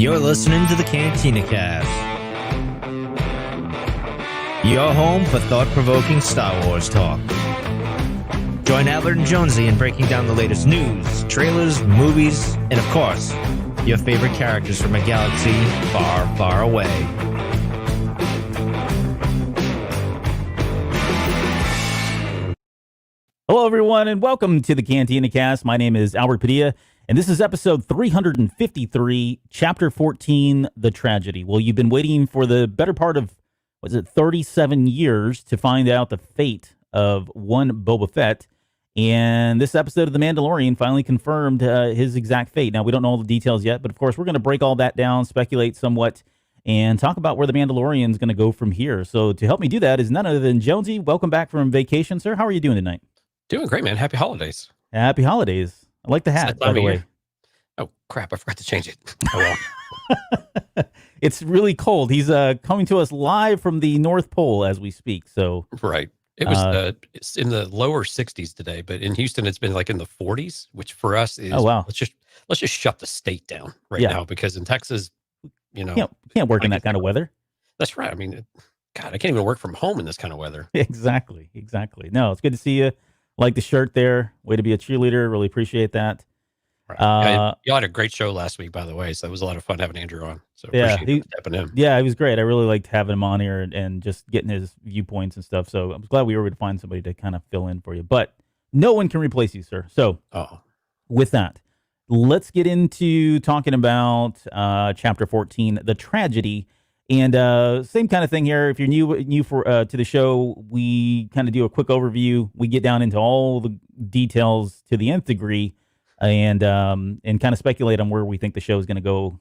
You're listening to the Cantina Cast, your home for thought-provoking Star Wars talk. Join Albert and Jonesy in breaking down the latest news, trailers, movies, and of course, your favorite characters from a galaxy far, far away. Hello, everyone, and welcome to the Cantina Cast. My name is Albert Padilla, and this is episode 353, Chapter 14, The Tragedy. Well, you've been waiting for the better part of, 37 years to find out the fate of one Boba Fett, and this episode of The Mandalorian finally confirmed his exact fate. Now, we don't know all the details yet, but of course, we're going to break all that down, speculate somewhat, and talk about where The Mandalorian is going to go from here. So to help me do that is none other than Jonesy. Welcome back from vacation, sir. How are you doing tonight? Doing great, man. Happy holidays. Happy holidays. I like the hat, by the way. Oh, crap. I forgot to change it. Oh, well. It's really cold. He's coming to us live from the North Pole as we speak. So Right. It was it's in the lower 60s today, but in Houston, it's been like in the 40s, which for us is, oh, wow. let's just shut the state down now, because in Texas, can't work in that kind of weather. That's right. I mean, God, I can't even work from home in this kind of weather. Exactly. No, it's good to see you. Like the shirt there. Way to be a cheerleader. Really appreciate that. Right. You had a great show last week, by the way. So it was a lot of fun having Andrew on. So appreciate you stepping in. Yeah, he was great. I really liked having him on here and just getting his viewpoints and stuff. So I'm glad we were able to find somebody to kind of fill in for you. But no one can replace you, sir. So with that, let's get into talking about Chapter 14, The Tragedy. And same kind of thing here. If you're new to the show, we kind of do a quick overview. We get down into all the details to the nth degree, and kind of speculate on where we think the show is going to go.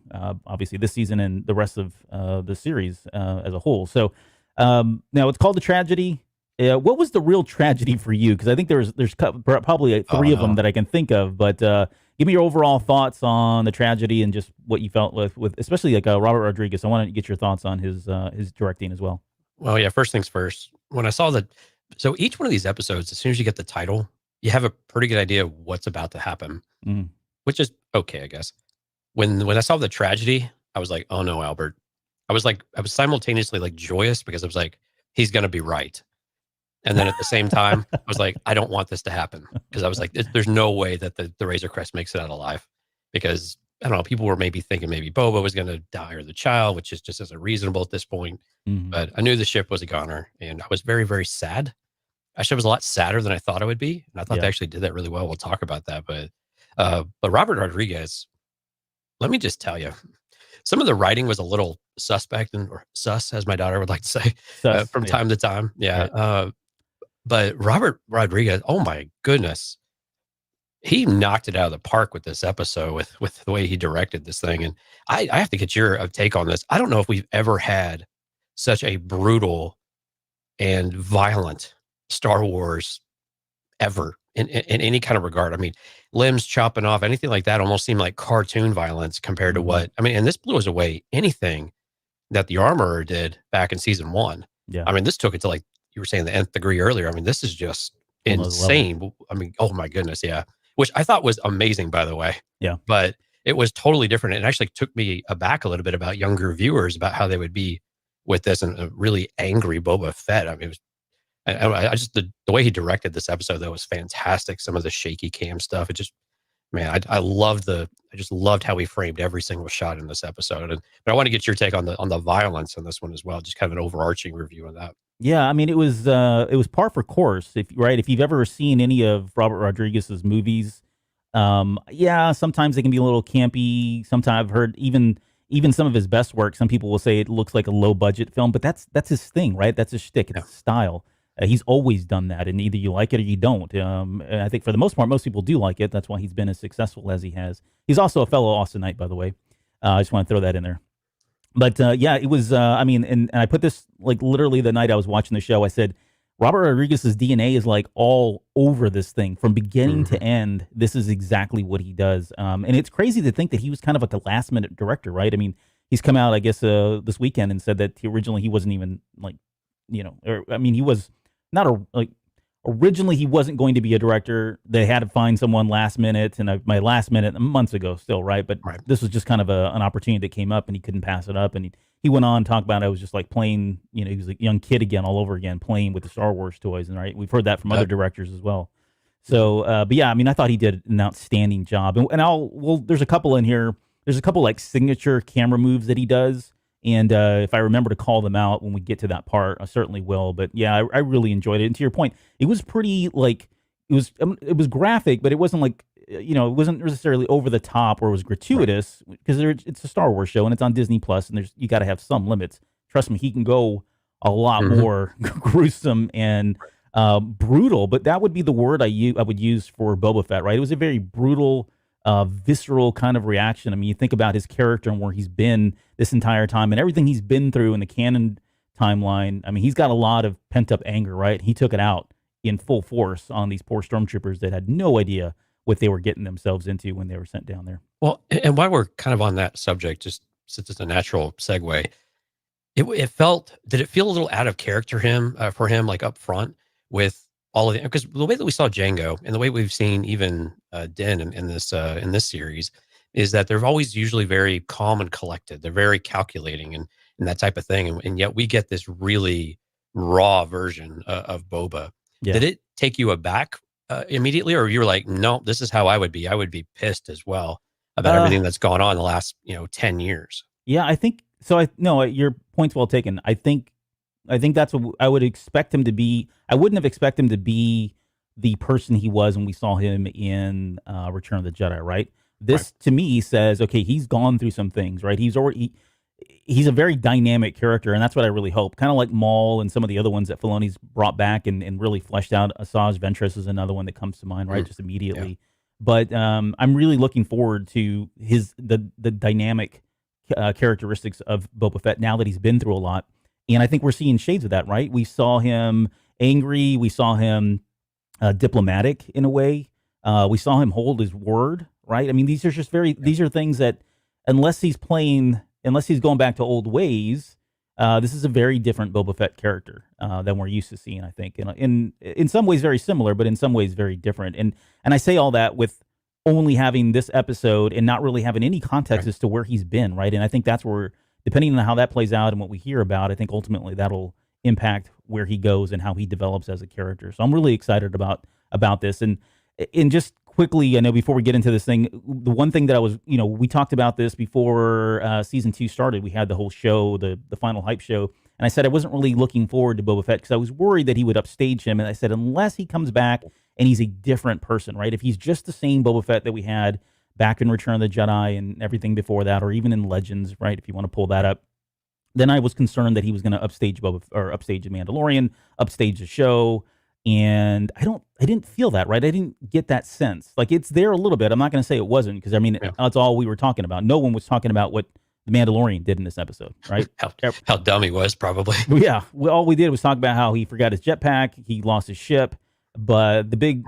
Obviously, this season and the rest of the series as a whole. So now it's called The Tragedy. What was the real tragedy for you? Because I think there's probably three of them that I can think of, but. Give me your overall thoughts on the tragedy and just what you felt with especially like Robert Rodriguez. I want to get your thoughts on his directing as well. Well, yeah. First things first. When I saw so each one of these episodes, as soon as you get the title, you have a pretty good idea of what's about to happen, which is okay, I guess. When I saw The Tragedy, I was like, oh no, Albert. I was simultaneously like joyous because I was like, he's going to be right. And then at the same time, I was like, I don't want this to happen, because I was like, there's no way that the Razor Crest makes it out alive, because I don't know, people were maybe thinking maybe Boba was going to die, or the child, which is just isn't reasonable at this point. But I knew the ship was a goner, and I was very, very sad. Actually, I was a lot sadder than I thought I would be. And I thought they actually did that really well. We'll talk about that. But Robert Rodriguez, let me just tell you, some of the writing was a little suspect, or sus, as my daughter would like to say, from time to time. Yeah. Right. But Robert Rodriguez, oh my goodness, he knocked it out of the park with this episode, with the way he directed this thing. And I have to get your take on this. I don't know if we've ever had such a brutal and violent Star Wars ever in any kind of regard. I mean, limbs chopping off, anything like that almost seemed like cartoon violence compared to what, I mean, and this blew away anything that the Armorer did back in season 1. Yeah. I mean, this took it to, like you were saying, the nth degree earlier. I mean, this is just insane. I mean, oh my goodness. Yeah. Which I thought was amazing, by the way. Yeah. But it was totally different. It actually took me aback a little bit about younger viewers, about how they would be with this, and a really angry Boba Fett. I mean, it was, I just, the way he directed this episode, that was fantastic. Some of the shaky cam stuff. It just, man, I just loved how he framed every single shot in this episode. But I want to get your take on the violence in this one as well. Just kind of an overarching review of that. Yeah, I mean, it was par for course. If you've ever seen any of Robert Rodriguez's movies, sometimes they can be a little campy. Sometimes I've heard even some of his best work, some people will say it looks like a low budget film, but that's his thing, right? That's his shtick. It's his style. He's always done that, and either you like it or you don't. And I think for the most part, most people do like it. That's why he's been as successful as he has. He's also a fellow Austinite, by the way. I just want to throw that in there. But it was, I mean, and I put this like literally the night I was watching the show. I said, Robert Rodriguez's DNA is like all over this thing from beginning to end. This is exactly what he does. And it's crazy to think that he was kind of like a last minute director, right? I mean, he's come out, I guess, this weekend and said that originally he wasn't even like, he was not originally he wasn't going to be a director. They had to find someone last minute, and my last minute months ago still, right? But this was just kind of an opportunity that came up, and he couldn't pass it up. And he went on to talk about, I was just like playing, he was a young kid again, all over again, playing with the Star Wars toys. And right, we've heard that from other directors as well. So, but yeah, I mean, I thought he did an outstanding job. And there's a couple in here. There's a couple like signature camera moves that he does. And if I remember to call them out when we get to that part, I certainly will. But yeah, I really enjoyed it. And to your point, it was pretty like, it was graphic, but it wasn't like, it wasn't necessarily over the top or it was gratuitous, because it's a Star Wars show and it's on Disney Plus, and you got to have some limits. Trust me, he can go a lot more gruesome and brutal, but that would be the word I would use for Boba Fett, right? It was a very brutal, visceral kind of reaction. I mean, you think about his character and where he's been this entire time and everything he's been through in the canon timeline. I mean, he's got a lot of pent up anger, right? He took it out in full force on these poor stormtroopers that had no idea what they were getting themselves into when they were sent down there. Well, and while we're kind of on that subject, just since it's a natural segue, did it feel a little out of character for him, like up front with all of it? Because the way that we saw Django and the way we've seen even Din in this series is that they're always usually very calm and collected. They're very calculating and that type of thing. And yet we get this really raw version of Boba. Yeah. Did it take you aback immediately, or you were like, no, this is how I would be? I would be pissed as well about everything that's gone on in the last 10 years. Yeah, I think so. No, your point's well taken. I think that's what I would expect him to be. I wouldn't have expected him to be the person he was when we saw him in Return of the Jedi, right? This to me says, okay, he's gone through some things, right? He's a very dynamic character, and that's what I really hope. Kind of like Maul and some of the other ones that Filoni's brought back and really fleshed out. Asajj Ventress is another one that comes to mind, right? Just immediately. Yeah. But I'm really looking forward to the dynamic characteristics of Boba Fett now that he's been through a lot. And I think we're seeing shades of that, right? We saw him angry. We saw him diplomatic in a way. We saw him hold his word, right? I mean, these are just these are things that unless he's going back to old ways, this is a very different Boba Fett character than we're used to seeing, I think. In some ways very similar, but in some ways very different. And I say all that with only having this episode and not really having any context as to where he's been, right? And I think that's where, depending on how that plays out and what we hear about, I think ultimately that'll impact where he goes and how he develops as a character. So I'm really excited about this. And just quickly, I know before we get into this thing, the one thing that I was, we talked about this before season 2 started. We had the whole show, the final hype show. And I said I wasn't really looking forward to Boba Fett because I was worried that he would upstage him. And I said, unless he comes back and he's a different person, right? If he's just the same Boba Fett that we had back in Return of the Jedi and everything before that, or even in Legends, right? If you want to pull that up, then I was concerned that he was going to upstage the Mandalorian, upstage the show. And I didn't feel that, right? I didn't get that sense. Like, it's there a little bit. I'm not going to say it wasn't, because I mean, that's all we were talking about. No one was talking about what the Mandalorian did in this episode, right? how dumb he was, probably. Yeah. All we did was talk about how he forgot his jetpack, he lost his ship, but the big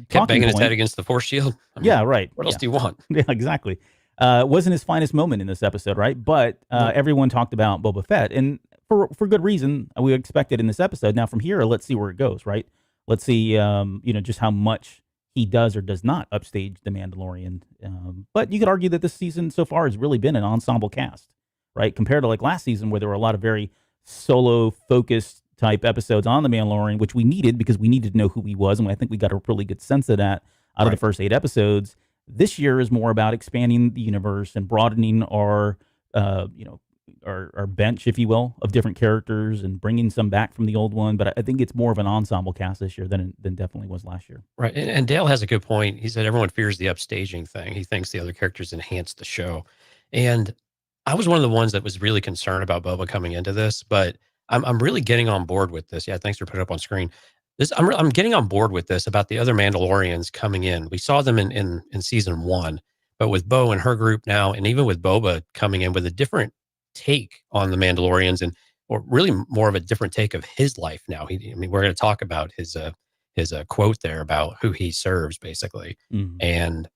kept banging his head against the force shield. I mean, yeah, right. What else do you want? Yeah, exactly. Wasn't his finest moment in this episode, right? But everyone talked about Boba Fett, and for good reason. We expected in this episode. Now from here, let's see where it goes, right? Let's see, just how much he does or does not upstage the Mandalorian. But you could argue that this season so far has really been an ensemble cast, right? Compared to like last season, where there were a lot of very solo-focused type episodes on the Mandalorian, which we needed because we needed to know who he was, and I think we got a really good sense of that out of the first 8 episodes. This year is more about expanding the universe and broadening our bench, if you will, of different characters and bringing some back from the old one. But I think it's more of an ensemble cast this year than definitely was last year. Right. And Dale has a good point. He said everyone fears the upstaging thing. He thinks the other characters enhance the show. And I was one of the ones that was really concerned about Boba coming into this, but I'm really getting on board with this. Yeah, thanks for putting it up on screen. I'm getting on board with this about the other Mandalorians coming in. We saw them in season 1, but with Bo and her group now, and even with Boba coming in with a different take on the Mandalorians, or really more of a different take of his life now. We're going to talk about his quote there about who he serves, basically. Mm-hmm. And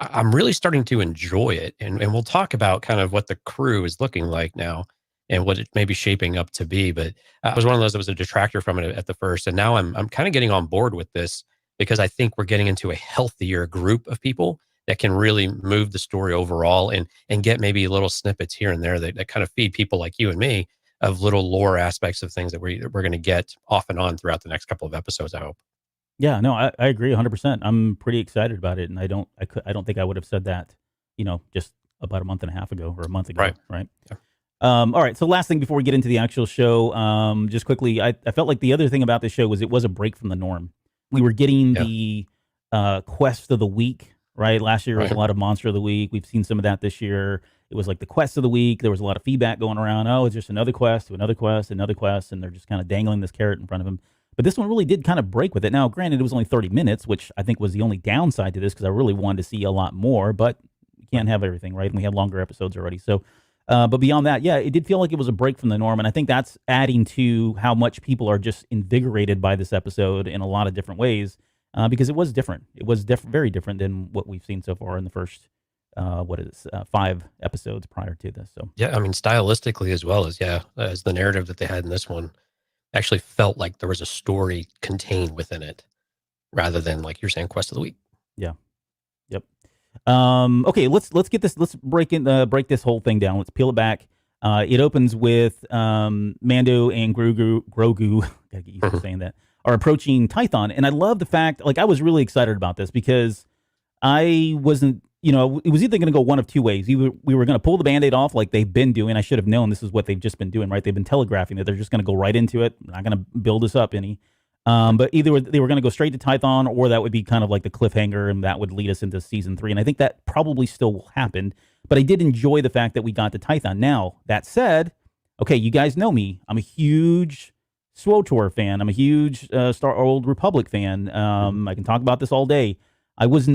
I'm really starting to enjoy it. And we'll talk about kind of what the crew is looking like now. and what it may be shaping up to be. But I was one of those that was a detractor from it at the first, and now I'm kind of getting on board with this because I think we're getting into a healthier group of people that can really move the story overall and get maybe little snippets here and there that kind of feed people like you and me of little lore aspects of things that we're going to get off and on throughout the next couple of episodes, I hope. Yeah, no, I agree 100%. I'm pretty excited about it, and I don't think I would have said that, just about a month and a half ago or a month ago, right? Yeah. All right, so last thing before we get into the actual show, just quickly, I felt like the other thing about this show was it was a break from the norm. We were getting the quest of the week, right? Last year was a lot of monster of the week. We've seen some of that this year. It was like the quest of the week. There was a lot of feedback going around. Oh, it's just another quest to another quest, another quest, and they're just kind of dangling this carrot in front of him. But this one really did kind of break with it. Now, granted, it was only 30 minutes, which I think was the only downside to this because I really wanted to see a lot more, but you can't have everything, right? And we have longer episodes already. So, but beyond that, yeah, it did feel like it was a break from the norm. And I think that's adding to how much people are just invigorated by this episode in a lot of different ways because it was different. It was very different than what we've seen so far in the first, 5 episodes prior to this. So, yeah, I mean, stylistically as well as the narrative that they had in this one. Actually felt like there was a story contained within it rather than, like you're saying, quest of the week. Yeah. Yep. Okay, let's get this, let's break this whole thing down. Let's peel it back. It opens with Mando and Grogu gotta get used to saying that, are approaching Tython. And I love the fact, like, I was really excited about this because I wasn't, it was either going to go one of two ways. Either we were going to pull the Band-Aid off like they've been doing. I should have known this is what they've just been doing, right? They've been telegraphing that they're just going to go right into it. They're not going to build us up any. But either they were going to go straight to Tython, or that would be kind of like the cliffhanger, and that would lead us into season 3. And I think that probably still will happen. But I did enjoy the fact that we got to Tython. Now, that said, okay, you guys know me. I'm a huge SWTOR fan. I'm a huge Star Old Republic fan. I can talk about this all day. I was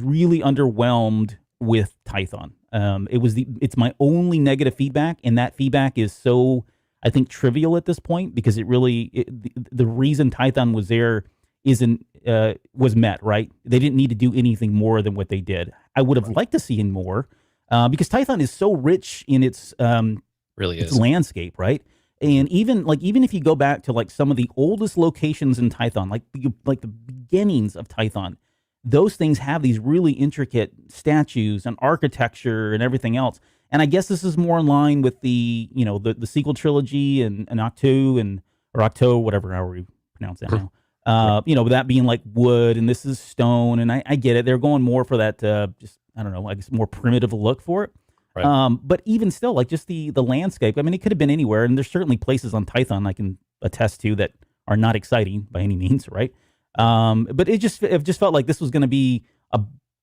really underwhelmed with Tython. It's my only negative feedback, and that feedback is so, I think, trivial at this point because the reason Tython was there was met, right? They didn't need to do anything more than what they did. I would have liked to see more because Tython is so rich in its landscape, right? And even if you go back to like some of the oldest locations in Tython, like the beginnings of Tython, those things have these really intricate statues and architecture and everything else. And I guess this is more in line with the sequel trilogy and Octo, whatever, however you pronounce that now. That being like wood and this is stone. And I get it. They're going more for that, I guess more primitive look for it. Right. But even still, like just the landscape, I mean, it could have been anywhere. And there's certainly places on Tython I can attest to that are not exciting by any means, right? But it just felt like this was going to be a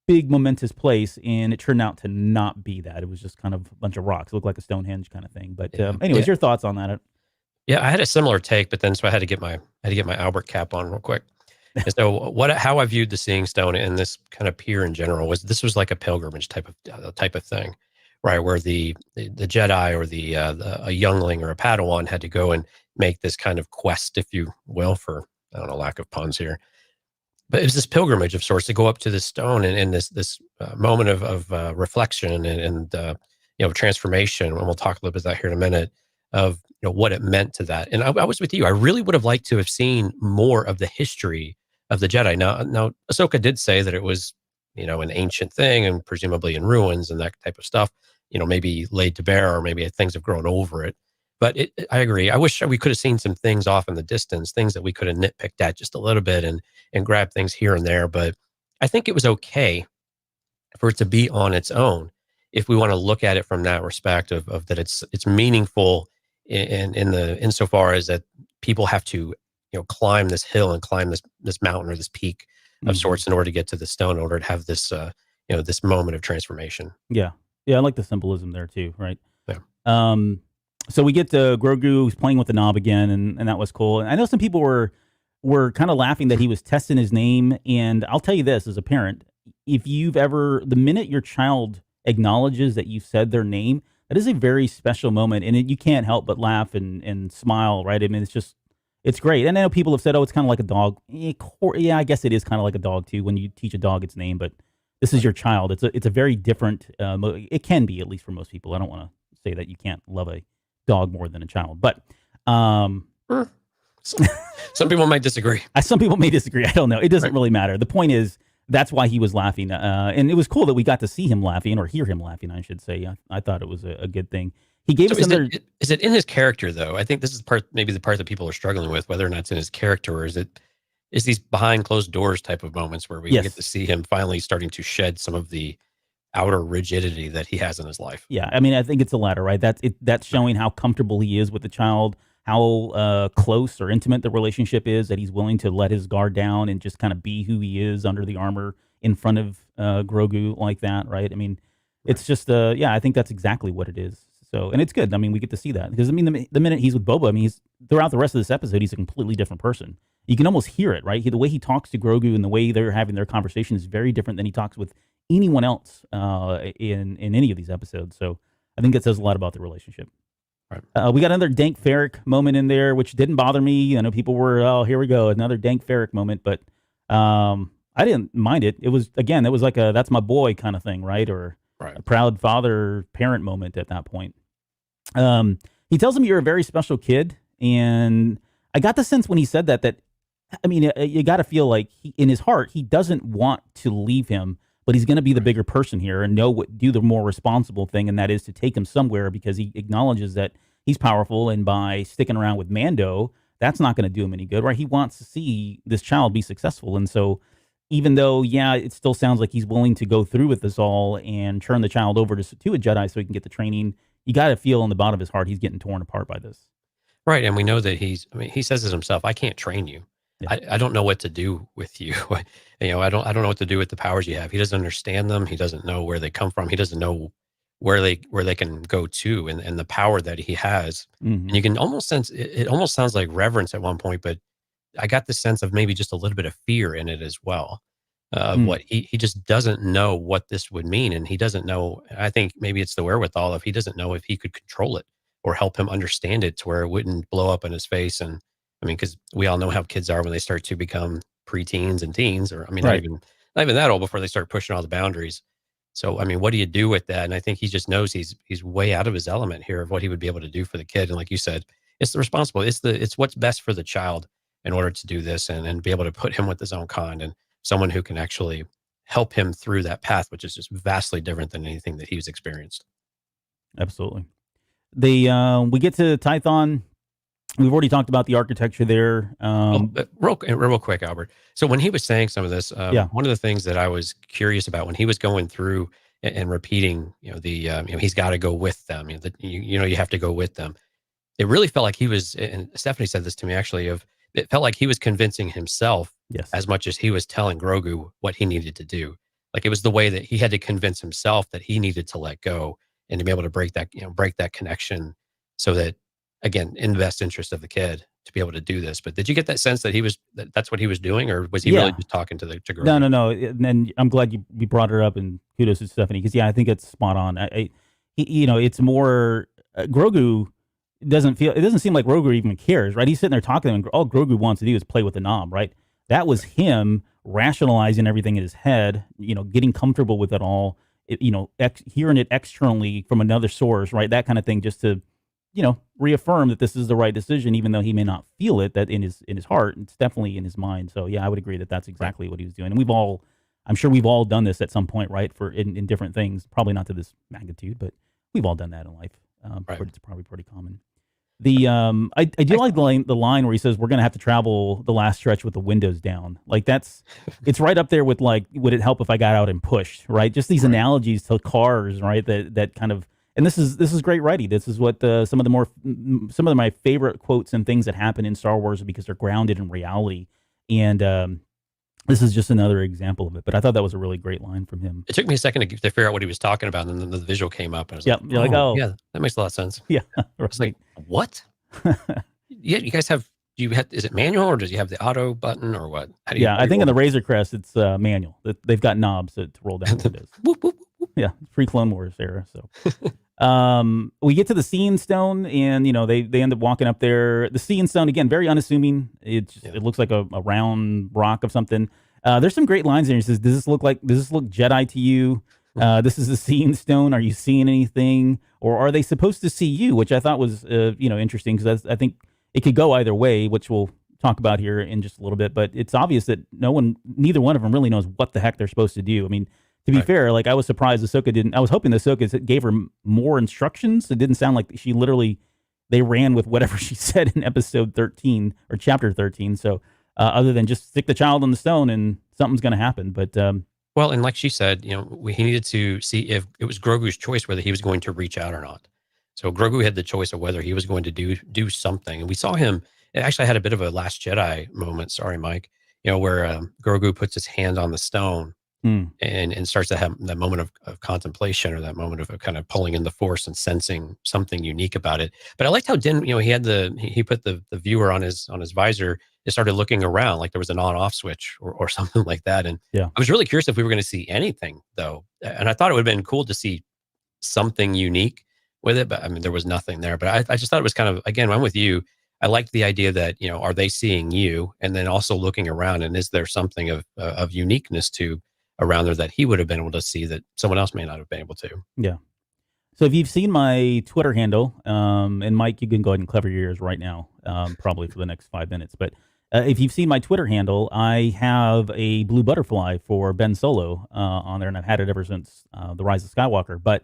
big momentous place, and it turned out to not be that. It was just kind of a bunch of rocks. It looked like a Stonehenge kind of thing. But anyways, your thoughts on that? Yeah, I had a similar take, but then so I had to get my Albert cap on real quick. And so how I viewed the Seeing Stone and this kind of pier in general was this was like a pilgrimage type of thing, right? Where the Jedi or a youngling or a Padawan had to go and make this kind of quest, if you will, for, I don't know, lack of puns here. But it was this pilgrimage of sorts to go up to this stone and this moment of reflection and transformation. And we'll talk a little bit about that here in a minute of what it meant to that. And I was with you. I really would have liked to have seen more of the history of the Jedi. Now Ahsoka did say that it was an ancient thing and presumably in ruins and that type of stuff. Maybe laid to bare, or maybe things have grown over it. But I agree. I wish we could have seen some things off in the distance, things that we could have nitpicked at just a little bit and grab things here and there. But I think it was okay for it to be on its own if we want to look at it from that respect of that it's meaningful insofar as that people have to climb this hill and climb this mountain or this peak of sorts in order to get to the stone, in order to have this this moment of transformation. Yeah, I like the symbolism there too, right? Yeah. So we get to Grogu who's playing with the knob again, and that was cool. And I know some people were kind of laughing that he was testing his name. And I'll tell you this, as a parent, if the minute your child acknowledges that you said their name, that is a very special moment, and you can't help but laugh and smile, right? I mean, it's great. And I know people have said, oh, it's kind of like a dog. Yeah, I guess it is kind of like a dog too when you teach a dog its name, but this is your child. It's a very different, it can be, at least for most people. I don't want to say that you can't love a dog more than a child. But some people might disagree. Some people may disagree. I don't know. It doesn't really matter. The point is, that's why he was laughing. And it was cool that we got to see him laughing, or hear him laughing, I should say. I thought it was a good thing. He gave us another... Is it in his character, though? I think this is maybe the part that people are struggling with, whether or not it's in his character, or is these behind closed doors type of moments where we get to see him finally starting to shed some of the outer rigidity that he has in his life. Yeah, I mean, I think it's the latter, right? That's showing how comfortable he is with the child, how close or intimate the relationship is, that he's willing to let his guard down and just kind of be who he is under the armor in front of Grogu like that, right? I mean, it's just, I think that's exactly what it is. So, and it's good. I mean, we get to see that because, I mean, the minute he's with Boba, I mean, throughout the rest of this episode, he's a completely different person. You can almost hear it, right? The way he talks to Grogu and the way they're having their conversation is very different than he talks with anyone else in any of these episodes. So I think that says a lot about the relationship. Right. We got another Dank Ferrick moment in there, which didn't bother me. I know people were, oh, here we go, another Dank Ferrick moment, but I didn't mind it. It was, again, it was like a that's my boy kind of thing, right? Or a proud father-parent moment at that point. He tells him you're a very special kid, and I got the sense when he said that I mean, you got to feel like in his heart he doesn't want to leave him, but he's going to be the bigger person here and do the more responsible thing, and that is to take him somewhere because he acknowledges that he's powerful, and by sticking around with Mando, that's not going to do him any good, right? He wants to see this child be successful, and so even though, it still sounds like he's willing to go through with this all and turn the child over to a Jedi so he can get the training, you got to feel in the bottom of his heart he's getting torn apart by this. Right, and we know that he says it himself, I can't train you. Yeah. I don't know what to do with you. I don't know what to do with the powers you have. He doesn't understand them. He doesn't know where they come from. He doesn't know where they can go to and the power that he has. Mm-hmm. And you can almost sense, it almost sounds like reverence at one point, but I got the sense of maybe just a little bit of fear in it as well. What he just doesn't know what this would mean. And he doesn't know, I think maybe it's the wherewithal of he doesn't know if he could control it or help him understand it to where it wouldn't blow up in his face. And I mean, because we all know how kids are when they start to become preteens and teens, or I mean, not even that old before they start pushing all the boundaries. So, I mean, what do you do with that? And I think he just knows he's way out of his element here of what he would be able to do for the kid. And like you said, it's the responsible. It's what's best for the child in order to do this and be able to put him with his own kind and someone who can actually help him through that path, which is just vastly different than anything that he's experienced. Absolutely. We get to Tython. We've already talked about the architecture there. Real quick, Albert. So when he was saying some of this, one of the things that I was curious about when he was going through and repeating, he's got to go with them. You have to go with them. It really felt like he was, and Stephanie said this to me actually, it felt like he was convincing himself as much as he was telling Grogu what he needed to do. Like it was the way that he had to convince himself that he needed to let go and to be able to break that connection so that, again, in the best interest of the kid to be able to do this. But did you get that sense that that's what he was doing, or was he really just talking to Grogu? No. And I'm glad you brought her up, and kudos to Stephanie, because I think it's spot on. It's more Grogu it doesn't seem like Grogu even cares, right? He's sitting there talking to him, and all Grogu wants to do is play with the knob, right? That was him rationalizing everything in his head, getting comfortable with it all, hearing it externally from another source, right? That kind of thing, just to reaffirm that this is the right decision, even though he may not feel it. That in his heart, it's definitely in his mind. So I would agree that that's exactly what he was doing. And I'm sure we've all done this at some point, right? In different things, probably not to this magnitude, but we've all done that in life. It's probably pretty common. I do like the line where he says we're going to have to travel the last stretch with the windows down. Like it's right up there with like, would it help if I got out and pushed, right? Just these analogies to cars, right? That kind of. And this is great writing. This is what some of my favorite quotes and things that happen in Star Wars because they're grounded in reality. And this is just another example of it. But I thought that was a really great line from him. It took me a second to figure out what he was talking about, and then the visual came up. And I was you're like, oh, yeah, that makes a lot of sense. Yeah, right. It's like, what? Yeah, you guys have. Is it manual, or does he have the auto button, or what? I think in the Razor Crest it's manual. They've got knobs to roll down windows. Whoop, whoop, whoop. Yeah, pre-Clone Wars era. So, we get to the Seeing Stone, and they end up walking up there. The Seeing Stone, again, very unassuming. It looks like a round rock of something. There's some great lines there. He says, "Does this look Jedi to you?" This is a seeing stone. Are you seeing anything, or are they supposed to see you? Which I thought was interesting, because I think it could go either way, which we'll talk about here in just a little bit. But it's obvious that neither one of them really knows what the heck they're supposed to do. I mean, to be fair, like, I was surprised Ahsoka didn't. I was hoping Ahsoka gave her more instructions. It didn't sound like she literally, they ran with whatever she said in episode 13 or chapter 13. So other than just stick the child on the stone and something's going to happen. But well, and like she said, he needed to see if it was Grogu's choice whether he was going to reach out or not. So Grogu had the choice of whether he was going to do something. And we saw him, it actually had a bit of a Last Jedi moment, sorry, Mike, where Grogu puts his hand on the stone and starts to have that moment of contemplation, or that moment of kind of pulling in the Force and sensing something unique about it. But I liked how he put the viewer on his visor and started looking around like there was an on-off switch or something like that. And I was really curious if we were going to see anything, though. And I thought it would have been cool to see something unique with it, but I mean, there was nothing there. But I just thought it was kind of, again, I'm with you. I liked the idea that, are they seeing you? And then also looking around, and is there something of uniqueness to around there that he would have been able to see that someone else may not have been able to? Yeah. So if you've seen my Twitter handle, and Mike, you can go ahead and cover your ears right now, probably for the next 5 minutes. But if you've seen my Twitter handle, I have a blue butterfly for Ben Solo on there, and I've had it ever since The Rise of Skywalker. But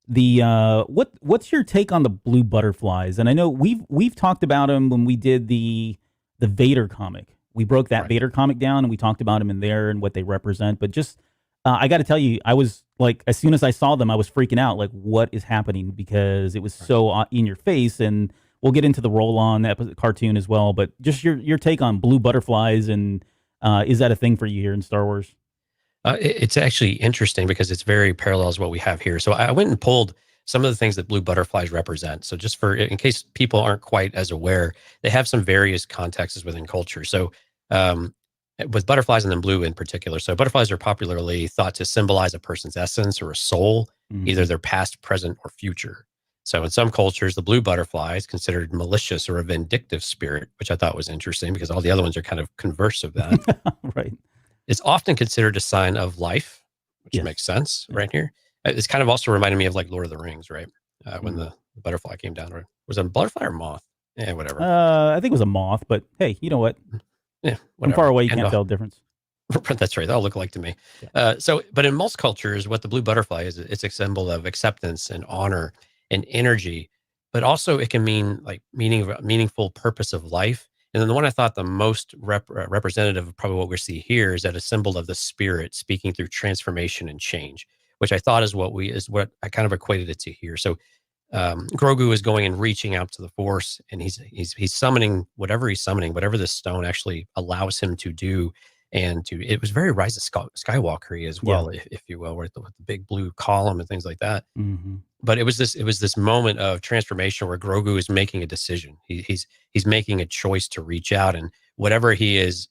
what's your take on the blue butterflies? And I know we've talked about them when we did the Vader comic. We broke that Vader comic down, and we talked about them in there and what they represent. But just I got to tell you, I was like, as soon as I saw them, I was freaking out. Like, what is happening? Because it was so in your face. And we'll get into the roll-on cartoon as well. But just your take on blue butterflies, and is that a thing for you here in Star Wars? It's actually interesting because it's very parallels what we have here. So I went and pulled some of the things that blue butterflies represent. So just in case people aren't quite as aware, they have some various contexts within culture. So with butterflies, and then blue in particular. So butterflies are popularly thought to symbolize a person's essence or a soul, either their past, present, or future. So in some cultures, the blue butterfly is considered malicious or a vindictive spirit, which I thought was interesting because all the other ones are kind of converse of that. Right. It's often considered a sign of life, which makes sense right here. It's kind of also reminded me of like Lord of the Rings, right? When the butterfly came down. Right? Was it a butterfly or moth? Yeah, whatever. I think it was a moth, but hey, you know what? Yeah, from far away, you can't tell the difference. That's right. They all look alike to me. Yeah. But in most cultures, what the blue butterfly is, it's a symbol of acceptance and honor and energy, but also it can mean like meaningful purpose of life. And then the one I thought the most representative of probably what we see here is that a symbol of the spirit speaking through transformation and change, which I thought is what I kind of equated it to here. So Grogu is going and reaching out to the Force, and he's summoning whatever this stone actually allows him to do. And it was very Rise of Skywalker as well, if you will, with the big blue column and things like that. Mm-hmm. But it was this moment of transformation where Grogu is making a decision. He's making a choice to reach out, and whatever he is,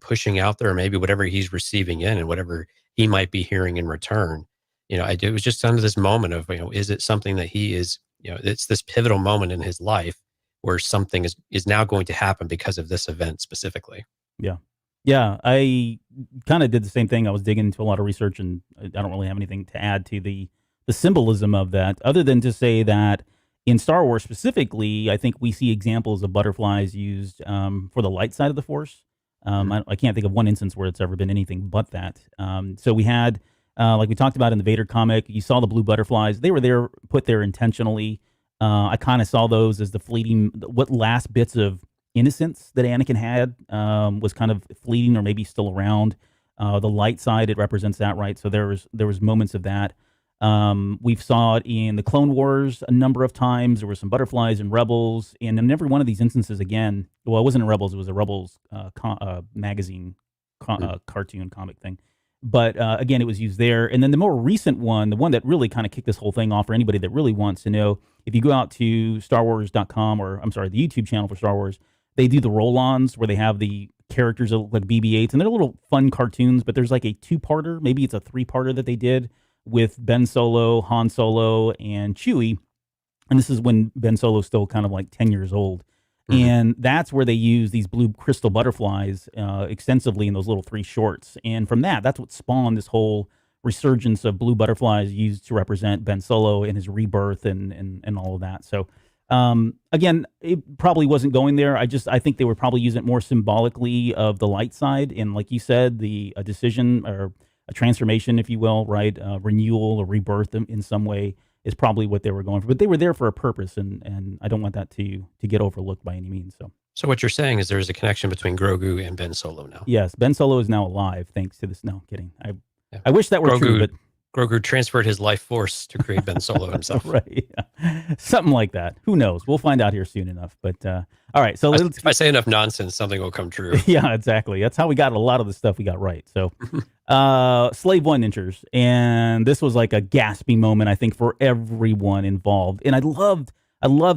pushing out there, or maybe whatever he's receiving in, and whatever he might be hearing in return. It was just under this moment of, is it something that he is, it's this pivotal moment in his life where something is now going to happen because of this event specifically. Yeah. Yeah, I kind of did the same thing. I was digging into a lot of research, and I don't really have anything to add to the symbolism of that, other than to say that in Star Wars specifically, I think we see examples of butterflies used for the light side of the Force. I can't think of one instance where it's ever been anything but that. So we had, like we talked about in the Vader comic, you saw the blue butterflies. They were put there intentionally. I kind of saw those as the fleeting, what last bits of innocence that Anakin had was kind of fleeting, or maybe still around. The light side, it represents that, right? So there was moments of that. We've saw it in the Clone Wars a number of times. There were some butterflies in Rebels, and in every one of these instances, again, well, it wasn't in Rebels; it was a Rebels magazine cartoon comic thing. But again, it was used there. And then the more recent one, the one that really kind of kicked this whole thing off for anybody that really wants to know, if you go out to StarWars.com, or I'm sorry, the YouTube channel for Star Wars, they do the roll-ons where they have the characters that look like BB-8s, and they're little fun cartoons, but there's like a two-parter, maybe it's a three-parter that they did with Ben Solo, Han Solo, and Chewie. And this is when Ben Solo's still kind of like 10 years old. Mm-hmm. And that's where they use these blue crystal butterflies extensively in those little 3 shorts. And from that's what spawned this whole resurgence of blue butterflies used to represent Ben Solo and his rebirth and all of that. So again, it probably wasn't going there. I think they would probably use it more symbolically of the light side, and like you said, a decision or a transformation, if you will, right? Renewal or rebirth in some way is probably what they were going for. But they were there for a purpose, and I don't want that to get overlooked by any means. So what you're saying is there's a connection between Grogu and Ben Solo now. Yes, Ben Solo is now alive thanks to this. No, kidding. I wish that were true, but Grogu transferred his life force to create Ben Solo himself. Right. Yeah. Something like that. Who knows? We'll find out here soon enough. But all right. So if I say enough nonsense, something will come true. Yeah, exactly. That's how we got a lot of the stuff we got right. So Slave One enters, and this was like a gasping moment, I think, for everyone involved. And I loved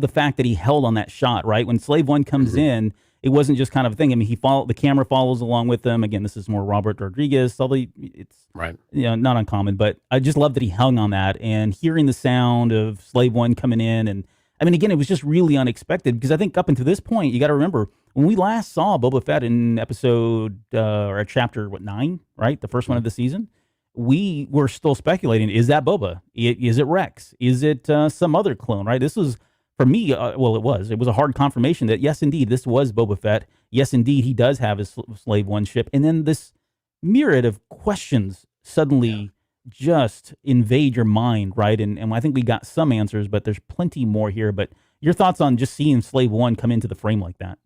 the fact that he held on that shot, right? When Slave One comes in, it wasn't just kind of a thing. I mean, the camera follows along with them. Again, this is more Robert Rodriguez, although it's right, not uncommon. But I just love that he hung on that, and hearing the sound of Slave One coming in, and I mean, again, it was just really unexpected because I think up until this point, you got to remember when we last saw Boba Fett in episode or chapter 9, right, the first one of the season, we were still speculating: is that Boba? Is it Rex? Is it some other clone? Right? This was. For me, it was a hard confirmation that, yes, indeed, this was Boba Fett. Yes, indeed, he does have his Slave One ship. And then this myriad of questions suddenly just invade your mind, right? And I think we got some answers, but there's plenty more here. But your thoughts on just seeing Slave One come into the frame like that?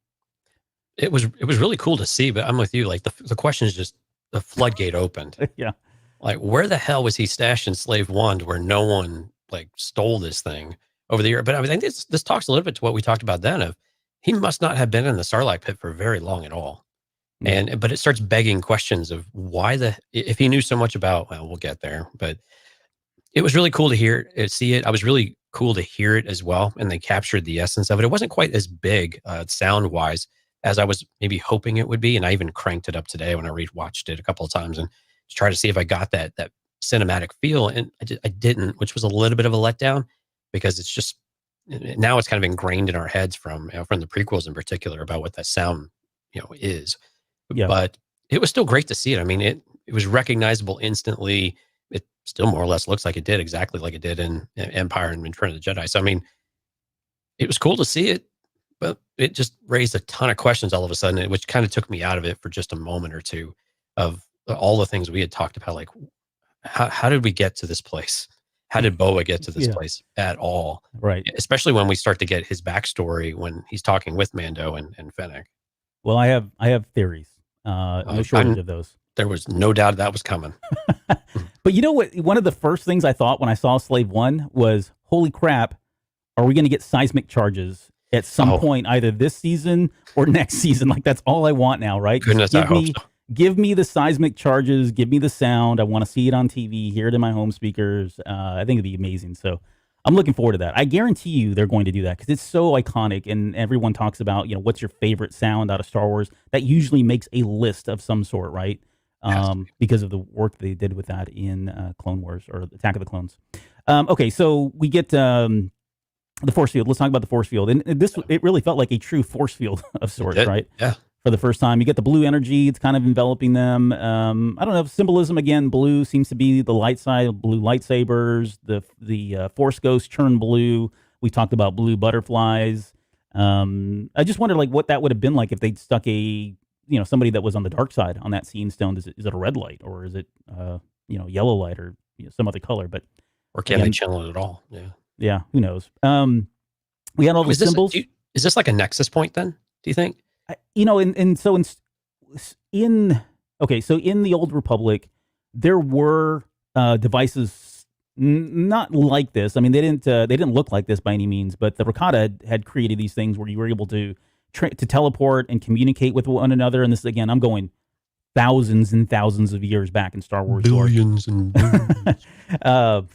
It was really cool to see, but I'm with you. Like the question is just the floodgate opened. Yeah. Like, where the hell was he stashed in Slave One to where no one like stole this thing over the year? But I think this talks a little bit to what we talked about then of he must not have been in the Sarlacc pit for very long at all. But it starts begging questions of if he knew so much about, well, we'll get there, but it was really cool to see it. I was really cool to hear it as well. And they captured the essence of it. It wasn't quite as big sound wise as I was maybe hoping it would be. And I even cranked it up today when I rewatched it a couple of times and to try to see if I got that cinematic feel. And I didn't, which was a little bit of a letdown. Because it's just now it's kind of ingrained in our heads from the prequels in particular about what that sound is. Yeah. But it was still great to see it. I mean, it was recognizable instantly. It still more or less looks like it did exactly like it did in Empire and Return of the Jedi. So I mean, it was cool to see it, but it just raised a ton of questions all of a sudden, which kind of took me out of it for just a moment or two of all the things we had talked about. Like, how did we get to this place? How did Boba get to this place at all? Right. Especially when we start to get his backstory when he's talking with Mando and Fennec. Well, I have theories. No shortage of those. There was no doubt that was coming. But you know what? One of the first things I thought when I saw Slave One was, holy crap, are we going to get seismic charges at some point, either this season or next season? Like, that's all I want now, right? Goodness, I hope so. Give me the seismic charges. Give me the sound. I want to see it on TV, hear it in my home speakers. I think it'd be amazing. So I'm looking forward to that. I guarantee you they're going to do that because it's so iconic. And everyone talks about, what's your favorite sound out of Star Wars? That usually makes a list of some sort, right? Because of the work they did with that in Clone Wars or Attack of the Clones. Okay, so we get the force field. Let's talk about the force field. And it really felt like a true force field of sorts, right? Yeah. For the first time, you get the blue energy. It's kind of enveloping them. I don't know. Symbolism again. Blue seems to be the light side. Blue lightsabers. The Force Ghost turn blue. We talked about blue butterflies. I just wondered what that would have been like if they'd stuck somebody that was on the dark side on that seeing stone. Is it a red light or is it yellow light or some other color? But or can they channel it at all? Yeah. Who knows? We had all the symbols. Is this like a nexus point then? Do you think? So in the Old Republic, there were devices not like this. I mean, they didn't look like this by any means, but the Rakata had created these things where you were able to teleport and communicate with one another. And this, again, I'm going thousands and thousands of years back in Star Wars. Billions and billions.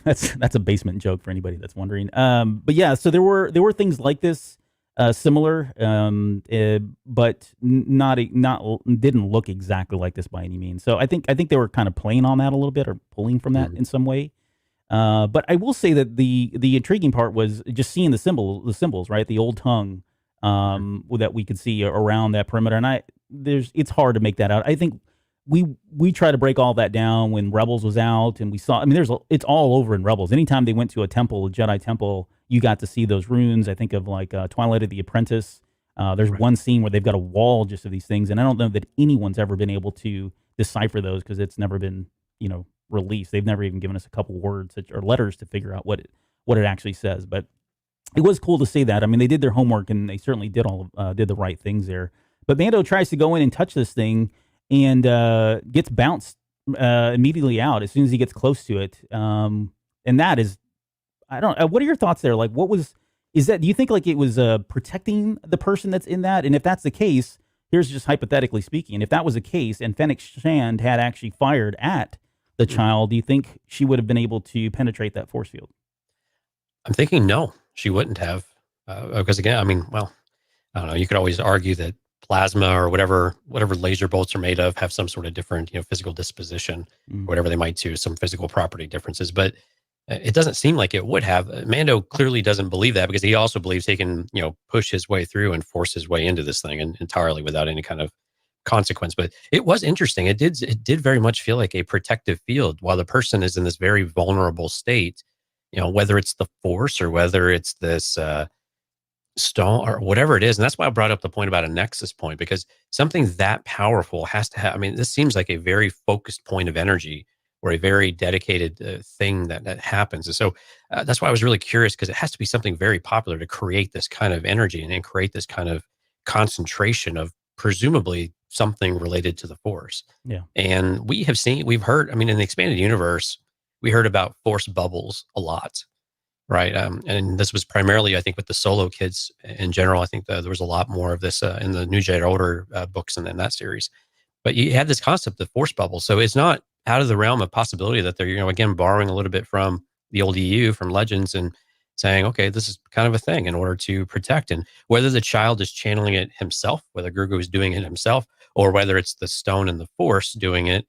That's a basement joke for anybody that's wondering. But yeah, so there were things like this. Similar, but not didn't look exactly like this by any means. So I think they were kind of playing on that a little bit or pulling from that in some way. But I will say that the intriguing part was just seeing the symbols, right? The old tongue that we could see around that perimeter, and it's hard to make that out. I think we try to break all that down when Rebels was out, and we saw. I mean, it's all over in Rebels. Anytime they went to a temple, a Jedi temple, you got to see those runes. I think of like Twilight of the Apprentice. There's one scene where they've got a wall just of these things, and I don't know that anyone's ever been able to decipher those because it's never been released. They've never even given us a couple words or letters to figure out what it actually says. But it was cool to see that. I mean, they did their homework and they certainly did the right things there. But Mando tries to go in and touch this thing and gets bounced immediately out as soon as he gets close to it. And that is, I don't. What are your thoughts there? Like, is that? Do you think like it was protecting the person that's in that? And if that's the case, here's just hypothetically speaking, if that was the case and Fennec Shand had actually fired at the child, do you think she would have been able to penetrate that force field? I'm thinking no, she wouldn't have. Because again, I mean, well, I don't know. You could always argue that plasma or whatever laser bolts are made of have some sort of different, physical disposition, whatever they might do, some physical property differences. But it doesn't seem like it would have. Mando clearly doesn't believe that because he also believes he can, push his way through and force his way into this thing and entirely without any kind of consequence. But it was interesting. It did very much feel like a protective field while the person is in this very vulnerable state, whether it's the force or whether it's this stone or whatever it is. And that's why I brought up the point about a nexus point, because something that powerful has to have, I mean, this seems like a very focused point of energy or a very dedicated thing that happens. And so that's why I was really curious, because it has to be something very popular to create this kind of energy and create this kind of concentration of presumably something related to the force. Yeah. And we've heard, I mean, in the expanded universe, we heard about force bubbles a lot, right? And this was primarily, I think, with the Solo kids in general. I think there was a lot more of this in the New Jedi Order books and in that series. But you had this concept of force bubbles. So it's not out of the realm of possibility that they're, again, borrowing a little bit from the old EU, from Legends, and saying, okay, this is kind of a thing in order to protect. And whether the child is channeling it himself, whether Grogu is doing it himself, or whether it's the stone and the force doing it,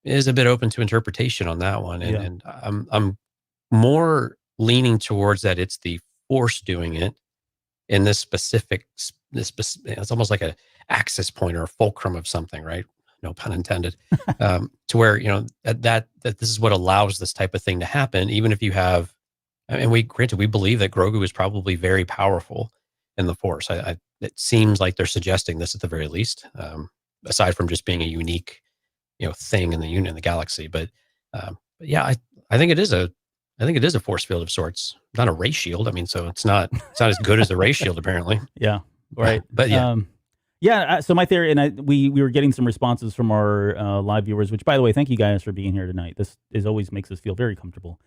is a bit open to interpretation on that one. And, and I'm more leaning towards that it's the force doing it in this specific, it's almost like a axis point or a fulcrum of something, right? No pun intended. To where, that this is what allows this type of thing to happen, even if you have, and we believe that Grogu is probably very powerful in the Force. It seems like they're suggesting this at the very least, aside from just being a unique, thing in the galaxy. But yeah, I think it is a force field of sorts, not a ray shield. I mean, so it's not as good as the ray shield apparently. Yeah, right. But yeah. So my theory, and we were getting some responses from our live viewers, which, by the way, thank you guys for being here tonight. This always makes us feel very comfortable.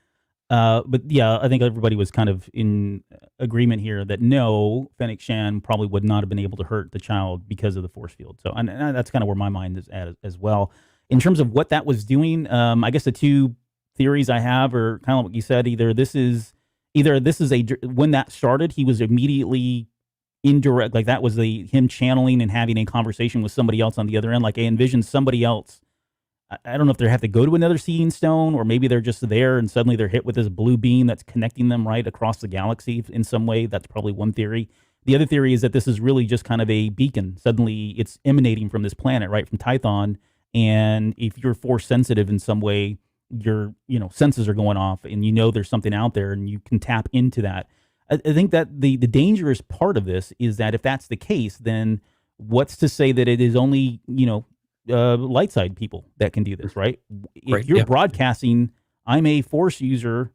But yeah, I think everybody was kind of in agreement here that no, Fennec Shand probably would not have been able to hurt the child because of the force field. So and that's kind of where my mind is at as well. In terms of what that was doing, I guess the two theories I have are kind of what you said. Either this is when that started, he was immediately indirect, like that was him channeling and having a conversation with somebody else on the other end. Like I envisioned somebody else. I don't know if they have to go to another seeing stone, or maybe they're just there and suddenly they're hit with this blue beam that's connecting them right across the galaxy in some way. That's probably one theory. The other theory is that this is really just kind of a beacon. Suddenly it's emanating from this planet, right, from Tython. And if you're force sensitive in some way, your senses are going off and there's something out there and you can tap into that. I think that the dangerous part of this is that if that's the case, then what's to say that it is only, light side people that can do this, right? If you're broadcasting, I'm a force user,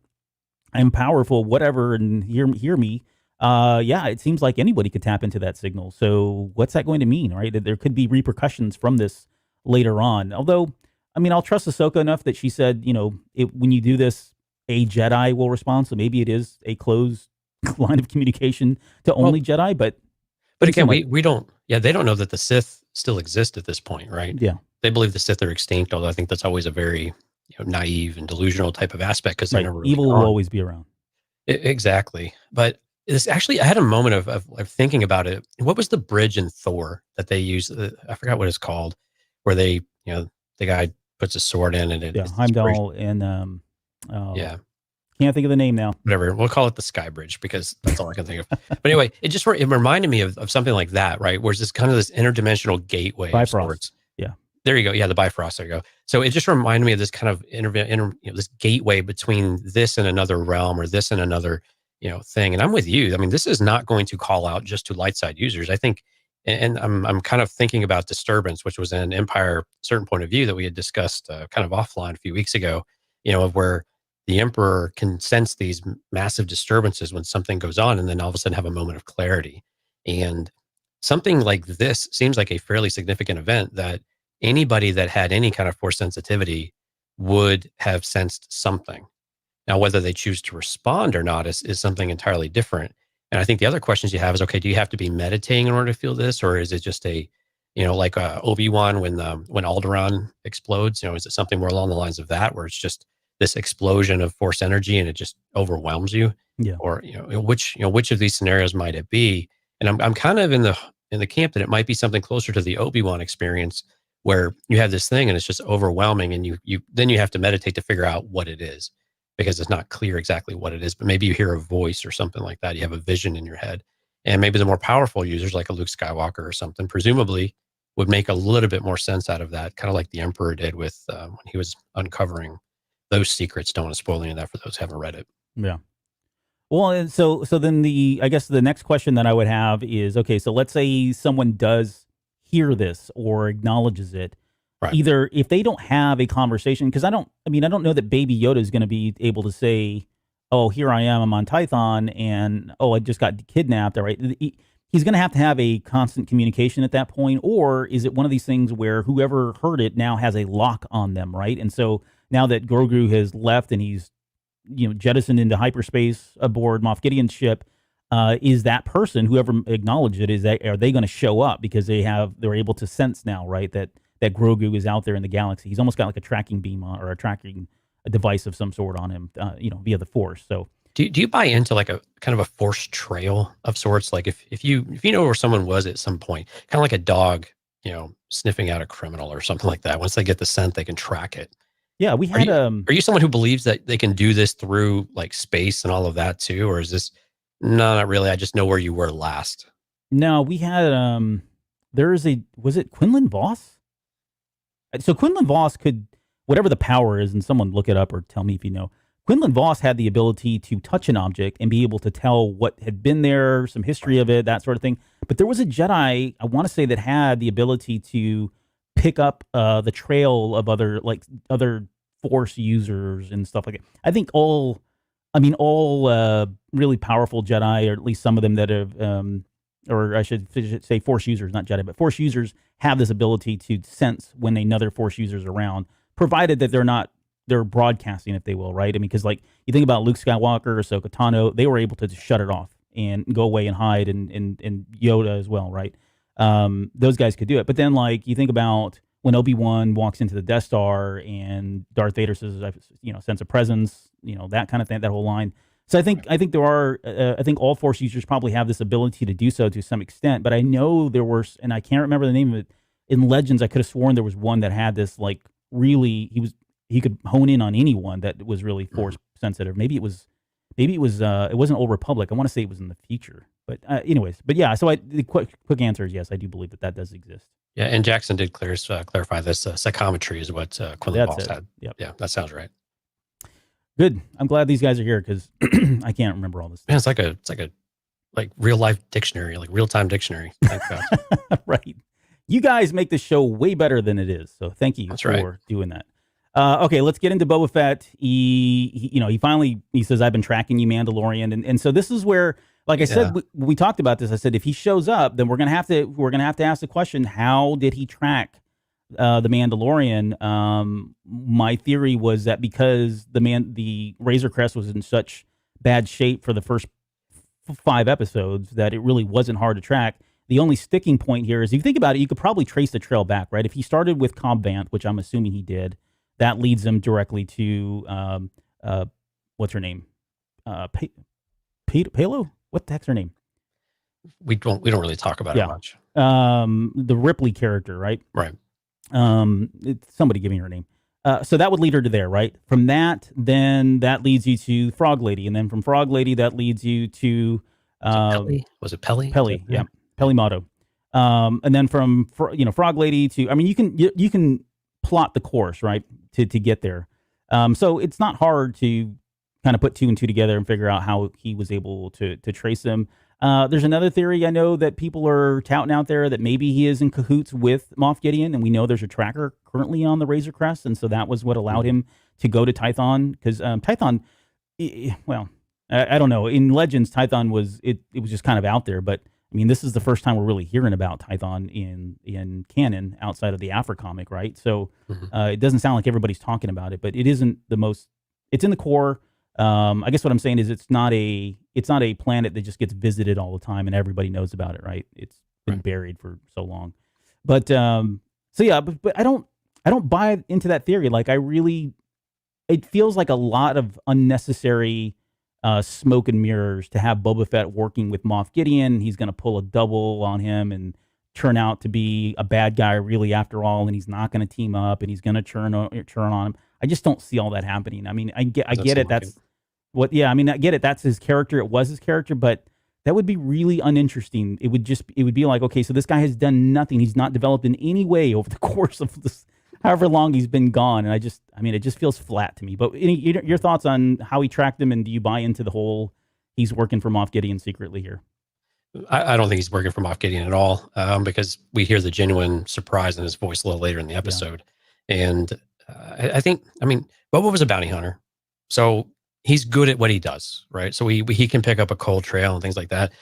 I'm powerful, whatever, and hear me. It seems like anybody could tap into that signal. So what's that going to mean, right? That there could be repercussions from this later on. Although, I mean, I'll trust Ahsoka enough that she said, when you do this, a Jedi will respond. So maybe it is a closed line of communication to only Jedi, but again, we don't, they don't know that the Sith still exist at this point, right? Yeah. They believe the Sith are extinct, although I think that's always a very naive and delusional type of aspect, because they're never really evil will always be around. Exactly. But it's actually, I had a moment of thinking about it. What was the bridge in Thor that they use? I forgot what it's called, where they, the guy puts a sword in and Heimdall and can't think of the name now. Whatever. We'll call it the Sky Bridge because that's all I can think of. But anyway, it reminded me of something like that, right? Where it's this kind of this interdimensional gateway of sorts. Yeah. There you go. Yeah, the Bifrost. There you go. So it just reminded me of this kind of this gateway between this and another realm, or this and another, thing. And I'm with you. I mean, this is not going to call out just to light side users. I think, and I'm kind of thinking about Disturbance, which was an Empire certain point of view that we had discussed kind of offline a few weeks ago. Of where the Emperor can sense these massive disturbances when something goes on, and then all of a sudden have a moment of clarity. And something like this seems like a fairly significant event that anybody that had any kind of force sensitivity would have sensed something. Now, whether they choose to respond or not is something entirely different. And I think the other questions you have is, okay, do you have to be meditating in order to feel this? Or is it just like Obi-Wan when Alderaan explodes, is it something more along the lines of that, where it's just this explosion of force energy and it just overwhelms you? Yeah. Or, which of these scenarios might it be? And I'm kind of in the camp that it might be something closer to the Obi-Wan experience, where you have this thing and it's just overwhelming, and then you have to meditate to figure out what it is, because it's not clear exactly what it is. But maybe you hear a voice or something like that. You have a vision in your head. And maybe the more powerful users, like a Luke Skywalker or something, presumably would make a little bit more sense out of that, kind of like the Emperor did with when he was uncovering those secrets. Don't want to spoil any of that for those who haven't read it. Yeah. Well, and so then I guess the next question that I would have is, okay, so let's say someone does hear this or acknowledges it. Right. Either if they don't have a conversation, because I don't know that Baby Yoda is going to be able to say, oh, here I am, I'm on Tython, and oh, I just got kidnapped. All right. He's going to have a constant communication at that point. Or is it one of these things where whoever heard it now has a lock on them, right? And so now that Grogu has left and he's jettisoned into hyperspace aboard Moff Gideon's ship, is that person, whoever acknowledged it, are they going to show up because they're able to sense now, right, that Grogu is out there in the galaxy? He's almost got like a tracking beam or a tracking device of some sort on him, via the Force. So do you buy into like a kind of a Force trail of sorts? Like if you know where someone was at some point, kind of like a dog, sniffing out a criminal or something like that. Once they get the scent, they can track it. Yeah, we had. Are you someone who believes that they can do this through like space and all of that too, or is this? No, not really. I just know where you were last. No, we had. Was it Quinlan Voss? So Quinlan Voss could, whatever the power is, and someone look it up or tell me if you know. Quinlan Voss had the ability to touch an object and be able to tell what had been there, some history of it, that sort of thing. But there was a Jedi, I want to say, that had the ability to pick up the trail of other Force users and stuff like that. I think all really powerful Jedi, or at least some of them that have, or I should say Force users, not Jedi, but Force users have this ability to sense when another Force user is around, provided that they're broadcasting, if they will, right? I mean, because like you think about Luke Skywalker, Ahsoka Tano, they were able to just shut it off and go away and hide, and Yoda as well, right? Those guys could do it. But then like you think about when Obi-Wan walks into the Death Star and Darth Vader says, sense of presence, that kind of thing, that whole line. So I think there are, I think all Force users probably have this ability to do so to some extent, but I know there were, and I can't remember the name of it, in Legends, I could have sworn there was one that had this like really, he could hone in on anyone that was really Force sensitive. Maybe it wasn't Old Republic. I want to say it was in the future, but anyways, but yeah, so the quick answer is yes, I do believe that does exist. Yeah, and Jackson did clarify this. Psychometry is what Quinlan Voss had. Yep. Yeah, that sounds right. Good. I'm glad these guys are here because I can't remember all this stuff. Man, it's like a real life dictionary, like real time dictionary. Thank God. Right. You guys make this show way better than it is. So thank you for doing that. Okay, let's get into Boba Fett. He finally says, "I've been tracking you, Mandalorian," and so this is where, like I said, we talked about this. I said if he shows up, then we're gonna have to ask the question: how did he track the Mandalorian? My theory was that because the Razor Crest was in such bad shape for the first 5 episodes that it really wasn't hard to track. The only sticking point here is, if you think about it, you could probably trace the trail back, right? If he started with Cobb Vanth, which I'm assuming he did, that leads him directly to what's her name? Palo? What the heck's her name? We don't really talk about it much. The Ripley character, right? Right. It's somebody giving her a name. So that would lead her to there, right? From that, then that leads you to Frog Lady, and then from Frog Lady that leads you to Was it Peli? Peli, yeah. Peli Motto. And then from Frog Lady to, I mean, you can plot the course, right, to get there. So it's not hard to kind of put two and two together and figure out how he was able to trace them. There's another theory I know that people are touting out there that maybe he is in cahoots with Moff Gideon, and we know there's a tracker currently on the Razor Crest, and so that was what allowed him to go to Tython, because Tython, well, I don't know. In Legends, Tython was just kind of out there, but I mean, this is the first time we're really hearing about Tython in canon outside of the Afra comic, right? So it doesn't sound like everybody's talking about it, but it isn't the most. It's in the core. I guess what I'm saying is it's not a planet that just gets visited all the time and everybody knows about it, right? It's been buried for so long. But so yeah, but I don't buy into that theory. Like it feels like a lot of unnecessary smoke and mirrors to have Boba Fett working with Moff Gideon. He's going to pull a double on him and turn out to be a bad guy really after all, and he's not going to team up, and he's going to turn on him. I just don't see all that happening. I mean, I get it. That's what, yeah. I mean, I get it. That's his character. It was his character, but that would be really uninteresting. It would be like, okay, so this guy has done nothing. He's not developed in any way over the course of this, however long he's been gone. And it just feels flat to me. But your thoughts on how he tracked him, and do you buy into the whole he's working for Moff Gideon secretly here? I don't think he's working for Moff Gideon at all, because we hear the genuine surprise in his voice a little later in the episode. Yeah. And I think, I mean, Boba was a bounty hunter, so he's good at what he does, right? So he can pick up a cold trail and things like that.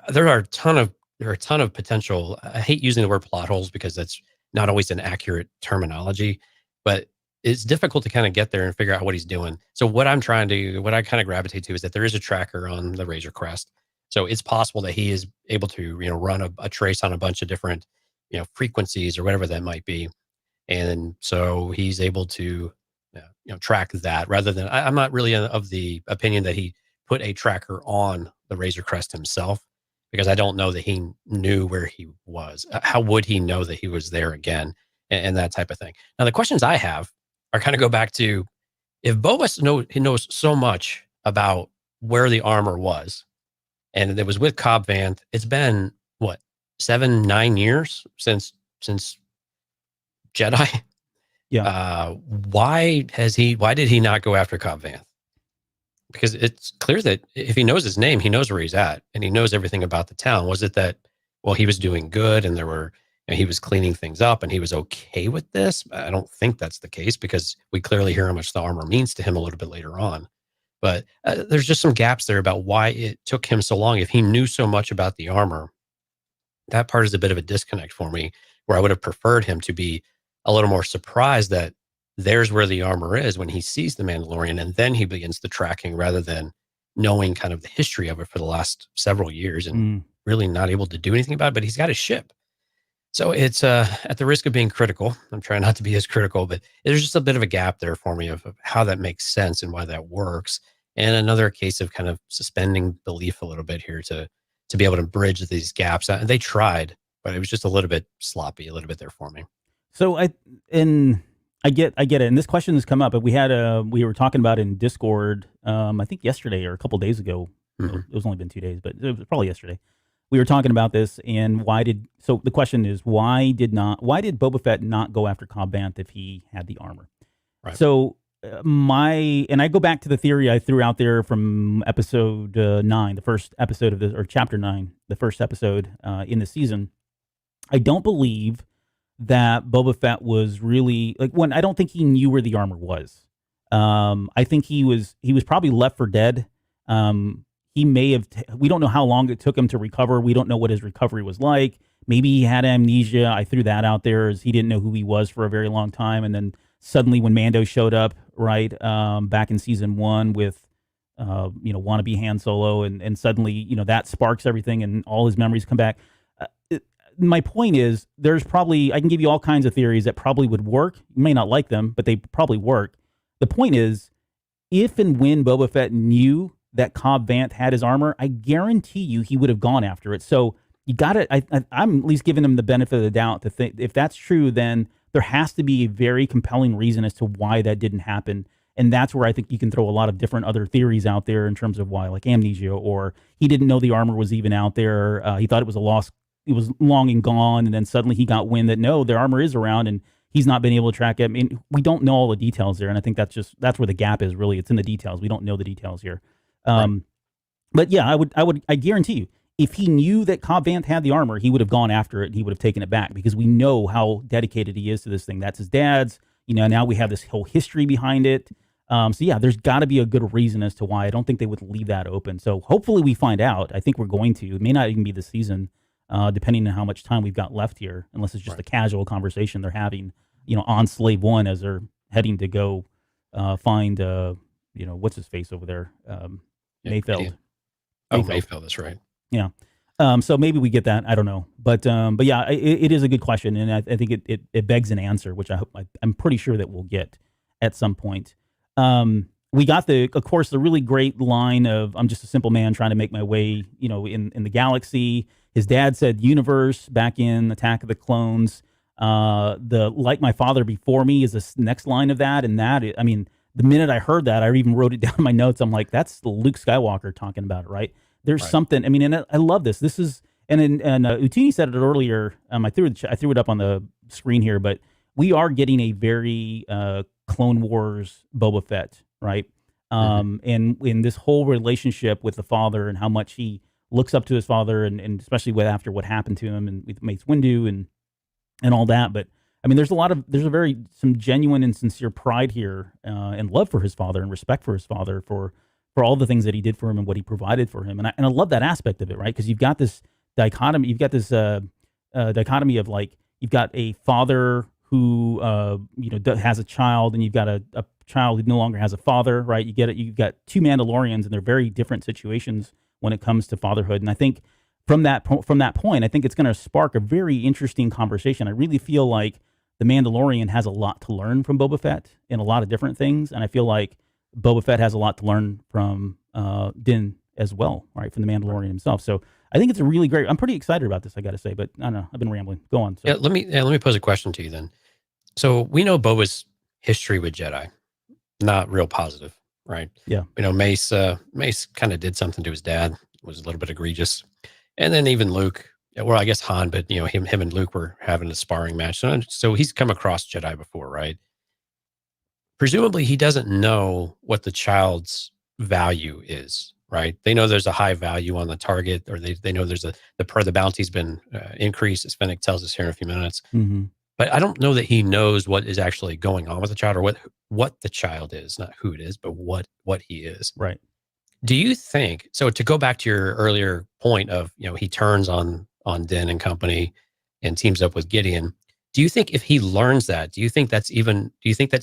There are a ton of potential. I hate using the word plot holes because that's not always an accurate terminology, but it's difficult to kind of get there and figure out what he's doing. So what I kind of gravitate to is that there is a tracker on the Razor Crest. So it's possible that he is able to, run a trace on a bunch of different, frequencies or whatever that might be. And so he's able to, track that rather than, I'm not really of the opinion that he put a tracker on the Razor Crest himself, because I don't know that he knew where he was. How would he know that he was there again, and that type of thing? Now, the questions I have are kind of go back to, if Boba knows so much about where the armor was, and it was with Cobb Vanth, it's been, what, 7-9 years since Jedi? Yeah. Why did he not go after Cobb Vanth? Because it's clear that if he knows his name, he knows where he's at, and he knows everything about the town. Was it that, well, he was doing good and he was cleaning things up and he was okay with this? I don't think that's the case, because we clearly hear how much the armor means to him a little bit later on. But there's just some gaps there about why it took him so long. If he knew so much about the armor, that part is a bit of a disconnect for me, where I would have preferred him to be a little more surprised that there's where the armor is when he sees the Mandalorian, and then he begins the tracking, rather than knowing kind of the history of it for the last several years and really not able to do anything about it. But he's got his ship. So it's at the risk of being critical, I'm trying not to be as critical, but there's just a bit of a gap there for me of how that makes sense and why that works. And another case of kind of suspending belief a little bit here to be able to bridge these gaps. They tried, but it was just a little bit sloppy, a little bit there for me. So I get it. And this question has come up, but we were talking about it in Discord, I think yesterday or a couple days ago. Mm-hmm. It was only been 2 days, but it was probably yesterday. We were talking about this, and so the question is, why did Boba Fett not go after Cobb Vanth if he had the armor? Right. So and I go back to the theory I threw out there from episode 9, the first episode of this, or chapter 9, the first episode in the season. I don't believe that Boba Fett was really I don't think he knew where the armor was. I think he was probably left for dead. He may have, we don't know how long it took him to recover. We don't know what his recovery was like. Maybe he had amnesia. I threw that out there, as he didn't know who he was for a very long time. And then suddenly when Mando showed up, right, back in season 1 with, wannabe Han Solo, and suddenly, that sparks everything and all his memories come back. My point is, I can give you all kinds of theories that probably would work. You may not like them, but they probably work. The point is, if and when Boba Fett knew that Cobb Vanth had his armor, I guarantee you he would have gone after it. So you got to, I'm at least giving him the benefit of the doubt to think, if that's true, then there has to be a very compelling reason as to why that didn't happen. And that's where I think you can throw a lot of different other theories out there in terms of why, like amnesia, or he didn't know the armor was even out there. He thought it was a lost long and gone, and then suddenly he got wind that no, their armor is around, and he's not been able to track it. I mean, we don't know all the details there, and I think that's where the gap is. Really, it's in the details. We don't know the details here. Right. But yeah, I guarantee you, if he knew that Cobb Vanth had the armor, he would have gone after it and he would have taken it back, because we know how dedicated he is to this thing. That's his dad's. Now we have this whole history behind it. So yeah, there's got to be a good reason as to why. I don't think they would leave that open. So hopefully we find out. I think we're going to. It may not even be this season, depending on how much time we've got left here, unless it's just a casual conversation they're having, on Slave One as they're heading to go find, what's his face over there, Mayfeld. Mayfeld, that's right. Yeah. So maybe we get that. I don't know, but yeah, it is a good question, and I think it begs an answer, which I'm pretty sure that we'll get at some point. We got of course, the really great line of "I'm just a simple man trying to make my way, in the galaxy." His dad said "universe" back in Attack of the Clones. The "like my father before me" is the next line of that, and the minute I heard that, I even wrote it down in my notes. I'm like, that's Luke Skywalker talking about it, right? There's something. And I love this. This is, and Utini said it earlier. I threw it up on the screen here, but we are getting a very Clone Wars Boba Fett, right? And in this whole relationship with the father and how much he looks up to his father, and especially after what happened to him and with Mace Windu and all that. But there's some genuine and sincere pride here, and love for his father and respect for his father for all the things that he did for him and what he provided for him. And I love that aspect of it, right? Because you've got this dichotomy. You've got this dichotomy of, like, you've got a father who has a child, and you've got a child who no longer has a father, right? You've got two Mandalorians, and they're very different situations when it comes to fatherhood. And I think from that point, I think it's going to spark a very interesting conversation. I really feel like the Mandalorian has a lot to learn from Boba Fett in a lot of different things, and I feel like Boba Fett has a lot to learn from Din as well, right, from the Mandalorian himself. So I think it's a really great. I'm pretty excited about this, I got to say, but I don't know. I've been rambling. Go on. So. Yeah, let me pose a question to you then. So we know Boba's history with Jedi, not real positive, right? Yeah. Mace kind of did something to his dad, was a little bit egregious, and then even Luke. Well, I guess Han, but him and Luke were having a sparring match, so he's come across Jedi before, right? Presumably he doesn't know what the child's value is, right? They know there's a high value on the target, or they know there's the bounty's been increased, as Fennec tells us here in a few minutes. Mm-hmm. But I don't know that he knows what is actually going on with the child, or what the child is, not who it is, but what he is. Right. Do you think, so to go back to your earlier point of, he turns on Din and company and teams up with Gideon. Do you think if he learns that, do you think that's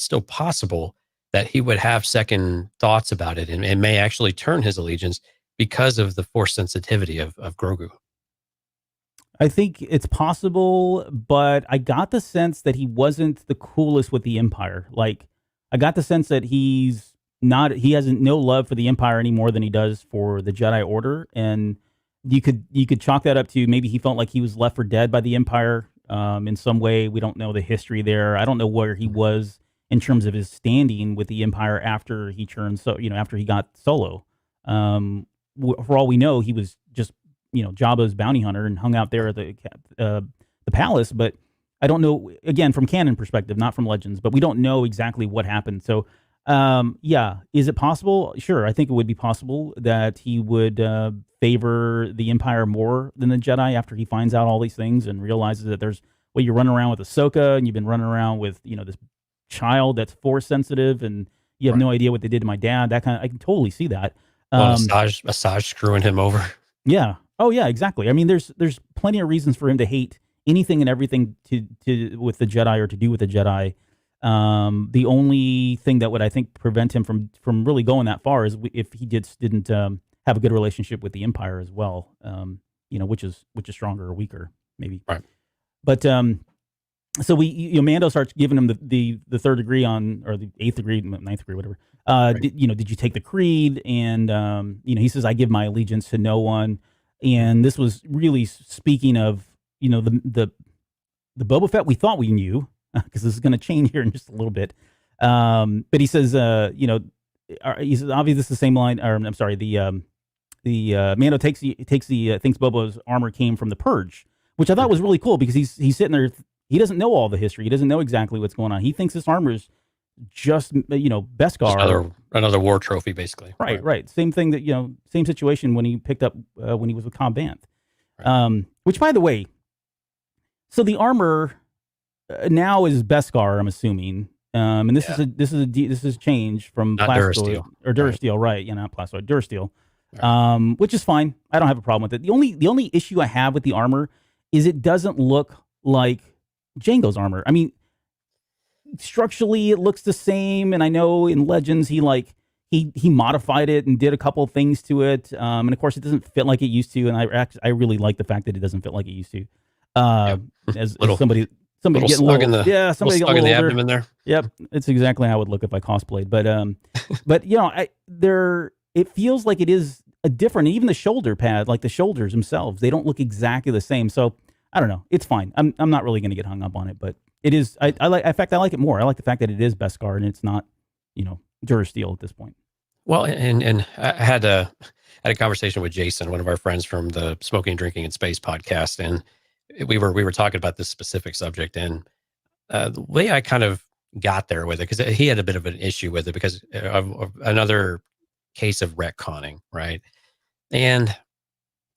still possible that he would have second thoughts about it and may actually turn his allegiance because of the force sensitivity of Grogu? I think it's possible, but I got the sense that he wasn't the coolest with the Empire. Like, I got the sense that he has no love for the Empire any more than he does for the Jedi Order. And you could chalk that up to maybe he felt like he was left for dead by the Empire. In some way. We don't know the history there. I don't know where he was in terms of his standing with the Empire after he turned, after he got Solo. For all we know, he was just, Jabba's bounty hunter and hung out there at the palace. But I don't know, again, from canon perspective, not from Legends, but we don't know exactly what happened. So, yeah, is it possible? Sure, I think it would be possible that he would favor the Empire more than the Jedi after he finds out all these things and realizes that you're running around with Ahsoka, and you've been running around with, this child that's force sensitive, and you have no idea what they did to my dad. That I can totally see that. Asajj screwing him over. Yeah. Oh yeah, exactly. There's plenty of reasons for him to hate anything and everything to with the Jedi or to do with the Jedi. The only thing that would, I think, prevent him from really going that far is if he didn't have a good relationship with the Empire as well. Which is stronger or weaker, maybe. Right. But so Mando starts giving him the third degree or the eighth degree, ninth degree, whatever. Right. Did you take the creed? And he says, I give my allegiance to no one. And this was really speaking of the Boba Fett we thought we knew, because this is going to change here in just a little bit. But he says, he says, obviously this is the same line. Or I'm sorry, the Mando thinks Boba's armor came from the Purge, which I thought was really cool because he's sitting there. He doesn't know all the history. He doesn't know exactly what's going on. He thinks this armor is just, Beskar. Just another war trophy, basically. Right. Same thing that, same situation when he picked up, when he was with Cobb Vanth. Right. Which, by the way, so the armor now is Beskar, I'm assuming. And this is change from Plastoid or Durasteel, right? Not Plastoid, Durasteel. Right. Which is fine. I don't have a problem with it. The only issue I have with the armor is it doesn't look like Jango's armor. I mean, structurally it looks the same, and I know in Legends he modified it and did a couple of things to it, and of course it doesn't fit like it used to, and I really like the fact that it doesn't fit like it used to. As somebody getting a little, somebody getting a little older. Abdomen there. Yep, it's exactly how I would look if I cosplayed. But it feels like it is a different. Even the shoulder pad, like the shoulders themselves, they don't look exactly the same. So I don't know. It's fine. I'm not really going to get hung up on it, but it is. I like. In fact, I like it more. I like the fact that it is Beskar and it's not, Durasteel at this point. Well, and I had a conversation with Jason, one of our friends from the Smoking, Drinking, and Space podcast, and we were talking about this specific subject, and the way I kind of got there with it, because he had a bit of an issue with it because of another case of retconning, right? And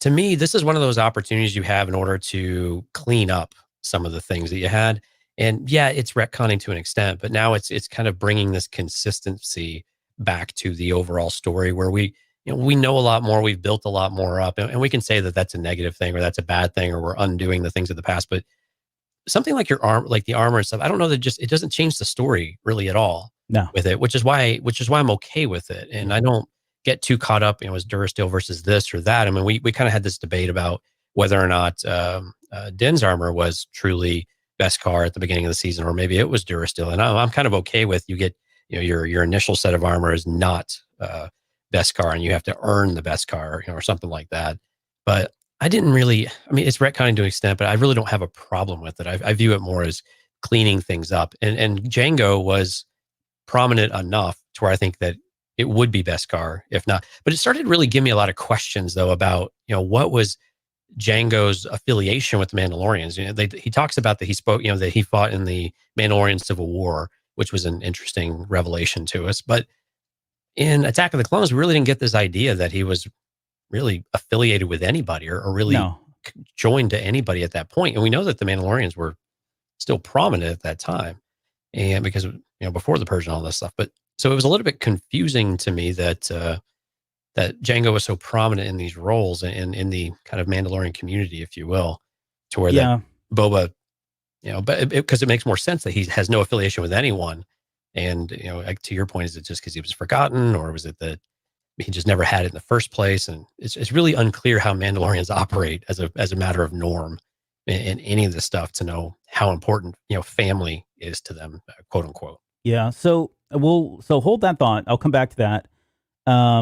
to me, this is one of those opportunities you have in order to clean up some of the things that you had. And yeah, it's retconning to an extent, but now it's kind of bringing this consistency back to the overall story where we know a lot more, we've built a lot more up, and we can say that that's a negative thing or that's a bad thing or we're undoing the things of the past. But something like the armor and stuff, I don't know that it doesn't change the story really at all with it, which is why I'm okay with it. And I don't get too caught up, as Durasteel versus this or that. I mean, we kind of had this debate about whether or not Din's armor was truly Beskar at the beginning of the season, or maybe it was Durasteel. And I'm kind of okay with you get, your initial set of armor is not Beskar and you have to earn the Beskar, or something like that. But I didn't really, it's retconning to an extent, but I really don't have a problem with it. I view it more as cleaning things up. And Jango was prominent enough to where I think that it would be Beskar, if not. But it started to really give me a lot of questions, though, about, what was Jango's affiliation with the Mandalorians. He talks about that he spoke, that he fought in the Mandalorian Civil War, which was an interesting revelation to us. But in Attack of the Clones, we really didn't get this idea that he was really affiliated with anybody or really joined to anybody at that point. And we know that the Mandalorians were still prominent at that time, and because before the Purge and all this stuff. But so it was a little bit confusing to me that that Jango was so prominent in these roles and in the kind of Mandalorian community, if you will, to where that Boba, but because it makes more sense that he has no affiliation with anyone. And, like, to your point, is it just because he was forgotten, or was it that he just never had it in the first place? And it's really unclear how Mandalorians operate as a matter of norm in any of this stuff to know how important, family is to them, quote unquote. Yeah. So hold that thought. I'll come back to that.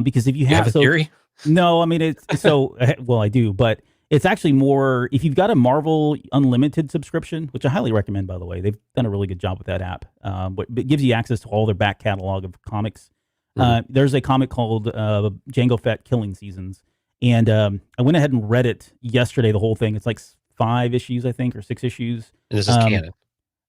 Because if you have a theory, no, it's so, well, I do, but it's actually more, if you've got a Marvel Unlimited subscription, which I highly recommend, by the way, they've done a really good job with that app. But it gives you access to all their back catalog of comics. There's a comic called Jango Fett Killing Seasons. And I went ahead and read it yesterday, the whole thing. It's like 5 issues, I think, or 6 issues. And this is canon.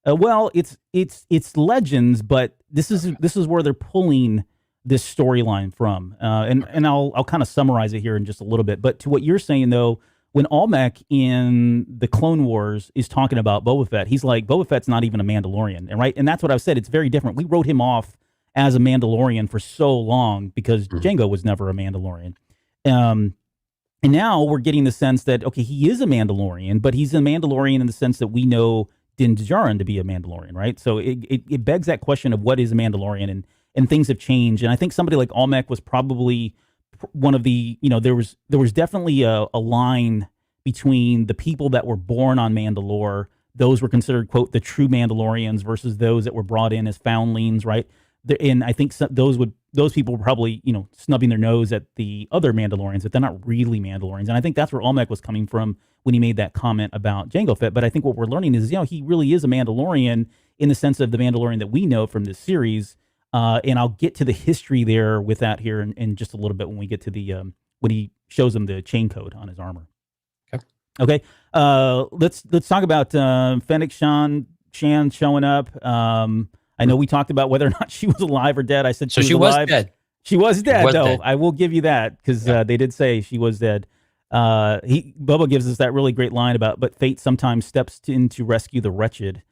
Well, it's Legends, but this is where they're pulling this storyline from. And I'll kind of summarize it here in just a little bit. But to what you're saying, though, when Almec in the Clone Wars is talking about Boba Fett, he's like, Boba Fett's not even a Mandalorian, and right? And that's what I've said. It's very different. We wrote him off as a Mandalorian for so long because Jango was never a Mandalorian. And now we're getting the sense that, okay, he is a Mandalorian, but he's a Mandalorian in the sense that we know Din Djarin to be a Mandalorian, right? So it begs that question of what is a Mandalorian, and things have changed. And I think somebody like Almec was probably one of the, there was definitely a line between the people that were born on Mandalore. Those were considered, quote, the true Mandalorians versus those that were brought in as foundlings, right? And I think those people were probably, snubbing their nose at the other Mandalorians, but they're not really Mandalorians. And I think that's where Almec was coming from when he made that comment about Jango Fett. But I think what we're learning is, he really is a Mandalorian in the sense of the Mandalorian that we know from this series. And I'll get to the history there with that here in just a little bit when we get to the when he shows him the chain code on his armor. Okay. Okay. Let's talk about Fennec Shan showing up. I know we talked about whether or not she was alive or dead. I said she was alive. Dead. She was dead, though. Dead. I will give you that because they did say she was dead. Boba gives us that really great line about, but fate sometimes steps in to rescue the wretched.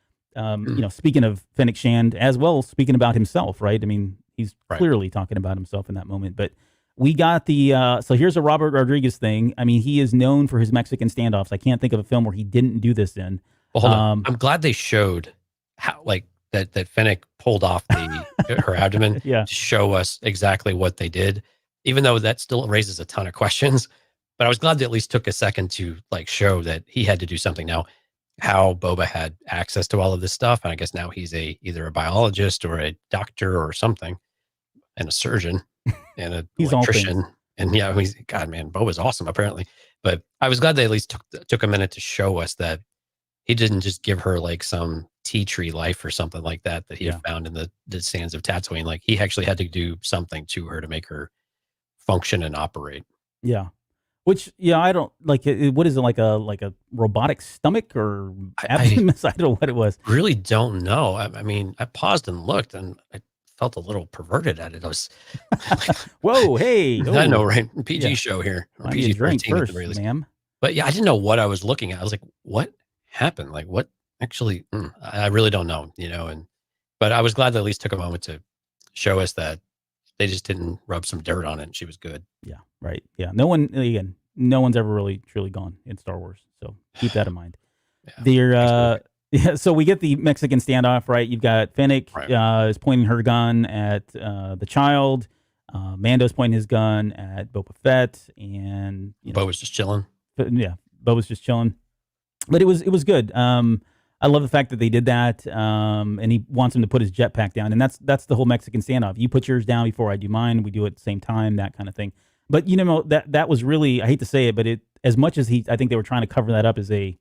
Speaking of Fennec Shand, as well, speaking about himself, right? I mean, he's clearly talking about himself in that moment. But we got the, so here's a Robert Rodriguez thing. I mean, he is known for his Mexican standoffs. I can't think of a film where he didn't do this in. Well, hold on. I'm glad they showed how, like, that Fennec pulled off her abdomen to show us exactly what they did, even though that still raises a ton of questions. But I was glad they at least took a second to like show that he had to do something. Now, how Boba had access to all of this stuff, and I guess now he's either a biologist or a doctor or something, and a surgeon and an electrician. And Boba's awesome apparently. But I was glad they at least took a minute to show us that he didn't just give her like some tea tree life or something like that he had found in the sands of Tatooine. Like he actually had to do something to her to make her function and operate. Yeah. Which, I don't like. What is it, like a robotic stomach or abdomen? I don't know what it was. Really don't know. I mean, I paused and looked, and I felt a little perverted at it. I was like, "Whoa, hey!" I know, right? PG show here, or PG-13 first, ma'am. But I didn't know what I was looking at. I was like, "What happened? Like, what actually?" I really don't know, but I was glad they at least took a moment to show us that they just didn't rub some dirt on it, and she was good. Yeah, right. Yeah, no one's ever really truly gone in Star Wars, so keep that in mind. So we get the Mexican standoff, right? You've got Fennec is pointing her gun at the child. Mando's pointing his gun at Boba Fett, and Boba's just chilling. Boba's just chilling. But it was good. I love the fact that they did that, and he wants him to put his jetpack down, and that's the whole Mexican standoff. You put yours down before I do mine. We do it at the same time, that kind of thing. But that was really, I hate to say it, but as much as I think they were trying to cover that up as a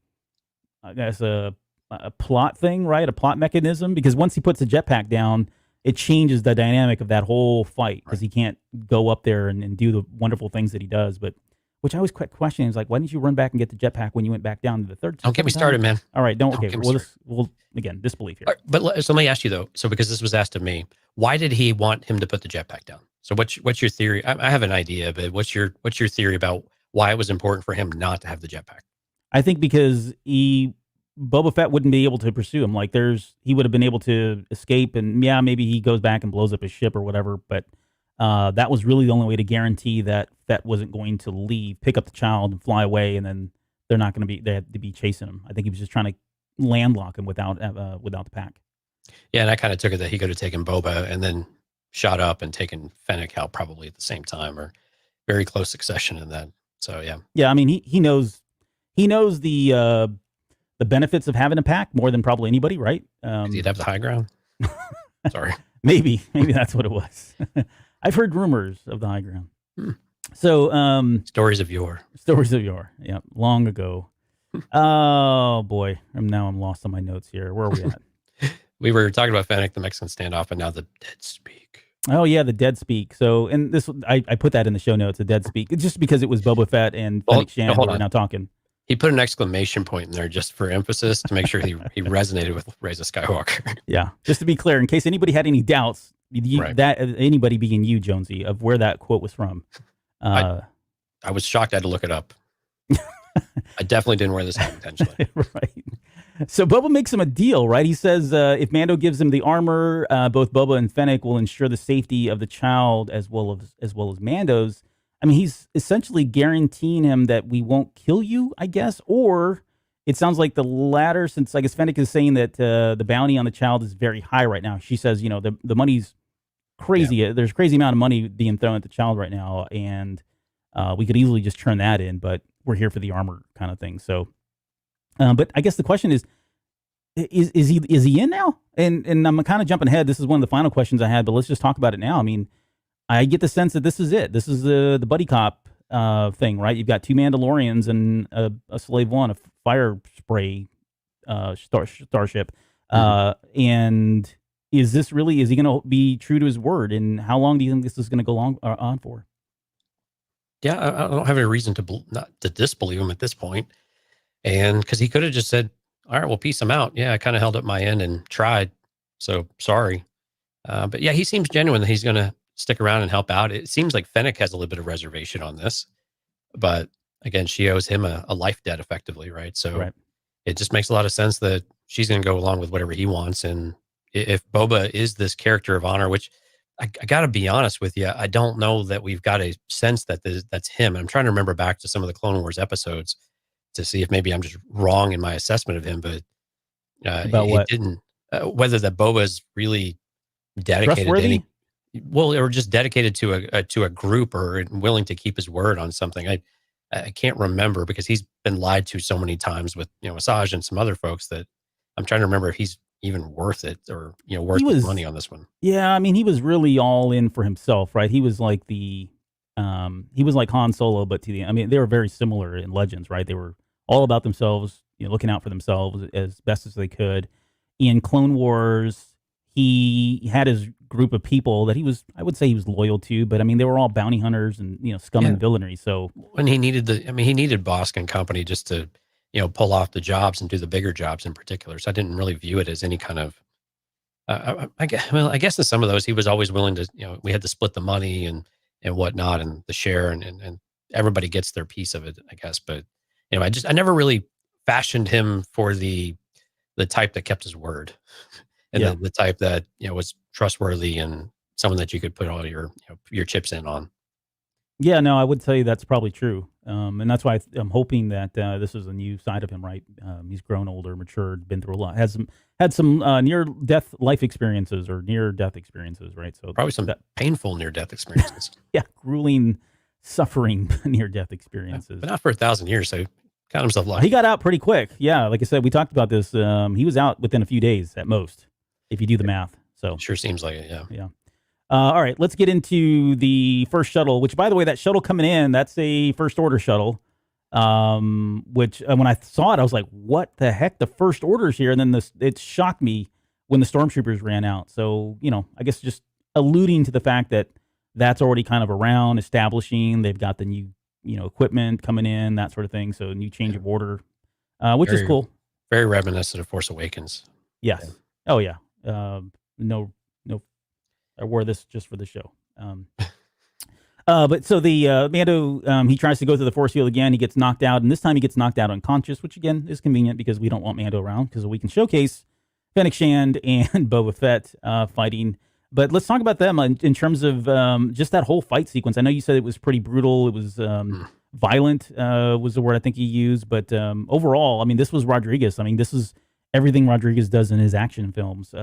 plot thing, right? A plot mechanism, because once he puts the jetpack down, it changes the dynamic of that whole fight because he can't go up there and do the wonderful things that he does. But which I always question is like, why didn't you run back and get the jetpack when you went back down to the third? Don't get me started, man. All right, we'll again disbelief here. Right, but so let me ask you though. So because this was asked of me, why did he want him to put the jetpack down? So what's your theory? I have an idea, but what's your theory about why it was important for him not to have the jetpack? I think because Boba Fett wouldn't be able to pursue him. Like he would have been able to escape, and maybe he goes back and blows up his ship or whatever. But that was really the only way to guarantee that Fett wasn't going to pick up the child and fly away, and then they had to be chasing him. I think he was just trying to landlock him without the pack. Yeah, and I kind of took it that he could have taken Boba and then shot up and taken Fennec out probably at the same time or very close succession in that. So yeah. Yeah, I mean he knows the benefits of having a pack more than probably anybody, right? He'd have the high ground. Sorry. Maybe that's what it was. I've heard rumors of the high ground. So stories of yore. Yeah, long ago. Oh boy, I'm lost on my notes here. Where are we at? We were talking about Fennec, the Mexican standoff, and now the dead speak. Oh yeah, the dead speak. So, and this I put that in the show notes. The dead speak, just because it was Boba Fett and Fennec Shand who were now talking. He put an exclamation point in there just for emphasis to make sure he resonated with Razor Skywalker. Yeah, just to be clear, in case anybody had any doubts, that anybody being you, Jonesy, of where that quote was from. I was shocked I had to look it up. I definitely didn't wear this hat intentionally. Right. So Boba makes him a deal, right? He says if Mando gives him the armor, both Boba and Fennec will ensure the safety of the child as well as Mando's. I mean, he's essentially guaranteeing him that we won't kill you, I guess. Or it sounds like the latter, since I guess Fennec is saying that the bounty on the child is very high right now. She says, the money's crazy. Yeah. There's a crazy amount of money being thrown at the child right now. And we could easily just turn that in, but we're here for the armor kind of thing. So, but I guess the question is he in now? And I'm kind of jumping ahead. This is one of the final questions I had, but let's just talk about it now. I mean, I get the sense that this is it. This is the buddy cop thing, right? You've got two Mandalorians and a slave one, a fire spray starship. And is he going to be true to his word? And how long do you think this is going to go on for? Yeah, I don't have any reason to not to disbelieve him at this point. And because he could have just said, all right, well, peace, I'm out. Yeah, I kind of held up my end and tried. So sorry. But yeah, he seems genuine that he's going to stick around and help out. It seems like Fennec has a little bit of reservation on this. But again, she owes him a life debt effectively, right? So it just makes a lot of sense that she's going to go along with whatever he wants. And if Boba is this character of honor, which I got to be honest with you, I don't know that we've got a sense that that's him. I'm trying to remember back to some of the Clone Wars episodes to see if maybe I'm just wrong in my assessment of him. But what? It didn't, whether that Boba is really dedicated to any, or just dedicated to a group or willing to keep his word on something. I can't remember because he's been lied to so many times with, Asajj and some other folks that I'm trying to remember if he's even worth it or, worth the money on this one. Yeah. I mean, he was really all in for himself, right? He was like he was like Han Solo, but they were very similar in Legends, right? They were all about themselves, looking out for themselves as best as they could. In Clone Wars, he had his group of people that I would say he was loyal to, but I mean, they were all bounty hunters and, scum and villainy. So when he needed Bosk and company just to, pull off the jobs and do the bigger jobs in particular. So I didn't really view it as any kind of, I guess in some of those, he was always willing to, we had to split the money and whatnot and the share and everybody gets their piece of it, I guess. But, I never really fashioned him for the type that kept his word. And the type that, was trustworthy and someone that you could put all your chips in on. Yeah, no, I would say that's probably true. And that's why I'm hoping that this is a new side of him, right? He's grown older, matured, been through a lot, had some near-death life experiences or near-death experiences, right? So probably some painful near-death experiences. Yeah, grueling, suffering near-death experiences. But not for 1,000 years, so got himself lucky. He got out pretty quick. Yeah, like I said, we talked about this. He was out within a few days at most, if you do the math. So sure seems like it, yeah. Yeah. All right, let's get into the first shuttle, which, by the way, that shuttle coming in, that's a First Order shuttle, which when I saw it, I was like, what the heck? The First Order's here. And then it shocked me when the Stormtroopers ran out. So, I guess just alluding to the fact that that's already kind of around, establishing. They've got the new, equipment coming in, that sort of thing. So, new change of order, which is cool. Very reminiscent of Force Awakens. Yes. Yeah. Oh, yeah. No. I wore this just for the show. But so the Mando, he tries to go to the force field again. He gets knocked out, and this time he gets knocked out unconscious, which again is convenient because we don't want Mando around because we can showcase Fennec Shand and Boba Fett fighting. But let's talk about them in terms of just that whole fight sequence. I know you said it was pretty brutal. It was violent was the word I think you used. But overall, I mean, this was Rodriguez. I mean, this is everything Rodriguez does in his action films.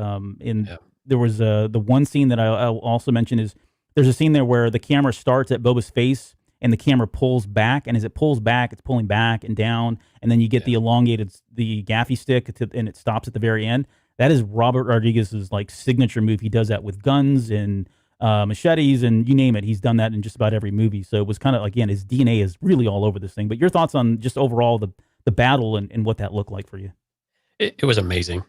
There was the one scene that I'll also mention is there's a scene there where the camera starts at Boba's face and the camera pulls back, and as it pulls back, it's pulling back and down, and then you get the gaffy stick, and it stops at the very end. That is Robert Rodriguez's like signature move. He does that with guns and machetes and you name it. He's done that in just about every movie. So it was kind of, again, his DNA is really all over this thing. But your thoughts on just overall the battle and what that looked like for you? It was amazing.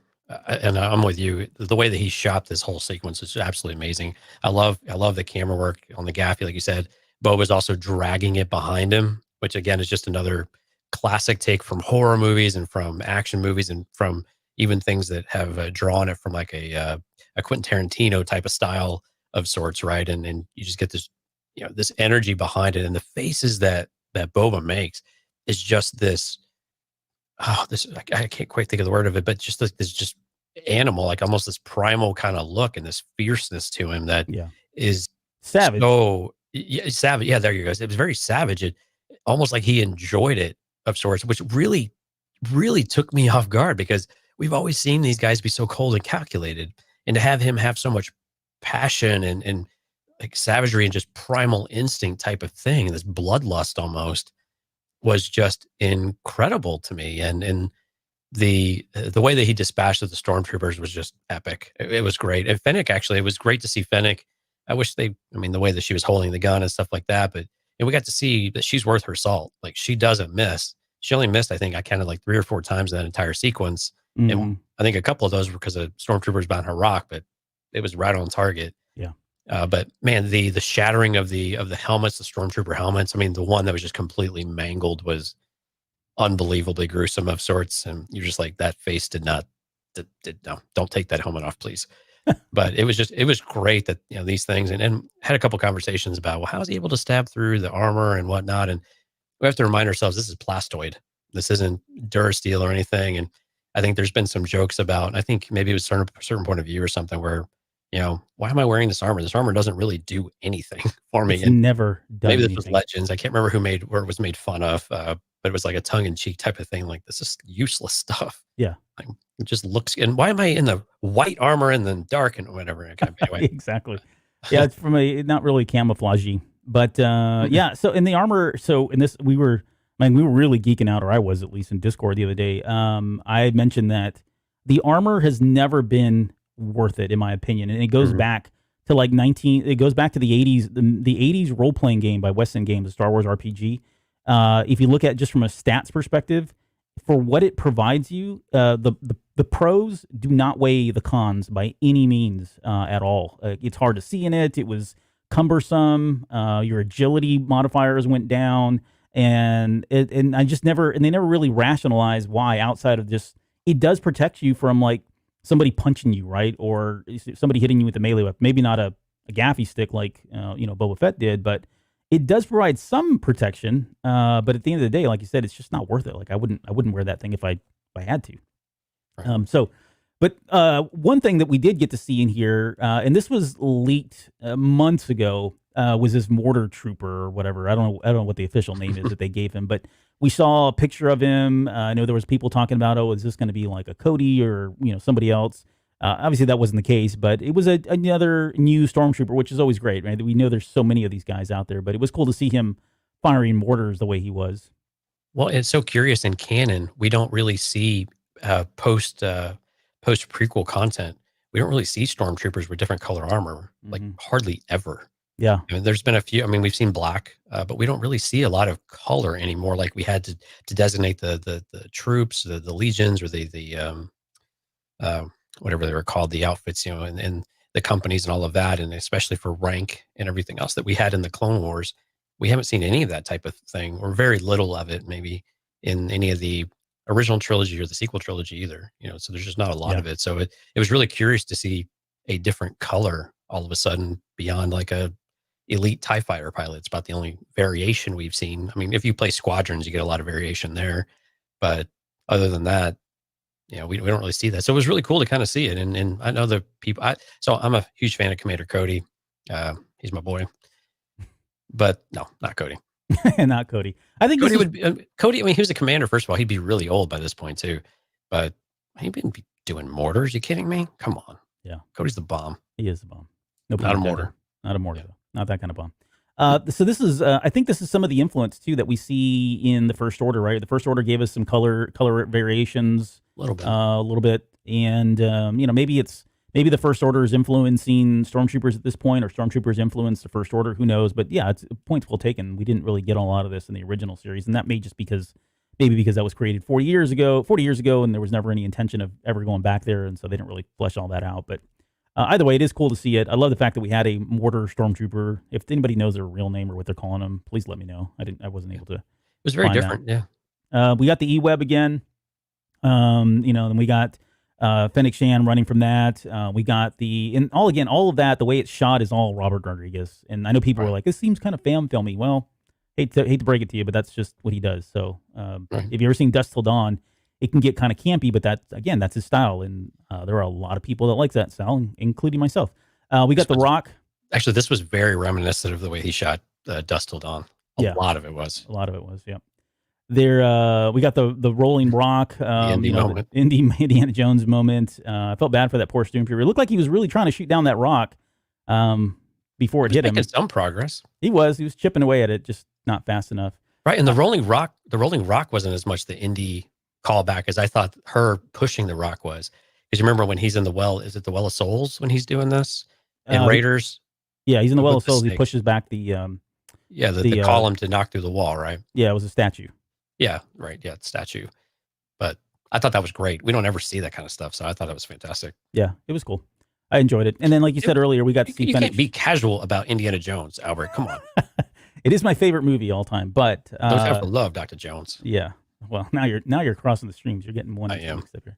And I'm with you. The way that he shot this whole sequence is absolutely amazing. I love the camera work on the gaffy, like you said. Boba's also dragging it behind him, which again is just another classic take from horror movies and from action movies and from even things that have drawn it from like a Quentin Tarantino type of style of sorts, right? And you just get this, this energy behind it, and the faces that Boba makes is just this. Oh, I can't quite think of the word of it, but just this just animal, like almost this primal kind of look and this fierceness to him that is savage. So savage. Yeah, there you go. It was very savage. It almost like he enjoyed it of sorts, which really, really took me off guard because we've always seen these guys be so cold and calculated, and to have him have so much passion and like savagery and just primal instinct type of thing, this bloodlust almost, was just incredible to me. And the way that he dispatched the stormtroopers was just epic. It was great. And Fennec, actually, it was great to see Fennec. I wish the way that she was holding the gun and stuff like that, but we got to see that she's worth her salt. Like, she doesn't miss. She only missed, I think, I counted like 3 or 4 times in that entire sequence. Mm-hmm. And I think a couple of those were because of stormtroopers behind her rock, but it was right on target. Yeah. But man, the shattering of the helmets, the stormtrooper helmets. I mean, the one that was just completely mangled was unbelievably gruesome of sorts, and you're just like, that face did not. No, don't take that helmet off, please. But it was great that these things, and had a couple conversations about, well, how is he able to stab through the armor and whatnot, and we have to remind ourselves this is plastoid. This isn't Durasteel or anything. And I think there's been some jokes about, I think maybe it was a certain point of view or something where, why am I wearing this armor? This armor doesn't really do anything for me. It's never done maybe this anything. was Legends. I can't remember where it was made fun of, but it was like a tongue-in-cheek type of thing. Like, this is useless stuff. Yeah. Like, it just looks, and why am I in the white armor and then dark and whatever? Anyway. Exactly. Yeah, it's from not really camouflagey. But yeah, so in the armor, in this, we were really geeking out, or I was at least in Discord the other day. I had mentioned that the armor has never been worth it, in my opinion. And it goes back to like it goes back to the 80s, the 80s role-playing game by West End Games, the Star Wars RPG. If you look at it just from a stats perspective, for what it provides you, the pros do not weigh the cons by any means at all. It's hard to see in it. It was cumbersome. Your agility modifiers went down, and they never really rationalized why, outside of just, it does protect you from like somebody punching you, right, or somebody hitting you with a melee weapon. Maybe not a gaffy stick like Boba Fett did, but it does provide some protection. But at the end of the day, like you said, it's just not worth it. Like, I wouldn't wear that thing if I had to. Right. But one thing that we did get to see in here, and this was leaked months ago, was this mortar trooper or whatever. I don't know what the official name is that they gave him, but we saw a picture of him. I know there was people talking about, is this going to be like a Cody or somebody else? Obviously that wasn't the case, but it was another new stormtrooper, which is always great, right? We know there's so many of these guys out there, but it was cool to see him firing mortars the way he was. Well, it's so curious, in canon, we don't really see post prequel content. We don't really see stormtroopers with different color armor, like hardly ever. Yeah. I mean, there's been a few. I mean, we've seen black, but we don't really see a lot of color anymore, like we had to designate the troops, the legions, or the whatever they were called, the outfits, and the companies and all of that, and especially for rank and everything else that we had in the Clone Wars. We haven't seen any of that type of thing, or very little of it, maybe in any of the original trilogy or the sequel trilogy either. So there's just not a lot of it. So it was really curious to see a different color all of a sudden beyond like a elite TIE fighter pilot. It's about the only variation we've seen. I mean, if you play Squadrons, you get a lot of variation there, but other than that, we don't really see that. So it was really cool to kind of see it. And I know the people, so I'm a huge fan of Commander Cody. He's my boy, but no, not Cody. Not Cody. I think Cody would be, Cody. I mean, he was a commander. First of all, he'd be really old by this point too, but he wouldn't be doing mortars. You kidding me? Come on. Yeah. Cody's the bomb. He is the bomb. No, not a mortar. Not a mortar. Yeah. Not that kind of bomb. So this is, I think this is some of the influence too that we see in the First Order, right? The First Order gave us some color variations, a little bit, and maybe the First Order is influencing Stormtroopers at this point, or Stormtroopers influence the First Order. Who knows? But yeah, it's points well taken. We didn't really get a lot of this in the original series, and that may just because that was created 40 years ago, and there was never any intention of ever going back there, and so they didn't really flesh all that out. But either way, it is cool to see it. I love the fact that we had a mortar stormtrooper. If anybody knows their real name or what they're calling them, please let me know. I wasn't able to. It was very different. Out. Yeah. We got the E-Web again. Then we got Fennec Shan running from that. We got all of that. The way it's shot is all Robert Rodriguez. And I know people were like, this seems kind of fan filmy. Well, hate to break it to you, but that's just what he does. So if you ever seen Dusk Till Dawn, it can get kind of campy, but that's his style. And there are a lot of people that like that style, including myself. We got The Rock. Actually, this was very reminiscent of the way he shot Dusk Till Dawn. A lot of it was. Yeah. There, we got the Rolling Rock, the Indiana Jones moment. I felt bad for that poor Stormtrooper. It looked like he was really trying to shoot down that rock before it hit him. Making some progress. He was chipping away at it, just not fast enough. Right, and the Rolling Rock wasn't as much the Indy callback as I thought her pushing the rock was. Because you remember when he's in the well, is it the Well of Souls when he's doing this? And Raiders? Yeah, he's in the Well of Souls. He pushes back the column to knock through the wall, right? Yeah, it was a statue. Yeah, right. Yeah, statue. But I thought that was great. We don't ever see that kind of stuff, so I thought that was fantastic. Yeah, it was cool. I enjoyed it. And then, like you said earlier, we got to see. You can't be casual about Indiana Jones, Albert. Come on. It is my favorite movie all time, but don't have to love Dr. Jones. Yeah, Well, now you're crossing the streams. You're getting one. I am. Up here.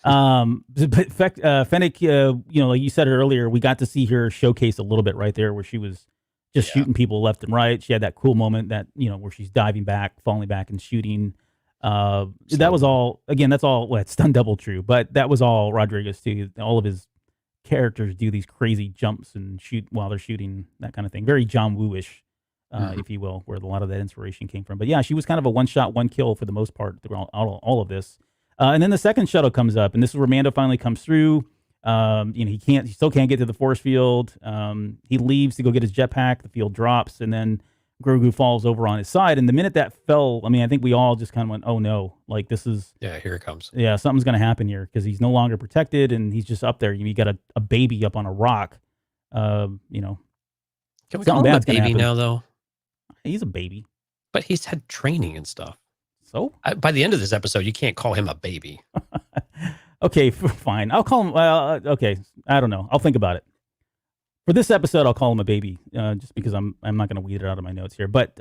But Fennec, like you said earlier, we got to see her showcase a little bit right there, where she was just shooting people left and right. She had that cool moment that where she's diving back, falling back, and shooting. That was all. Again, that's all. Well, it's stunt double true, but that was all Rodriguez too. All of his characters do these crazy jumps and shoot while they're shooting, that kind of thing. Very John Woo-ish, if you will, where a lot of that inspiration came from. But yeah, she was kind of a one shot, one kill for the most part throughout all of this. And then the second shuttle comes up, and this is where Mando finally comes through. He still can't get to the force field. He leaves to go get his jetpack. The field drops, and then Grogu falls over on his side. And the minute that fell, I think we all just kind of went, "Oh no!" Like this is here it comes. Yeah, something's going to happen here because he's no longer protected, and he's just up there. You got a baby up on a rock. Can we call him a baby now, though? He's a baby, but he's had training and stuff. So by the end of this episode, you can't call him a baby. Okay, fine. I'll call him. Okay, I don't know. I'll think about it. For this episode, I'll call him a baby, just because I'm not going to weed it out of my notes here. But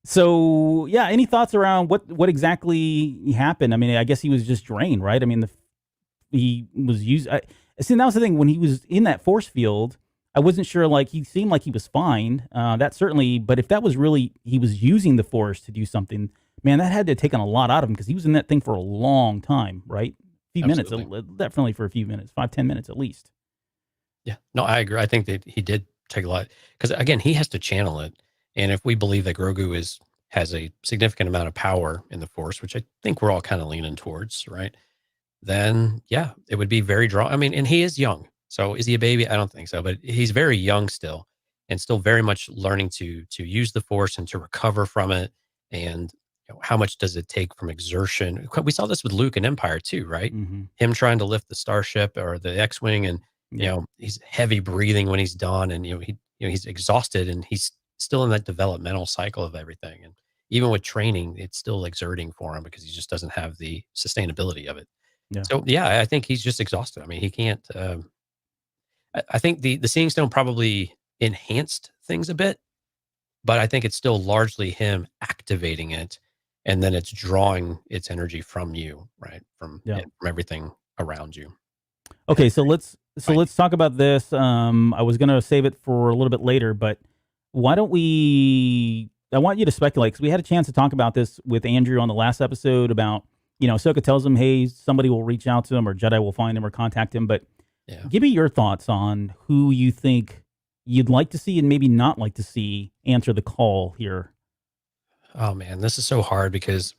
so yeah, any thoughts around what exactly happened? I guess he was just drained, right? He was used. See, that was the thing when he was in that force field. I wasn't sure. Like he seemed like he was fine. That certainly. But if that was really he was using the force to do something. Man, that had to have taken a lot out of him because he was in that thing for a long time, right? A few minutes, definitely for a few minutes, 5-10 minutes at least. Yeah, no, I agree. I think that he did take a lot because again, he has to channel it. And if we believe that Grogu has a significant amount of power in the Force, which I think we're all kind of leaning towards, right? Then yeah, it would be very and he is young. So is he a baby? I don't think so, but he's very young still and still very much learning to use the Force and to recover from it. And how much does it take from exertion? We saw this with Luke in Empire too, right? Mm-hmm. Him trying to lift the starship or the X-wing, and he's heavy breathing when he's done, and he's exhausted, and he's still in that developmental cycle of everything. And even with training, it's still exerting for him because he just doesn't have the sustainability of it. Yeah. So yeah, I think he's just exhausted. He can't. I think the Seeing Stone probably enhanced things a bit, but I think it's still largely him activating it. And then it's drawing its energy from you, right? From everything around you. Okay, so let's talk about this. I was going to save it for a little bit later, but why don't we? I want you to speculate because we had a chance to talk about this with Andrew on the last episode about Ahsoka tells him, hey, somebody will reach out to him or Jedi will find him or contact him. But give me your thoughts on who you think you'd like to see and maybe not like to see answer the call here. Oh man, this is so hard because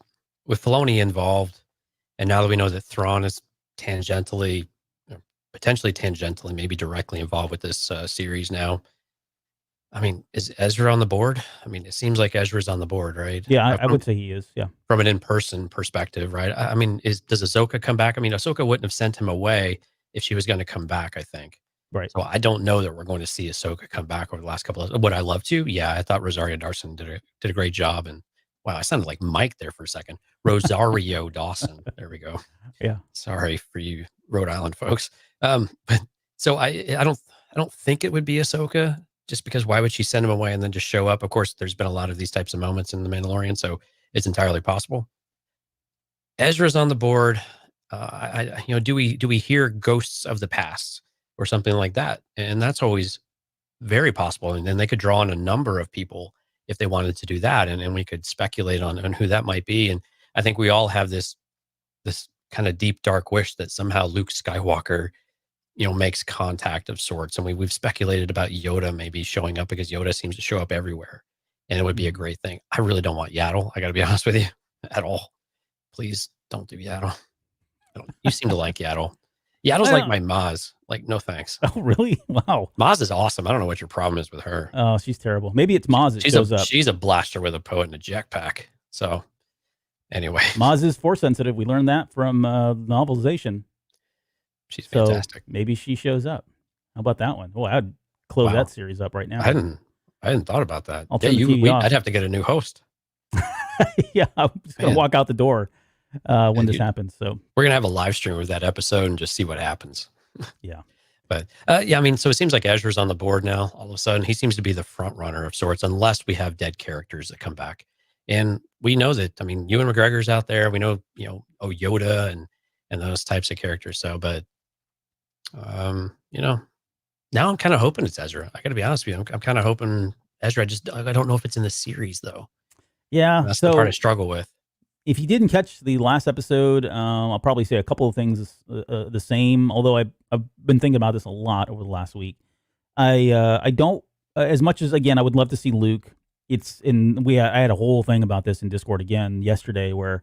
with Filoni involved, and now that we know that Thrawn is potentially tangentially, maybe directly involved with this series now. Is Ezra on the board? It seems like Ezra's on the board, right? Yeah, I would say he is. Yeah, from an in-person perspective, right? Does Ahsoka come back? Ahsoka wouldn't have sent him away if she was going to come back. I think. Right. So I don't know that we're going to see Ahsoka come back over the last couple of. Would I love to? Yeah, I thought Rosario Dawson did a great job, and wow, I sounded like Mike there for a second. Rosario Dawson. There we go. Yeah. Sorry for you Rhode Island folks. But so I don't think it would be Ahsoka, just because why would she send him away and then just show up? Of course, there's been a lot of these types of moments in The Mandalorian, so it's entirely possible. Ezra's on the board. Do we hear ghosts of the past or something like that? And that's always very possible. And then they could draw on a number of people if they wanted to do that. And we could speculate on who that might be. And I think we all have this kind of deep, dark wish that somehow Luke Skywalker, makes contact of sorts. And we've speculated about Yoda maybe showing up because Yoda seems to show up everywhere. And it would be a great thing. I really don't want Yaddle. I got to be honest with you at all. Please don't do Yaddle. You seem to like Yaddle. Yaddle's like my Maz. Like, no thanks. Oh, really? Wow. Maz is awesome. I don't know what your problem is with her. Oh, she's terrible. Maybe it's Maz that shows up. She's a blaster with a poet and a jetpack. So, anyway. Maz is force sensitive. We learned that from novelization. She's fantastic. So maybe she shows up. How about that one? Oh, I'd close that series up right now. I hadn't thought about that. I'll turn the TV off. I'd have to get a new host. Yeah, I'm just going to walk out the door when this happens. So we're going to have a live stream of that episode and just see what happens. Yeah. But so it seems like Ezra's on the board now. All of a sudden, he seems to be the front runner of sorts, unless we have dead characters that come back And we know that, I mean, Ewan McGregor's out there. We know, Yoda and those types of characters. So, but, now I'm kind of hoping it's Ezra. I got to be honest with you. I'm kind of hoping Ezra. I don't know if it's in the series though. Yeah. That's the part I struggle with. If you didn't catch the last episode, I'll probably say a couple of things the same. Although I've been thinking about this a lot over the last week. I don't as much as, again, I would love to see Luke. I had a whole thing about this in Discord again yesterday, where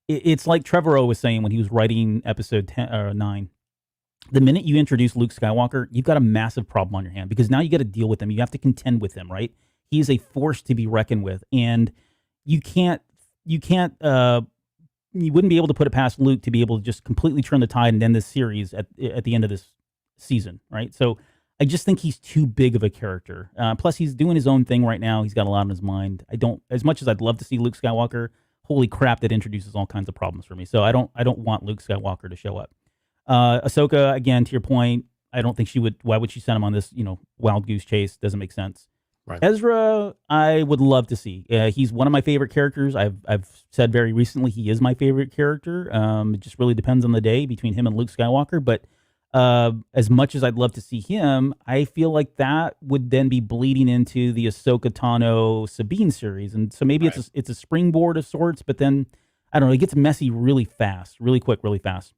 it's like Trevorrow was saying when he was writing episode 10 or 9. The minute you introduce Luke Skywalker, you've got a massive problem on your hand, because now you got to deal with him. You have to contend with him, right? He is a force to be reckoned with, and you wouldn't be able to put it past Luke to be able to just completely turn the tide and end this series at the end of this season, right? So I just think he's too big of a character. Plus, he's doing his own thing right now. He's got a lot on his mind. As much as I'd love to see Luke Skywalker, holy crap, that introduces all kinds of problems for me. So I don't want Luke Skywalker to show up. Ahsoka, again, to your point, I don't think she would. Why would she send him on this, wild goose chase? Doesn't make sense. Right. Ezra, I would love to see. He's one of my favorite characters. I've said very recently he is my favorite character. It just really depends on the day between him and Luke Skywalker. But as much as I'd love to see him, I feel like that would then be bleeding into the Ahsoka Tano Sabine series, and so maybe it's a springboard of sorts. But then I don't know. It gets messy really fast, really quick, really fast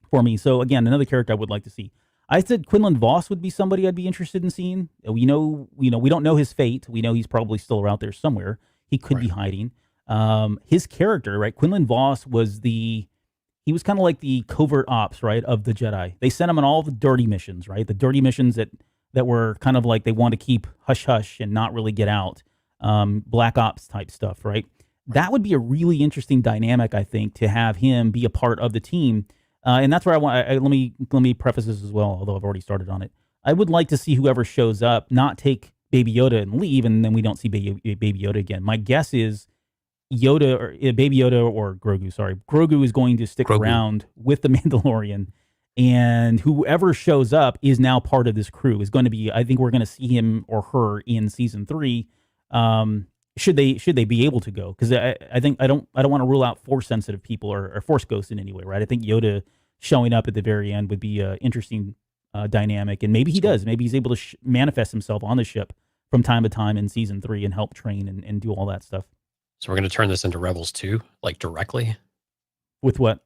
for me. So again, another character I would like to see. I said Quinlan Vos would be somebody I'd be interested in seeing. We don't know his fate. We know he's probably still out there somewhere. He could be hiding. His character, right? Quinlan Vos he was kind of like the covert ops, right, of the Jedi. They sent him on all the dirty missions, right? The dirty missions that were kind of like they want to keep hush hush and not really get out. Black ops type stuff, right? That would be a really interesting dynamic, I think, to have him be a part of the team. And that's where I want. Let me preface this as well, although I've already started on it. I would like to see whoever shows up not take Baby Yoda and leave, and then we don't see Baby Yoda again. My guess is Baby Yoda or Grogu. Sorry, Grogu is going to stick around with the Mandalorian, and whoever shows up is now part of this crew. Is going to be. I think we're going to see him or her in season 3. Should they be able to go? Because I think I don't want to rule out force sensitive people or force ghosts in any way, right? I think Yoda showing up at the very end would be an interesting dynamic, and maybe he does. Maybe he's able to manifest himself on the ship from time to time in season 3 and help train and do all that stuff. So we're going to turn this into Rebels 2, like directly. With what?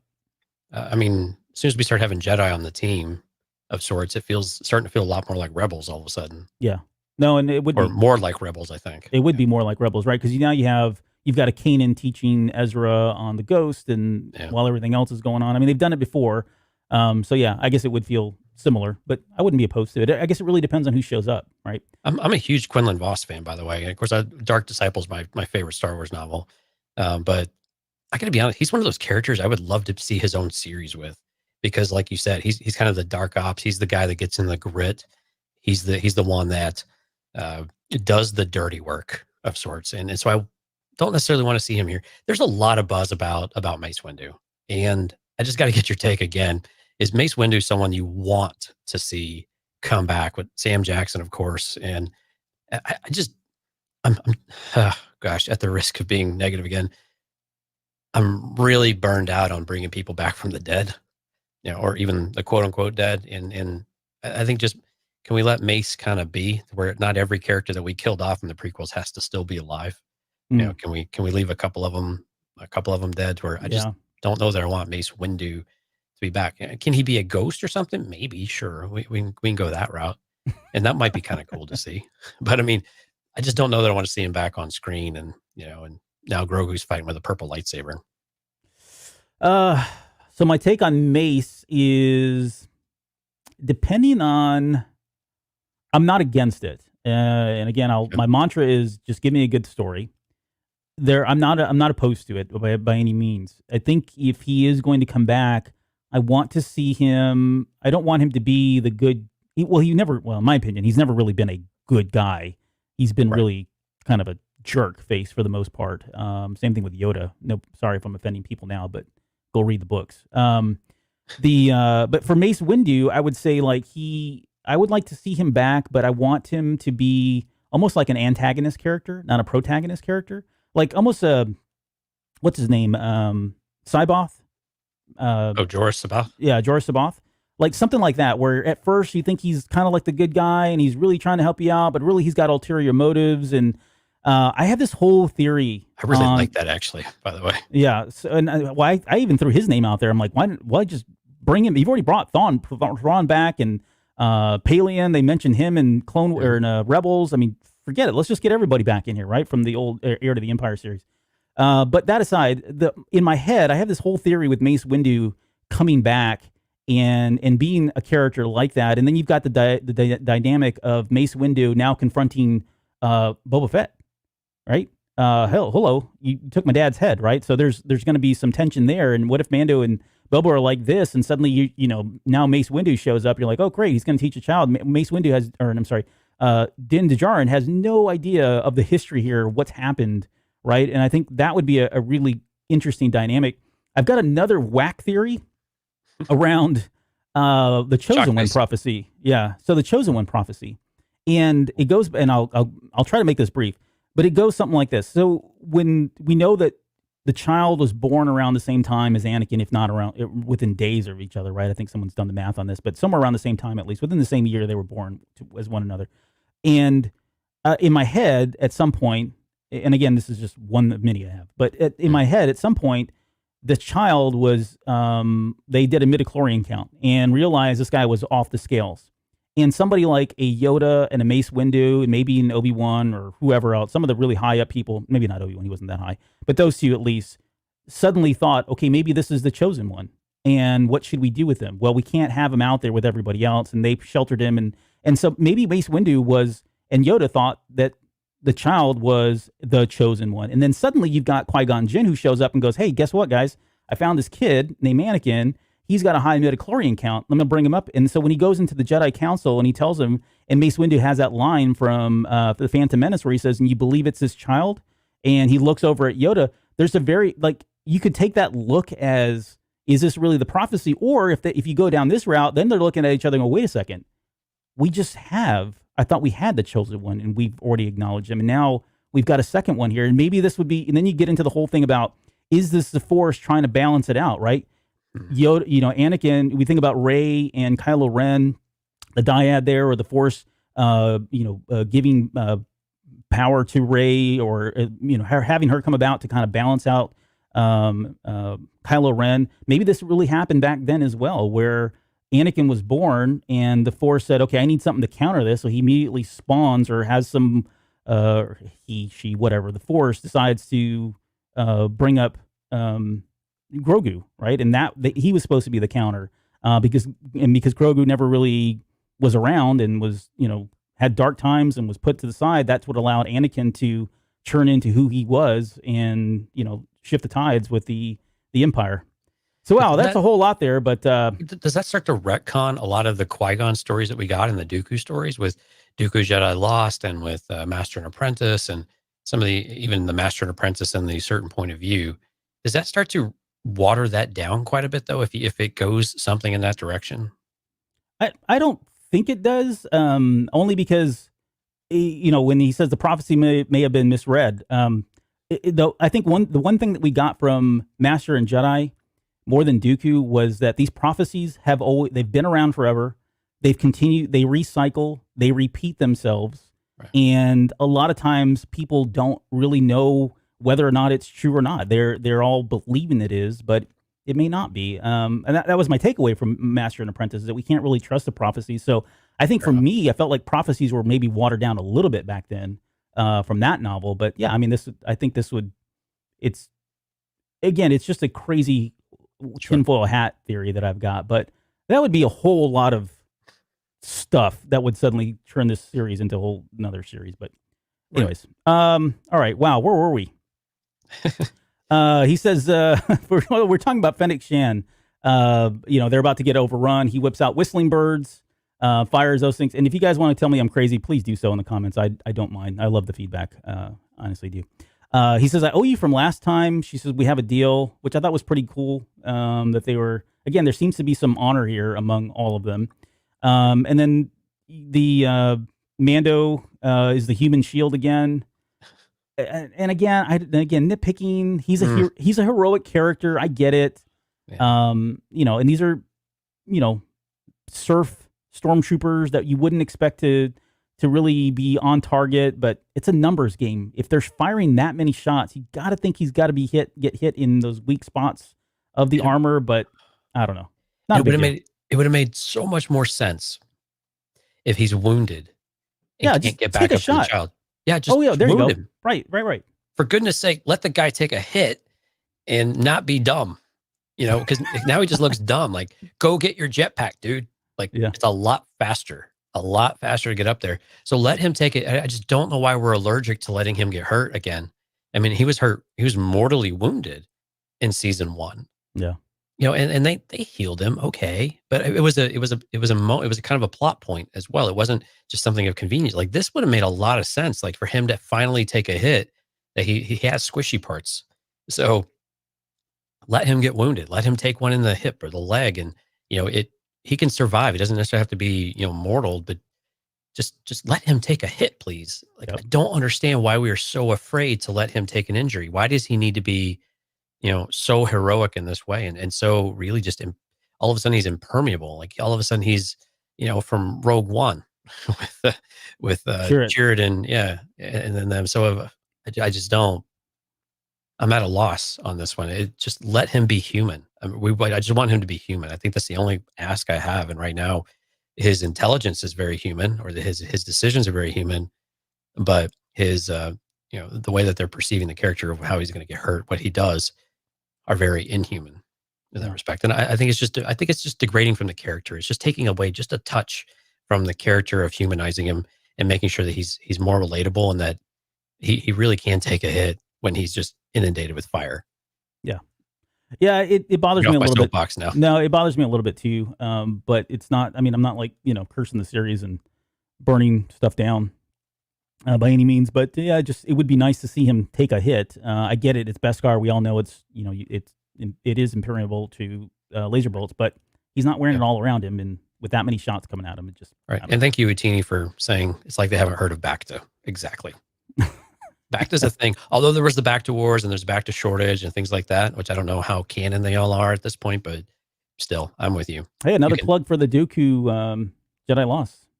I mean, as soon as we start having Jedi on the team of sorts, starting to feel a lot more like Rebels all of a sudden. Yeah. No, and it would be more like Rebels, I think. It would be more like Rebels, right? Because now you've got a Kanan teaching Ezra on the Ghost, and while everything else is going on. I mean, they've done it before. So yeah, I guess it would feel similar, but I wouldn't be opposed to it. I guess it really depends on who shows up, right? I'm a huge Quinlan Vos fan, by the way. And of course, Dark Disciples, my favorite Star Wars novel. But I got to be honest, he's one of those characters I would love to see his own series with, because, like you said, he's kind of the dark ops. He's the guy that gets in the grit. He's the one that does the dirty work of sorts, and so I don't necessarily want to see him here. There's a lot of buzz about Mace Windu, and I just got to get your take again. Is Mace Windu someone you want to see come back with Sam Jackson, of course? And I'm gosh, at the risk of being negative again, I'm really burned out on bringing people back from the dead, or even the quote unquote dead. And I think just, can we let Mace kind of be, where not every character that we killed off in the prequels has to still be alive? Can we leave a couple of them dead, where I just don't know that I want Mace Windu to be back. Can he be a ghost or something? Maybe, sure. We can go that route. And that might be kind of cool to see. But I mean, I just don't know that I want to see him back on screen, and and now Grogu's fighting with a purple lightsaber. So my take on Mace is, depending on, I'm not against it. And again, my mantra is just give me a good story. I'm not opposed to it by any means. I think if he is going to come back, I want to see him. I don't want him to be the good. In my opinion, he's never really been a good guy. He's been really kind of a jerk face for the most part. Same thing with Yoda. No, sorry if I'm offending people now, but go read the books. But for Mace Windu, I would say I would like to see him back, but I want him to be almost like an antagonist character, not a protagonist character. like almost what's his name? Cyboth? Jorah Sabath? Yeah, Jorah Sabath. Like something like that, where at first you think he's kind of like the good guy and he's really trying to help you out, but really he's got ulterior motives. And I have this whole theory. I really like that, actually, by the way. Yeah. So, and I even threw his name out there. I'm like, why just bring him? You've already brought Thrawn back, and Paleon, they mentioned him in or in Rebels. I mean, forget it. Let's just get everybody back in here, right? From the old Heir to the Empire series. But that aside, in my head, I have this whole theory with Mace Windu coming back and being a character like that. And then you've got the dynamic of Mace Windu now confronting Boba Fett, right? Hello, you took my dad's head, right? So there's going to be some tension there. And what if Mando and Boba are like this, and suddenly now Mace Windu shows up? You're like, oh great, he's going to teach a child. Mace Windu Din Djarin has no idea of the history here, what's happened, right? And I think that would be a really interesting dynamic. I've got another whack theory around the Chosen One prophecy. Yeah, so the Chosen One prophecy, and it goes, and I'll try to make this brief, but it goes something like this. So when we know that the child was born around the same time as Anakin, if not within days of each other, right? I think someone's done the math on this, but somewhere around the same time, at least within the same year, they were born as one another. And in my head, at some point, and again, this is just one of many I have, but in my head, at some point, the child was, they did a midichlorian count and realized this guy was off the scales. And somebody like a Yoda and a Mace Windu, and maybe an Obi-Wan or whoever else, some of the really high up people, maybe not Obi-Wan, he wasn't that high, but those two at least, suddenly thought, okay, maybe this is the Chosen One. And what should we do with him? Well, we can't have him out there with everybody else. And they sheltered him. And so maybe Mace Windu was, and Yoda thought that the child was the Chosen One. And then suddenly you've got Qui-Gon Jinn who shows up and goes, hey, guess what, guys? I found this kid named Anakin. He's got a high midichlorian count. I'm going to bring him up. And so when he goes into the Jedi Council and he tells him, and Mace Windu has that line from The Phantom Menace where he says, and you believe it's this child? And he looks over at Yoda. There's a very, like, you could take that look as, is this really the prophecy? Or if you go down this route, then they're looking at each other and go, wait a second. I thought we had the Chosen One and we've already acknowledged him. And now we've got a second one here. And maybe this would be, and then you get into the whole thing about, is this the Force trying to balance it out, right? Yoda, Anakin, we think about Rey and Kylo Ren, the dyad there, or the Force, giving power to Rey, or, having her come about to kind of balance out Kylo Ren. Maybe this really happened back then as well, where Anakin was born and the Force said, okay, I need something to counter this. So he immediately spawns or has some, she, whatever, the Force decides to bring up Grogu, right? And that he was supposed to be the counter because Grogu never really was around and was, had dark times and was put to the side. That's what allowed Anakin to turn into who he was and, shift the tides with the Empire. So, wow, that's a whole lot there, but... does that start to retcon a lot of the Qui-Gon stories that we got in the Dooku stories with Dooku Jedi Lost and with Master and Apprentice and some of even the Master and Apprentice and the certain point of view? Does that start to water that down quite a bit, though, if it goes something in that direction? I don't think it does, only because, when he says the prophecy may have been misread, though I think the one thing that we got from Master and Jedi more than Dooku was that these prophecies they've been around forever. They've continued, they recycle, they repeat themselves. Right. And a lot of times people don't really know whether or not it's true or not. They're all believing it is, but it may not be. And that was my takeaway from Master and Apprentice, is that we can't really trust the prophecies. So I think for me, I felt like prophecies were maybe watered down a little bit back then from that novel. But yeah, I mean, it's just a crazy tinfoil hat theory that I've got, but that would be a whole lot of stuff that would suddenly turn this series into a whole another series. But anyways, all right. Wow. Where were we? He says, we're talking about Fennec Shan. They're about to get overrun. He whips out whistling birds, fires those things. And if you guys want to tell me I'm crazy, please do so in the comments. I don't mind. I love the feedback. Honestly do. He says, I owe you from last time. She says, we have a deal, which I thought was pretty cool. That they were, again, there seems to be some honor here among all of them. And then the Mando is the human shield again. and again, nitpicking. He's he's a heroic character. I get it. Yeah. And these are, surf stormtroopers that you wouldn't expect to really be on target, but it's a numbers game. If they're firing that many shots, you got to think he's got to get hit in those weak spots of the armor. But I don't know. It would have made so much more sense if he's wounded and can't get back up to the child. Yeah, just there you go. him. Right. For goodness sake, let the guy take a hit and not be dumb. Because now he just looks dumb. Like, go get your jetpack, dude. Like, it's a lot faster to get up there. So let him take it. I just don't know why we're allergic to letting him get hurt again. I mean, he was hurt. He was mortally wounded in season 1. Yeah. And they healed him. Okay. But it was a kind of a plot point as well. It wasn't just something of convenience. Like, this would have made a lot of sense. Like, for him to finally take a hit, that he has squishy parts. So let him get wounded. Let him take one in the hip or the leg, and he can survive. He doesn't necessarily have to be mortal, but just let him take a hit, please. Like, I don't understand why we are so afraid to let him take an injury. Why does he need to be so heroic in this way, and so really just all of a sudden he's impermeable. Like, all of a sudden he's from Rogue One with Sheridan, and then them. So I just don't. I'm at a loss on this one. Just let him be human. I just want him to be human. I think that's the only ask I have. And right now, his intelligence is very human, or his decisions are very human, but his the way that they're perceiving the character of how he's going to get hurt, what he does, are very inhuman in that respect. And I think it's just degrading from the character. It's just taking away just a touch from the character of humanizing him and making sure that he's more relatable, and that he really can take a hit when he's just inundated with fire. Yeah, it bothers me a little bit. Now. No, it bothers me a little bit too. But it's not. I mean, I'm not like cursing the series and burning stuff down by any means. But yeah, it would be nice to see him take a hit. I get it. It's Beskar. We all know it is impermeable to laser bolts, but he's not wearing it all around him, and with that many shots coming at him, it just right. And thank you, Utini, for saying it's like they haven't heard of Bacta. Exactly. Bacta's a thing. Although there was the Bacta Wars and there's Bacta shortage and things like that, which I don't know how canon they all are at this point, but still, I'm with you. Hey, another plug for the Dooku Jedi Lost.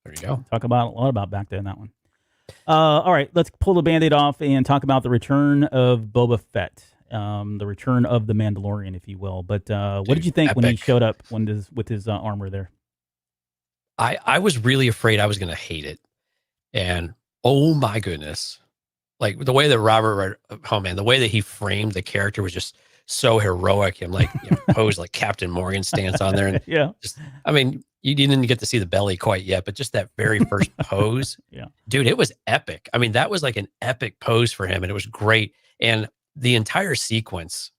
There you go. Talk about a lot about Bacta in that one. All right, let's pull the Band-Aid off and talk about the return of Boba Fett, the return of the Mandalorian, if you will. But what did you think when he showed up with his armor there? I was really afraid I was going to hate it, and oh my goodness. Like, the way that the way that he framed the character was just so heroic. Him posed like Captain Morgan stance on there. And you didn't get to see the belly quite yet, but just that very first pose, dude, it was epic. I mean, that was like an epic pose for him, and it was great. And the entire sequence,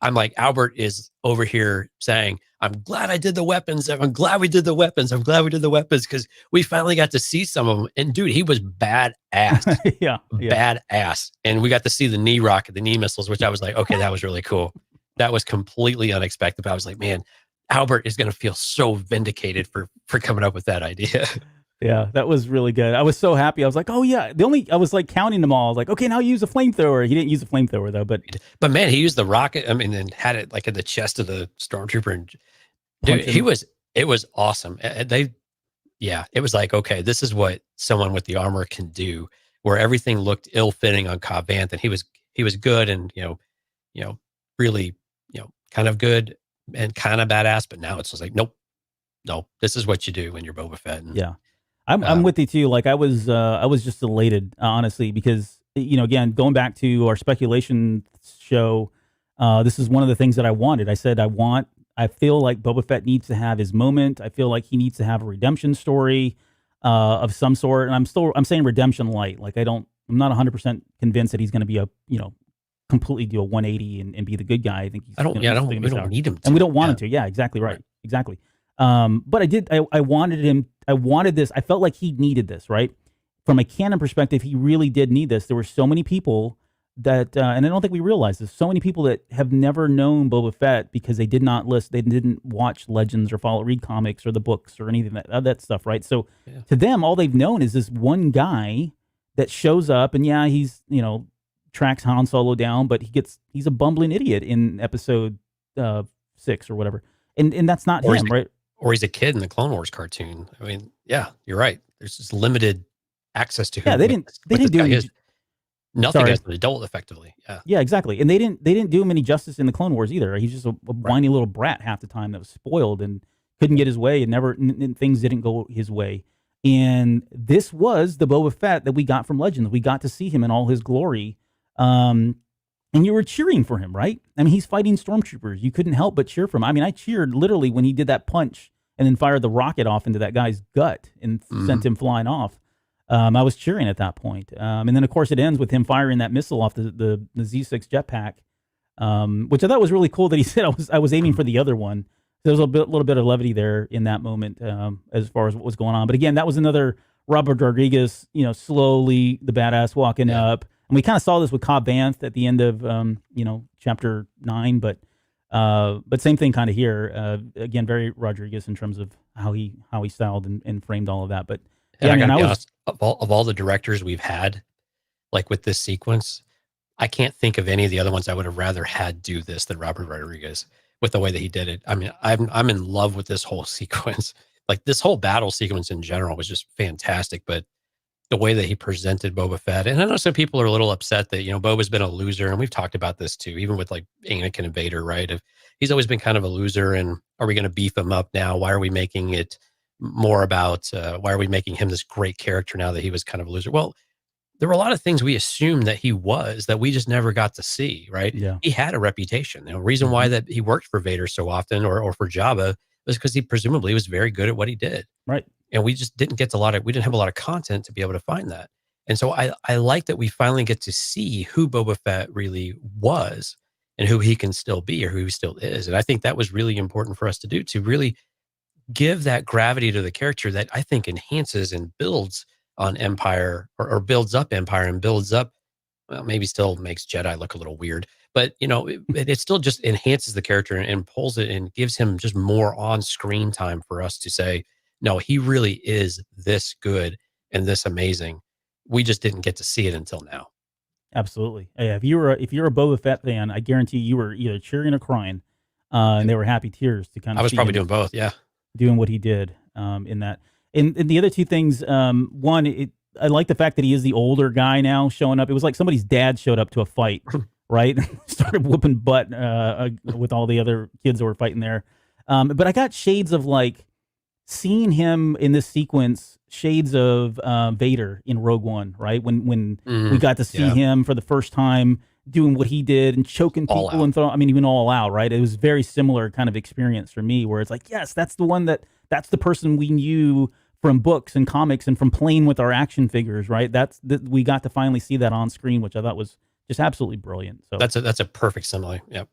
I'm like, Albert is over here saying, I'm glad I did the weapons. I'm glad we did the weapons. I'm glad we did the weapons, because we finally got to see some of them. And dude, he was badass. Badass. And we got to see the knee rocket, the knee missiles, which I was like, okay, that was really cool. That was completely unexpected. But I was like, man, Albert is going to feel so vindicated for coming up with that idea. Yeah, that was really good. I was so happy. I was like, oh yeah. I was like counting them all. I was like, okay, now use a flamethrower. He didn't use a flamethrower though, but man, he used the rocket. I mean, and had it like in the chest of the stormtrooper. And dude, it was awesome. It was like, okay, this is what someone with the armor can do, where everything looked ill-fitting on Cobb Vanth, and he was good, and really, kind of good and kind of badass. But now it's just like, nope, no, this is what you do when you're Boba Fett. And, I'm with you too. Like, I was just elated, honestly, because again, going back to our speculation show, this is one of the things that I wanted. I said I feel like Boba Fett needs to have his moment. I feel like he needs to have a redemption story of some sort. And I'm saying redemption light. Like, I'm not 100% convinced that he's going to be completely do a 180 and be the good guy. I think we don't need him to. And we don't want him to. Yeah, exactly right. Exactly. But I wanted this. I felt like he needed this, right? From a canon perspective, he really did need this. There were so many people that, and I don't think we realize this, so many people that have never known Boba Fett because they didn't watch Legends or read comics or the books or anything that stuff, right? So to them, all they've known is this one guy that shows up, and yeah, he's tracks Han Solo down, but he's a bumbling idiot in episode 6 or whatever, and that's not him, right? Or he's a kid in the Clone Wars cartoon. I mean, yeah, you're right. There's just limited access to who. Yeah, they didn't do nothing as an adult, effectively. Yeah, exactly. And they didn't do him any justice in the Clone Wars either. He's just a whiny little brat half the time that was spoiled and couldn't get his way, and things didn't go his way. And this was the Boba Fett that we got from Legends. We got to see him in all his glory. And you were cheering for him, right? I mean, he's fighting stormtroopers. You couldn't help but cheer for him. I mean, I cheered literally when he did that punch and then fired the rocket off into that guy's gut and sent him flying off. I was cheering at that point. And then, of course, it ends with him firing that missile off the Z6 jetpack, which I thought was really cool that he said I was aiming for the other one. There was a little bit of levity there in that moment as far as what was going on. But again, that was another Robert Rodriguez, slowly the badass walking up. And we kind of saw this with Cobb Vanth at the end of, chapter 9. But same thing kind of here. Again, very Rodriguez in terms of how he styled and framed all of that. But yeah, I gotta be honest, of all the directors we've had, like with this sequence, I can't think of any of the other ones I would have rather had do this than Robert Rodriguez with the way that he did it. I mean, I'm in love with this whole sequence. Like this whole battle sequence in general was just fantastic, but the way that he presented Boba Fett, and I know some people are a little upset that, Boba's been a loser, and we've talked about this too, even with like Anakin and Vader, right? He's always been kind of a loser, and are we going to beef him up now? Why are we making it more about, why are we making him this great character now that he was kind of a loser? Well, there were a lot of things we assumed that he was that we just never got to see, right? Yeah. He had a reputation. The reason why that he worked for Vader so often or for Jabba was because he presumably was very good at what he did. Right. And we just didn't get we didn't have a lot of content to be able to find that. And so I like that we finally get to see who Boba Fett really was and who he can still be or who he still is. And I think that was really important for us to do, to really give that gravity to the character that I think enhances and builds on Empire or builds up Empire and builds up, well, maybe still makes Jedi look a little weird, but it still just enhances the character and pulls it and gives him just more on screen time for us to say, no, he really is this good and this amazing. We just didn't get to see it until now. Absolutely. Yeah, if you're a Boba Fett fan, I guarantee you were either cheering or crying, and they were happy tears to kind of. I was probably doing both. Yeah, doing what he did in that. And the other two things, one, I like the fact that he is the older guy now showing up. It was like somebody's dad showed up to a fight, right? Started whooping butt with all the other kids that were fighting there. But I got shades of like seeing him in this sequence, shades of Vader in Rogue One, right? When we got to see him for the first time doing what he did and choking people and even all out, right? It was very similar kind of experience for me where it's like, yes, that's the person we knew from books and comics and from playing with our action figures, right? We got to finally see that on screen, which I thought was just absolutely brilliant. So that's a perfect simile. Yep.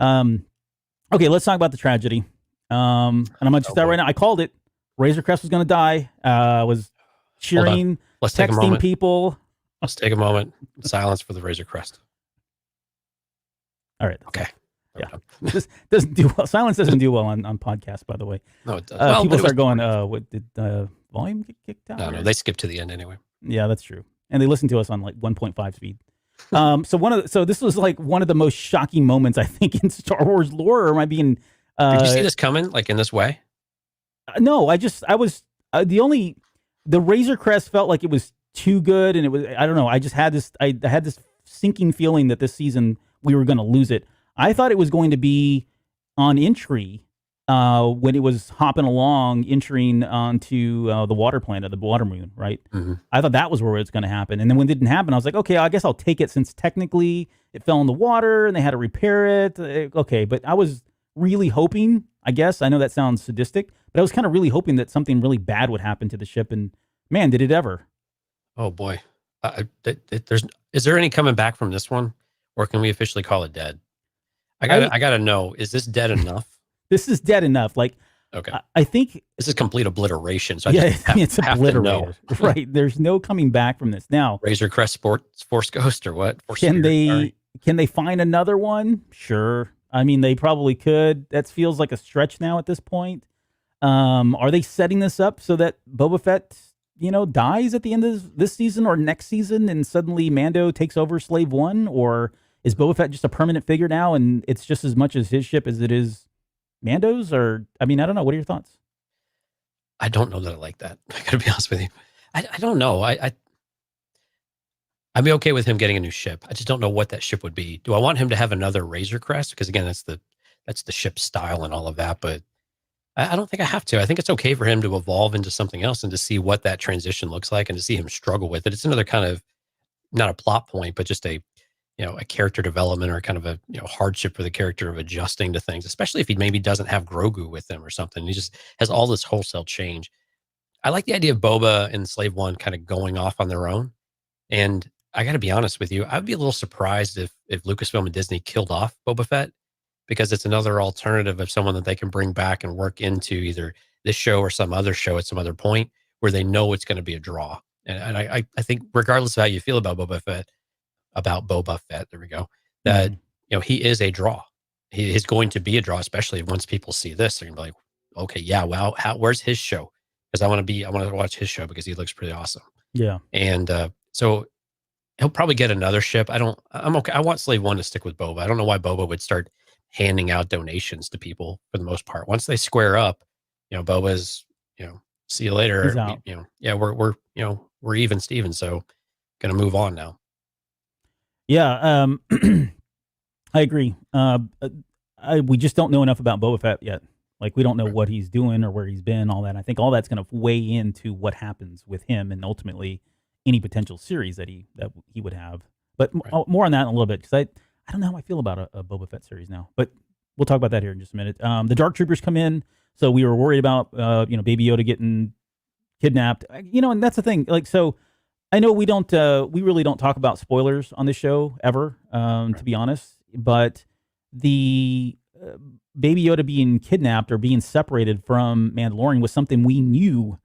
Okay, let's talk about the tragedy. And I'm gonna just that right now. I called it. Razor Crest was gonna die. Was cheering, let's take a texting moment. people. Let's take a moment. Silence for the Razor Crest. All right. Okay. Yeah. This doesn't do well. Silence doesn't do well on podcasts, by the way. No, it does. People start going, what did volume get kicked out? No, they skip to the end anyway. Yeah, that's true. And they listen to us on like 1.5 speed. So this was like one of the most shocking moments, I think, in Star Wars lore. Or am I being did you see this coming like in this way? No, the Razor Crest felt like it was too good, and it was, I don't know, I had this sinking feeling that this season we were going to lose it. I thought it was going to be on entry when it was hopping along, entering onto the water planet, the water moon, right? Mm-hmm. I thought that was where it's going to happen. And then when it didn't happen, I was like, okay, I guess I'll take it since technically it fell in the water and they had to repair it. Okay, but I was really hoping, I guess, I know that sounds sadistic, but I was kind of really hoping that something really bad would happen to the ship. And man, did it ever. Oh boy. Is there any coming back from this one, or can we officially call it dead? I gotta know, is this dead enough? This is dead enough. Like, okay, I think this is complete obliteration. So it's obliterated. Right. There's no coming back from this. Now, Razor Crest Force Ghost or what? Can they find another one? Sure. I mean, they probably could. That feels like a stretch now at this point. Are they setting this up so that Boba Fett dies at the end of this season or next season, and suddenly Mando takes over Slave One, or is Boba Fett just a permanent figure now, and it's just as much as his ship as it is Mando's? Or I don't know. What are your thoughts? I don't know that I like that. I gotta be honest with you. I don't know. I'd be okay with him getting a new ship. I just don't know what that ship would be. Do I want him to have another Razor Crest? Because again, that's the ship style and all of that. But I don't think I have to. I think it's okay for him to evolve into something else and to see what that transition looks like and to see him struggle with it. It's another kind of, not a plot point, but just a character development or kind of a hardship for the character of adjusting to things, especially if he maybe doesn't have Grogu with him or something. He just has all this wholesale change. I like the idea of Boba and Slave One kind of going off on their own. And I got to be honest with you, I'd be a little surprised if Lucasfilm and Disney killed off Boba Fett, because it's another alternative of someone that they can bring back and work into either this show or some other show at some other point where they know it's going to be a draw. And I think regardless of how you feel about Boba Fett, there we go, that, he is a draw. He is going to be a draw, especially once people see this. They're going to be like, okay, yeah, well, where's his show? Because I want to watch his show because he looks pretty awesome. Yeah. And so he'll probably get another ship. I'm okay. I want Slave One to stick with Boba. I don't know why Boba would start handing out donations to people for the most part. Once they square up, Boba's, see you later. He's out. We're even Steven. So going to move on now. Yeah. I agree. We just don't know enough about Boba Fett yet. Like, we don't know what he's doing or where he's been, all that. I think all that's going to weigh into what happens with him and ultimately any potential series that he would have. But more on that in a little bit, because I don't know how I feel about a Boba Fett series now. But we'll talk about that here in just a minute. The Dark Troopers come in, so we were worried about Baby Yoda getting kidnapped. And that's the thing. Like, so I know we really don't talk about spoilers on this show ever, to be honest. But the Baby Yoda being kidnapped or being separated from Mandalorian was something we knew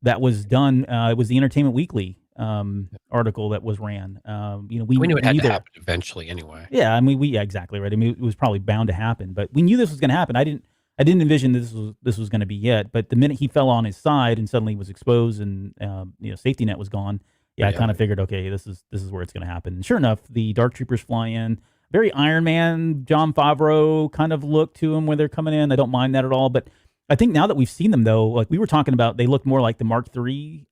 that was done. It was the Entertainment Weekly article that was ran. We knew it had to happen eventually anyway. Yeah, exactly right. It was probably bound to happen, but we knew this was going to happen. I didn't envision this was going to be yet. But the minute he fell on his side and suddenly was exposed and safety net was gone, I kind of figured, okay, this is where it's going to happen. And sure enough, the Dark Troopers fly in. Very Iron Man, Jon Favreau kind of look to them when they're coming in. I don't mind that at all. But I think now that we've seen them, though, like we were talking about, they look more like the Mark III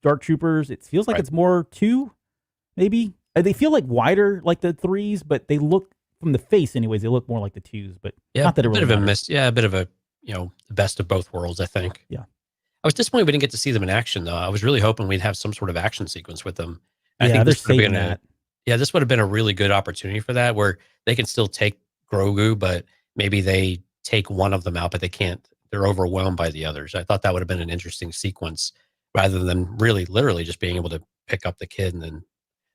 Dark Troopers. It feels like it's more 2, maybe. They feel like wider, like the 3s, but they look, from the face anyways, they look more like the 2s. But not that it really matters. A bit of a the best of both worlds, I think. Yeah. I was disappointed we didn't get to see them in action, though. I was really hoping we'd have some sort of action sequence with them. I think they're saving that. Yeah, this would have been a really good opportunity for that, where they can still take Grogu, but maybe they take one of them out, but they can't. They're overwhelmed by the others. I thought that would have been an interesting sequence, rather than really, literally just being able to pick up the kid and then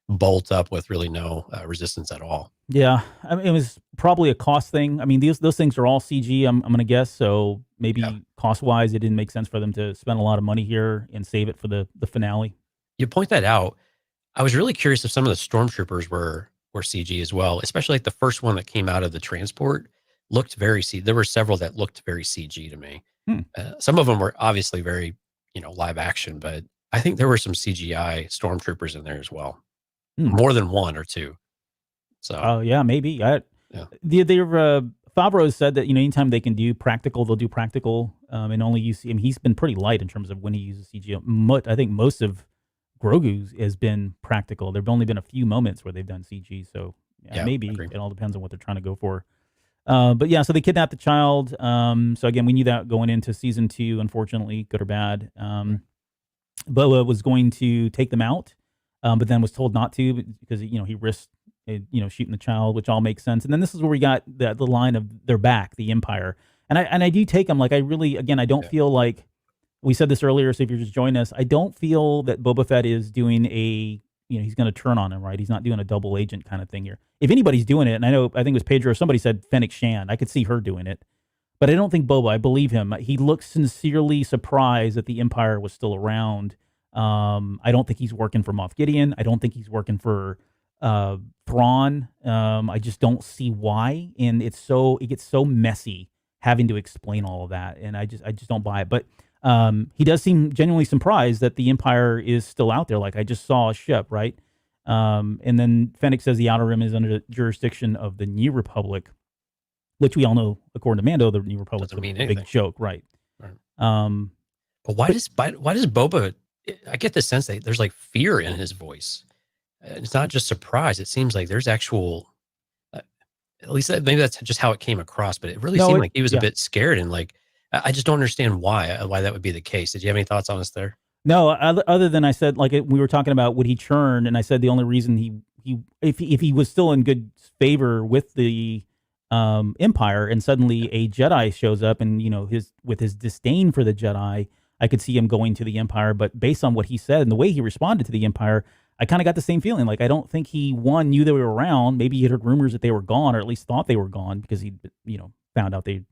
bolt up with really no resistance at all. Yeah, it was probably a cost thing. Those things are all CG, I'm going to guess. So maybe cost-wise, it didn't make sense for them to spend a lot of money here and save it for the finale. You point that out. I was really curious if some of the stormtroopers were CG as well, especially like the first one that came out of the transport looked very CG. There were several that looked very CG to me. Some of them were obviously very, live action, but I think there were some CGI stormtroopers in there as well. More than one or two. So, yeah, maybe. Favreau said that, anytime they can do practical, they'll do practical. And only you see, he's been pretty light in terms of when he uses CG. I think most of Grogu's has been practical. There've only been a few moments where they've done CG, so maybe it all depends on what they're trying to go for. But yeah, so they kidnapped the child. So again, we knew that going into season 2, unfortunately, good or bad. Boba was going to take them out, but then was told not to because he risked shooting the child, which all makes sense. And then this is where we got the line of they're back, the Empire, and I do take them like I don't feel like. We said this earlier, so if you're just joining us, I don't feel that Boba Fett is doing he's going to turn on him, right? He's not doing a double agent kind of thing here. If anybody's doing it, and I think it was Pedro, somebody said Fennec Shand. I could see her doing it. But I don't think Boba, I believe him. He looks sincerely surprised that the Empire was still around. I don't think he's working for Moff Gideon. I don't think he's working for Thrawn. I just don't see why. And it gets so messy having to explain all of that. And I just don't buy it. But He does seem genuinely surprised that the Empire is still out there. Like, I just saw a ship, right? And then Fennec says the Outer Rim is under the jurisdiction of the New Republic, which we all know, according to Mando, the New Republic's a big joke, right? But why does Boba? I get the sense that there's like fear in his voice. It's not just surprise. It seems like there's actual. At least maybe that's just how it came across. But it really seemed like he was a bit scared, and like I just don't understand why that would be the case. Did you have any thoughts on this there? No, other than I said, like we were talking about, would he churn? And I said the only reason if he was still in good favor with the Empire, and suddenly a Jedi shows up, and with his disdain for the Jedi, I could see him going to the Empire. But based on what he said and the way he responded to the Empire, I kind of got the same feeling. Like, I don't think he knew they were around. Maybe he had heard rumors that they were gone, or at least thought they were gone, because he found out the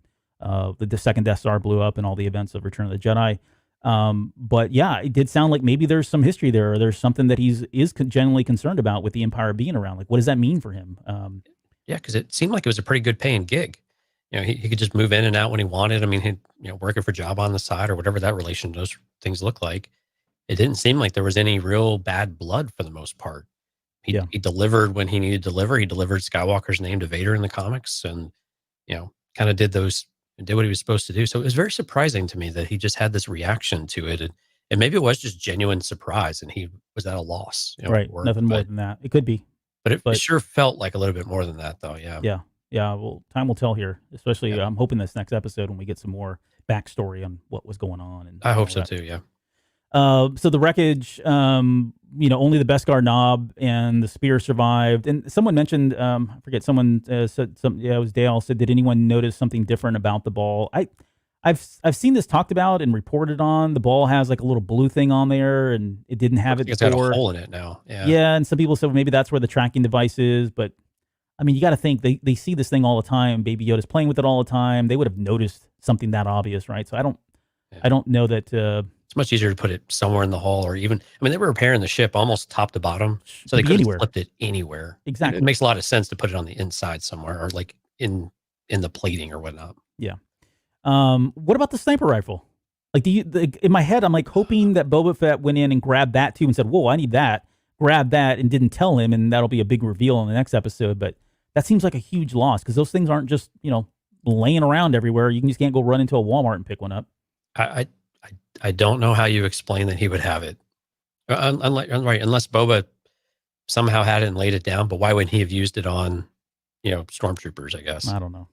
second Death Star blew up and all the events of Return of the Jedi. But yeah, it did sound like maybe there's some history there, or there's something that is genuinely concerned about with the Empire being around. Like, what does that mean for him? Yeah, because it seemed like it was a pretty good paying gig. He could just move in and out when he wanted. I mean, he'd working for a job on the side or whatever that relation, those things look like. It didn't seem like there was any real bad blood for the most part. He delivered when he needed to deliver. He delivered Skywalker's name to Vader in the comics, and kind of did what he was supposed to do. So it was very surprising to me that he just had this reaction to it, and maybe it was just genuine surprise, and he was at a loss. Right, nothing more than that. It could be, but it sure felt like a little bit more than that, though. Yeah. Well, time will tell here. Especially, I'm hoping this next episode when we get some more backstory on what was going on. And I hope so too. Yeah. So the wreckage, only the Beskar knob and the spear survived. And someone mentioned, I forget, someone said something. Yeah, it was Dale said, did anyone notice something different about the ball? I've seen this talked about and reported on. The ball has like a little blue thing on there, and it didn't have it before. It's got a hole in it now. Yeah. Yeah, and some people said, well, maybe that's where the tracking device is. But I mean, you got to think they see this thing all the time. Baby Yoda's playing with it all the time. They would have noticed something that obvious, right? So I don't know that. It's much easier to put it somewhere in the hull, or even, they were repairing the ship almost top to bottom, so they could have flipped it anywhere. Exactly. It makes a lot of sense to put it on the inside somewhere, or like in the plating or whatnot. Yeah. What about the sniper rifle? Like, in my head, I'm like hoping that Boba Fett went in and grabbed that too and said, whoa, I need that. Grabbed that and didn't tell him, and that'll be a big reveal in the next episode. But that seems like a huge loss, because those things aren't just, laying around everywhere. You just can't go run into a Walmart and pick one up. I don't know how you explain that he would have it. Unless Boba somehow had it and laid it down, but why wouldn't he have used it on, stormtroopers, I guess? I don't know.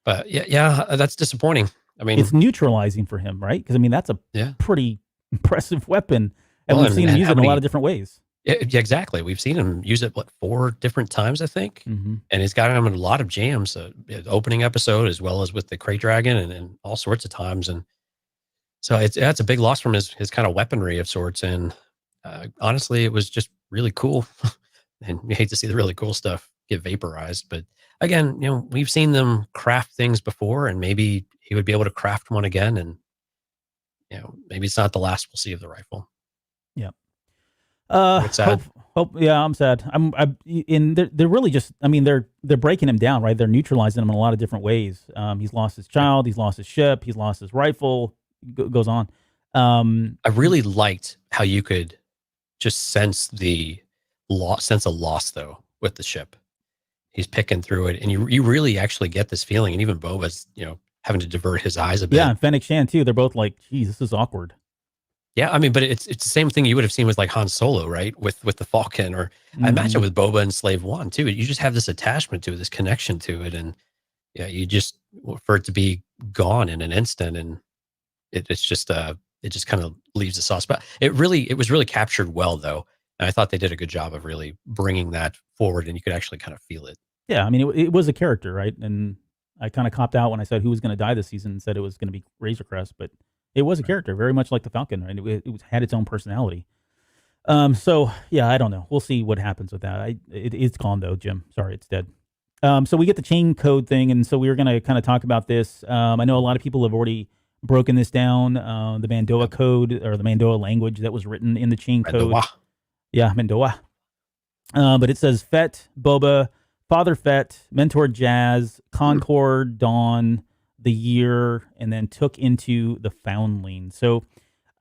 But yeah, that's disappointing. I mean, it's neutralizing for him, right? Because that's a pretty impressive weapon. And we've seen him use it in a lot of different ways. Yeah, exactly. We've seen him use it, 4 different times, I think. Mm-hmm. And he's got him in a lot of jams, opening episode, as well as with the Krayt Dragon and all sorts of times. And so it's a big loss from his kind of weaponry of sorts. And honestly, it was just really cool. And you hate to see the really cool stuff get vaporized. But again, we've seen them craft things before, and maybe he would be able to craft one again. And, maybe it's not the last we'll see of the rifle. Yeah. Sad. Yeah, I'm sad. They're really just, they're breaking him down, right? They're neutralizing him in a lot of different ways. He's lost his child, he's lost his ship, he's lost his rifle, goes on. I really liked how you could just sense the sense of loss, though, with the ship. He's picking through it, and you really actually get this feeling, and even Boba's, having to divert his eyes a bit. Yeah, and Fennec Shan too. They're both like, geez, this is awkward. Yeah, but it's the same thing you would have seen with like Han Solo, right? With the Falcon, or I imagine with Boba and Slave One too. You just have this attachment to it, this connection to it, and yeah, you just, for it to be gone in an instant, and it just kind of leaves a soft spot. It was really captured well, though, and I thought they did a good job of really bringing that forward, and you could actually kind of feel it. Yeah, it was a character, right? And I kind of copped out when I said who was going to die this season and said it was going to be Razor Crest, but it was a character, very much like the Falcon, right? It had its own personality. So yeah, I don't know. We'll see what happens with that. It's gone though, Jim. Sorry, it's dead. So we get the chain code thing, and so we were going to kind of talk about this. I know a lot of people have already broken this down. The Mandora code, or the Mandora language that was written in the chain code. Yeah, Mandora. But it says Fett, Boba, Father Fett, Mentor Jazz, Concord, Dawn, the year, and then took into the Foundling. So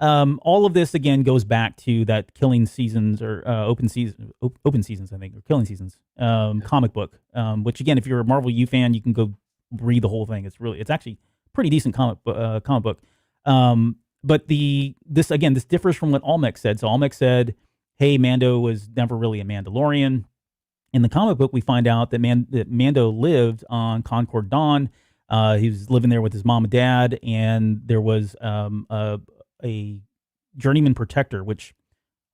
all of this again goes back to that Killing Seasons or Open Seasons, I think, or Killing Seasons comic book. Which again, if you're a Marvel U fan, you can go read the whole thing. It's actually pretty decent comic book. But this differs from what Olmec said. So Olmec said, "Hey, Mando was never really a Mandalorian." In the comic book, we find out that Mando lived on Concord Dawn. He was living there with his mom and dad, and there was a journeyman protector, which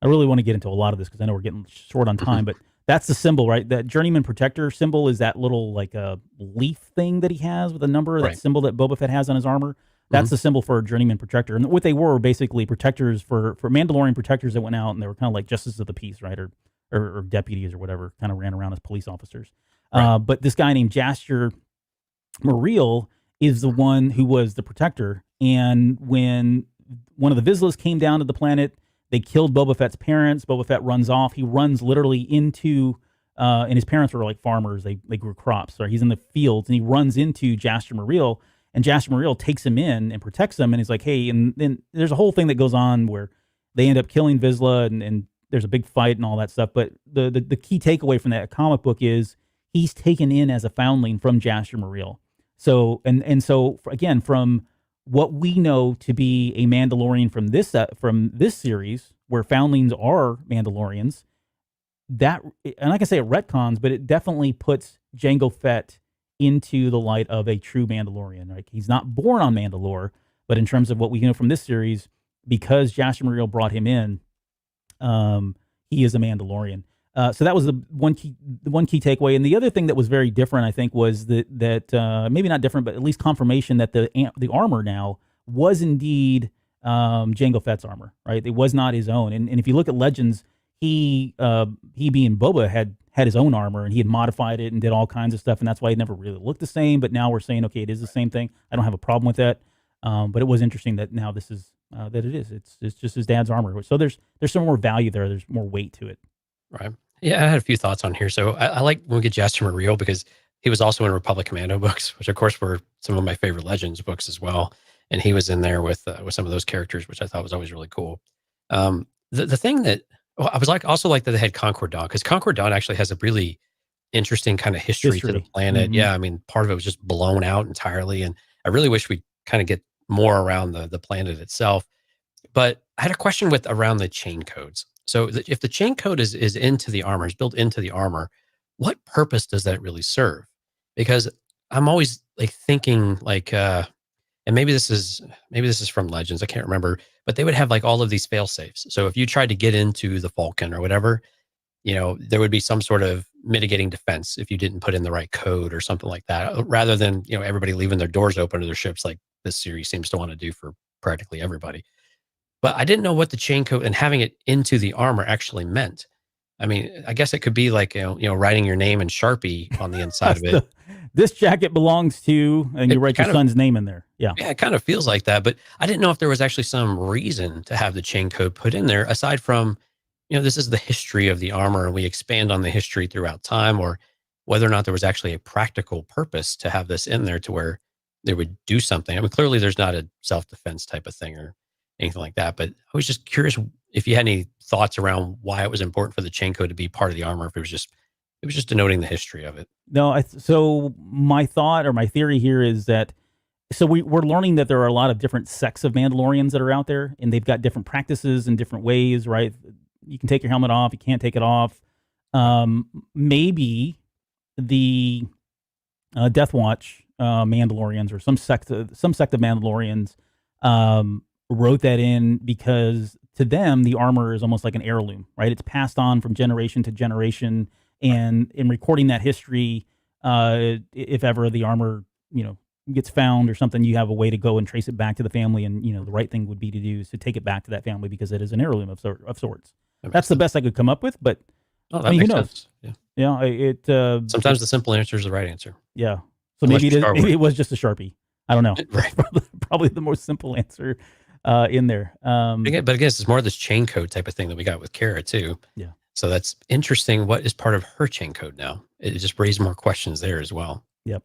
I really want to get into a lot of this because I know we're getting short on time, but that's the symbol, right? That journeyman protector symbol is that little like a leaf thing that he has with a number, that symbol that Boba Fett has on his armor. That's the symbol for a journeyman protector. And what they were basically protectors for Mandalorian protectors that went out, and they were kind of like justices of the peace, right? Or deputies or whatever, kind of ran around as police officers. Right. But this guy named Jasper Muriel is the one who was the protector. And when one of the Vizslas came down to the planet, they killed Boba Fett's parents. Boba Fett runs off. He runs literally into, and his parents were like farmers. They grew crops. So he's in the fields, and he runs into Jasper Muriel, and Jasper Muriel takes him in and protects him. And he's like, hey, and then there's a whole thing that goes on where they end up killing Vizsla, and there's a big fight and all that stuff. But the key takeaway from that comic book is he's taken in as a foundling from Jasper Muriel. So, so again, from what we know to be a Mandalorian from this series, where foundlings are Mandalorians, that, and like I say, it retcons, but it definitely puts Jango Fett into the light of a true Mandalorian. Right? He's not born on Mandalore, but in terms of what we know from this series, because Jasper Muriel brought him in, he is a Mandalorian. So that was the one key takeaway. And the other thing that was very different, I think, was that maybe not different, but at least confirmation that the armor now was indeed Jango Fett's armor, right? It was not his own. And if you look at Legends, he being Boba had his own armor, and he had modified it and did all kinds of stuff, and that's why it never really looked the same. But now we're saying, okay, it is the same thing. I don't have a problem with that. But it was interesting that now this is that it is. It's just his dad's armor. So there's some more value there. There's more weight to it. Right. Yeah, I had a few thoughts on here. So I like when we get Jasper Muriel because he was also in Republic Commando books, which of course were some of my favorite Legends books as well. And he was in there with some of those characters, which I thought was always really cool. The thing that I was also like that they had Concord Dawn, because Concord Dawn actually has a really interesting kind of history to the planet. Mm-hmm. Yeah, I mean, part of it was just blown out entirely, and I really wish we kind of get more around the planet itself. But I had a question around the chain codes. So if the chain code is into the armor, is built into the armor, what purpose does that really serve? Because I'm always like thinking like, and maybe this is from Legends, I can't remember, but they would have like all of these fail safes. So if you tried to get into the Falcon or whatever, there would be some sort of mitigating defense if you didn't put in the right code or something like that, rather than, everybody leaving their doors open to their ships like this series seems to want to do for practically everybody. But I didn't know what the chain code and having it into the armor actually meant. I mean, I guess it could be like, writing your name in Sharpie on the inside of it. This jacket belongs to, and you write your son's name in there. Yeah. Yeah, it kind of feels like that. But I didn't know if there was actually some reason to have the chain code put in there, aside from, this is the history of the armor, and we expand on the history throughout time, or whether or not there was actually a practical purpose to have this in there to where they would do something. I mean, clearly there's not a self-defense type of thing or anything like that. But I was just curious if you had any thoughts around why it was important for the chain code to be part of the armor, if it was just denoting the history of it. No, so my thought or my theory here is that, so we're learning that there are a lot of different sects of Mandalorians that are out there, and they've got different practices and different ways, right? You can take your helmet off, you can't take it off. Maybe the Death Watch Mandalorians or some sect of Mandalorians wrote that in because to them the armor is almost like an heirloom, right? It's passed on from generation to generation, and in recording that history, if ever the armor gets found or something, you have a way to go and trace it back to the family, and the right thing would be to do is to take it back to that family because it is an heirloom of sorts. That's the best I could come up with, but that makes sense. Yeah. Sometimes the simple answer is the right answer. Yeah. So maybe it was just a Sharpie. I don't know. Right. Probably the most simple answer in there. But I guess it's more of this chain code type of thing that we got with Kara too. Yeah. So that's interesting. What is part of her chain code now? It just raised more questions there as well. Yep.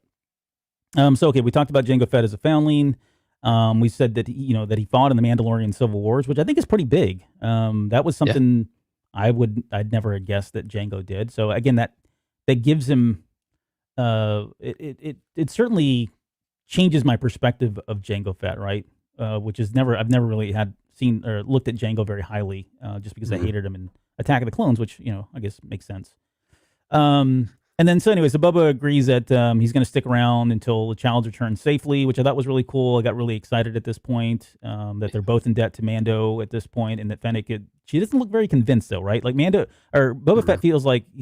So okay, we talked about Jango Fett as a foundling. We said that that he fought in the Mandalorian Civil Wars, which I think is pretty big. That was something I'd never have guessed that Jango did. So again, that gives him it certainly changes my perspective of Jango Fett, right? Which is I've never really seen or looked at Jango very highly, just because I hated him in Attack of the Clones, which I guess makes sense. And then so anyways, so Boba agrees that he's going to stick around until the child's returned safely, which I thought was really cool. I got really excited at this point that they're both in debt to Mando at this point, and that Fennec she doesn't look very convinced though, right? Like Mando or Boba Fett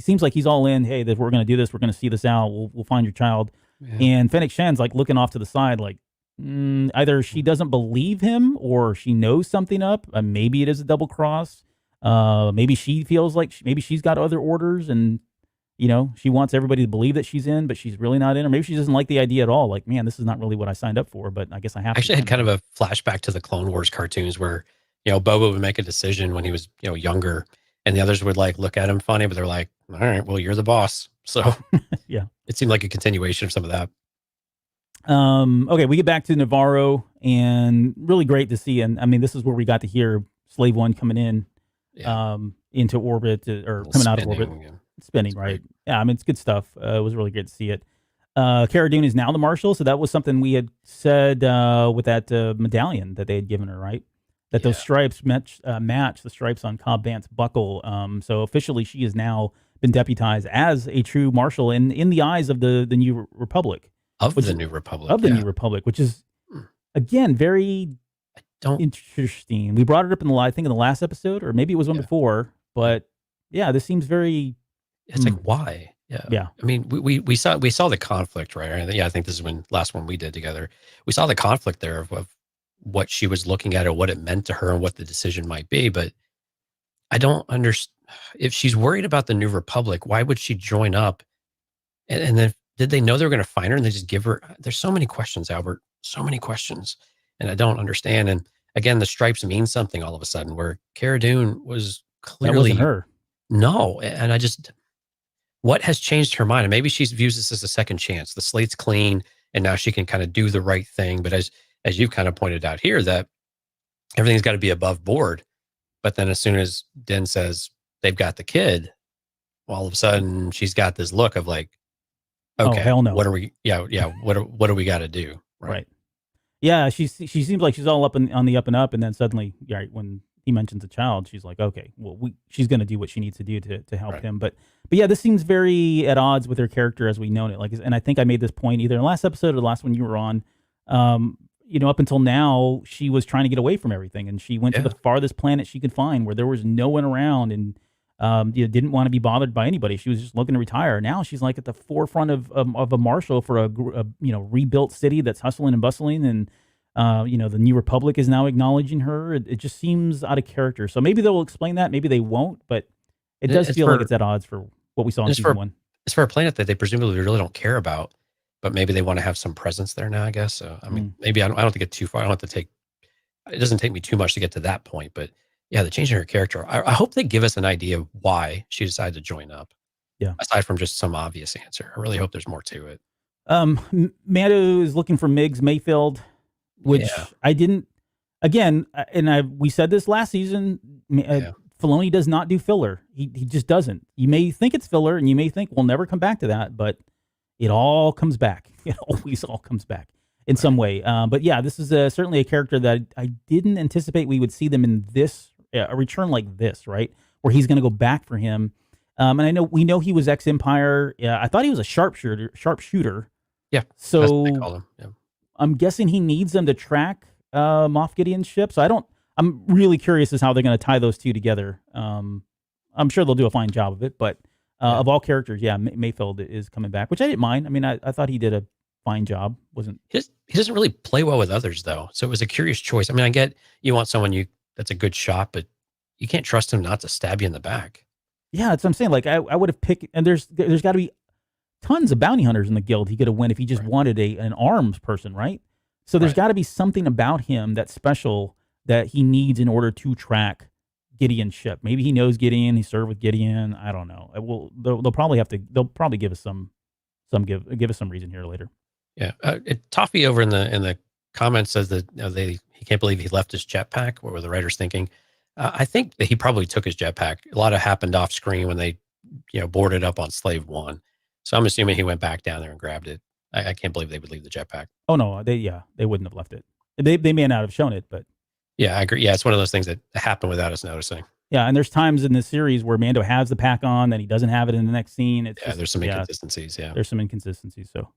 seems like he's all in. Hey, that we're going to do this. We're going to see this out. We'll find your child. Yeah. And Fennec Shen's like looking off to the side, like either she doesn't believe him or she knows something up. Maybe it is a double cross. Maybe she feels like maybe she's got other orders and. She wants everybody to believe that she's in, but she's really not in. Or maybe she doesn't like the idea at all. Like, man, this is not really what I signed up for, but I guess I have to. Actually, I had kind of a flashback to the Clone Wars cartoons where, Boba would make a decision when he was, younger, and the others would like look at him funny, but they're like, all right, well, you're the boss. So yeah, it seemed like a continuation of some of that. Okay, we get back to Navarro, and really great to see. And I mean, this is where we got to hear Slave One coming in, into orbit or coming out of orbit. Spinning, right? Yeah, I mean, it's good stuff. It was really great to see it. Cara Dune is now the Marshal, so that was something we had said with that medallion that they had given her, right? That those stripes match the stripes on Cobb Vanth's buckle. So officially, she has now been deputized as a true Marshal in the eyes of the New Republic. The New Republic, which is, again, very interesting. We brought it up in the last episode, or maybe it was one before, but yeah, this seems very... It's like, why? Yeah. I mean, we saw the conflict, right? I think this is when last one we did together. We saw the conflict there of what she was looking at or what it meant to her and what the decision might be. But I don't understand if she's worried about the New Republic, why would she join up? And then did they know they were going to find her and they just give her? There's so many questions, Albert. So many questions, and I don't understand. And again, the stripes mean something all of a sudden. Where Cara Dune was clearly that wasn't her. No, and I just. What has changed her mind? And maybe she views this as a second chance. The slate's clean, and now she can kind of do the right thing. But as you've kind of pointed out here, that everything's got to be above board. But then as soon as Den says they've got the kid, well, all of a sudden she's got this look of like, okay, hell no. What are we? What do we got to do? Right. Yeah, she seems like she's all up on the up and up, and then suddenly, when he mentions a child, she's like, okay, well, she's going to do what she needs to do to help him. But yeah, this seems very at odds with her character as we know it. Like, and I think I made this point either in the last episode or the last one you were on. Up until now, she was trying to get away from everything, and she went to the farthest planet she could find where there was no one around, and didn't want to be bothered by anybody. She was just looking to retire. Now she's like at the forefront of a marshal for a rebuilt city that's hustling and bustling, and the New Republic is now acknowledging her. It just seems out of character. So maybe they'll explain that. Maybe they won't. But it does feel like it's at odds for what we saw in season 1. It's for a planet that they presumably really don't care about, but maybe they want to have some presence there now, I guess. So, I mean, maybe I don't have to get too far. I don't have to it doesn't take me too much to get to that point. But yeah, the change in her character. I hope they give us an idea of why she decided to join up. Yeah. Aside from just some obvious answer. I really hope there's more to it. Mando is looking for Miggs Mayfield, which I didn't. Again, and we said this last season. Filoni does not do filler. He just doesn't. You may think it's filler, and you may think we'll never come back to that, but it all comes back. It always all comes back in some way. But yeah, this is certainly a character that I didn't anticipate we would see them in this a return like this, right? Where he's going to go back for him. And we know he was ex-Empire. Yeah, I thought he was a sharpshooter. Yeah. So that's what they call him. Yeah. I'm guessing he needs them to track Moff Gideon's ship. So I'm really curious as how they're going to tie those two together. I'm sure they'll do a fine job of it, but of all characters, Mayfield is coming back, which I didn't mind. I mean, I thought he did a fine job. He doesn't really play well with others though, so it was a curious choice. I mean, I get you want someone that's a good shot, but you can't trust him not to stab you in the back. Yeah, that's what I'm saying. Like I would have picked, and there's got to be tons of bounty hunters in the guild he could have went if he just wanted an arms person, right? So there's got to be something about him that's special that he needs in order to track Gideon's ship. Maybe he knows Gideon. He served with Gideon. I don't know. They'll probably give us some give us some reason here later. Yeah. Toffee over in the comments says that he can't believe he left his jetpack. What were the writers thinking? I think that he probably took his jetpack. A lot of happened off screen when they, boarded up on Slave One. So I'm assuming he went back down there and grabbed it. I can't believe they would leave the jetpack. Oh no, they wouldn't have left it. They may not have shown it, but yeah, I agree. Yeah, it's one of those things that happen without us noticing. Yeah, and there's times in this series where Mando has the pack on, then he doesn't have it in the next scene. There's some inconsistencies. Yeah, there's some inconsistencies. So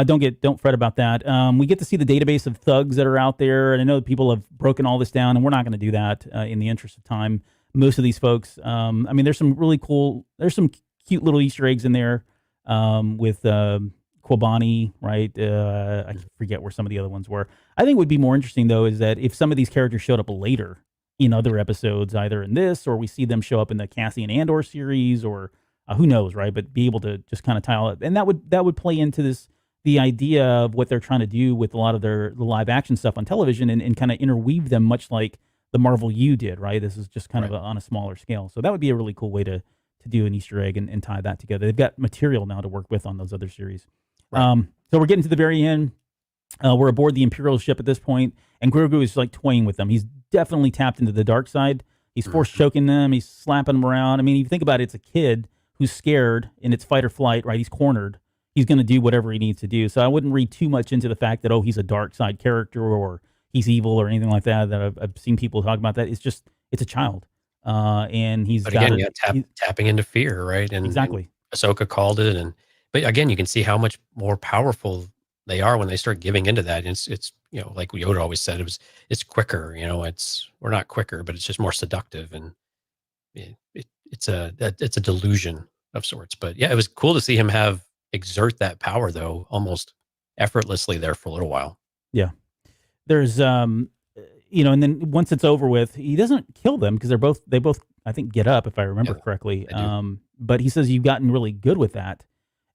don't fret about that. We get to see the database of thugs that are out there, and I know that people have broken all this down, and we're not going to do that in the interest of time. Most of these folks, there's some really cool. There's some cute little Easter eggs in there with Kobani, right? I forget where some of the other ones were. I think what would be more interesting though is that if some of these characters showed up later in other episodes, either in this or we see them show up in the Cassian Andor series, or who knows, right? But be able to just kind of tile it, and that would play into the idea of what they're trying to do with a lot of the live action stuff on television, and kind of interweave them, much like the Marvel U did, right? This is just kind of on a smaller scale, so that would be a really cool way to do an Easter egg and tie that together. They've got material now to work with on those other series. Right. So we're getting to the very end. We're aboard the Imperial ship at this point, and Grogu is like toying with them. He's definitely tapped into the dark side. He's force choking them. He's slapping them around. I mean, if you think about it, it's a kid who's scared and it's fight or flight, right? He's cornered. He's going to do whatever he needs to do. So I wouldn't read too much into the fact that, he's a dark side character or he's evil or anything like that. That I've seen people talk about that. It's a child. And he's tapping into fear, right? And exactly. And Ahsoka called it. But again, you can see how much more powerful they are when they start giving into that. It's like Yoda always said, it's quicker. We're not quicker, but it's just more seductive, and it's a delusion of sorts. But yeah, it was cool to see him exert that power though, almost effortlessly there for a little while. Yeah, there's and then once it's over with, he doesn't kill them because they both I think get up, if I remember correctly. But he says you've gotten really good with that.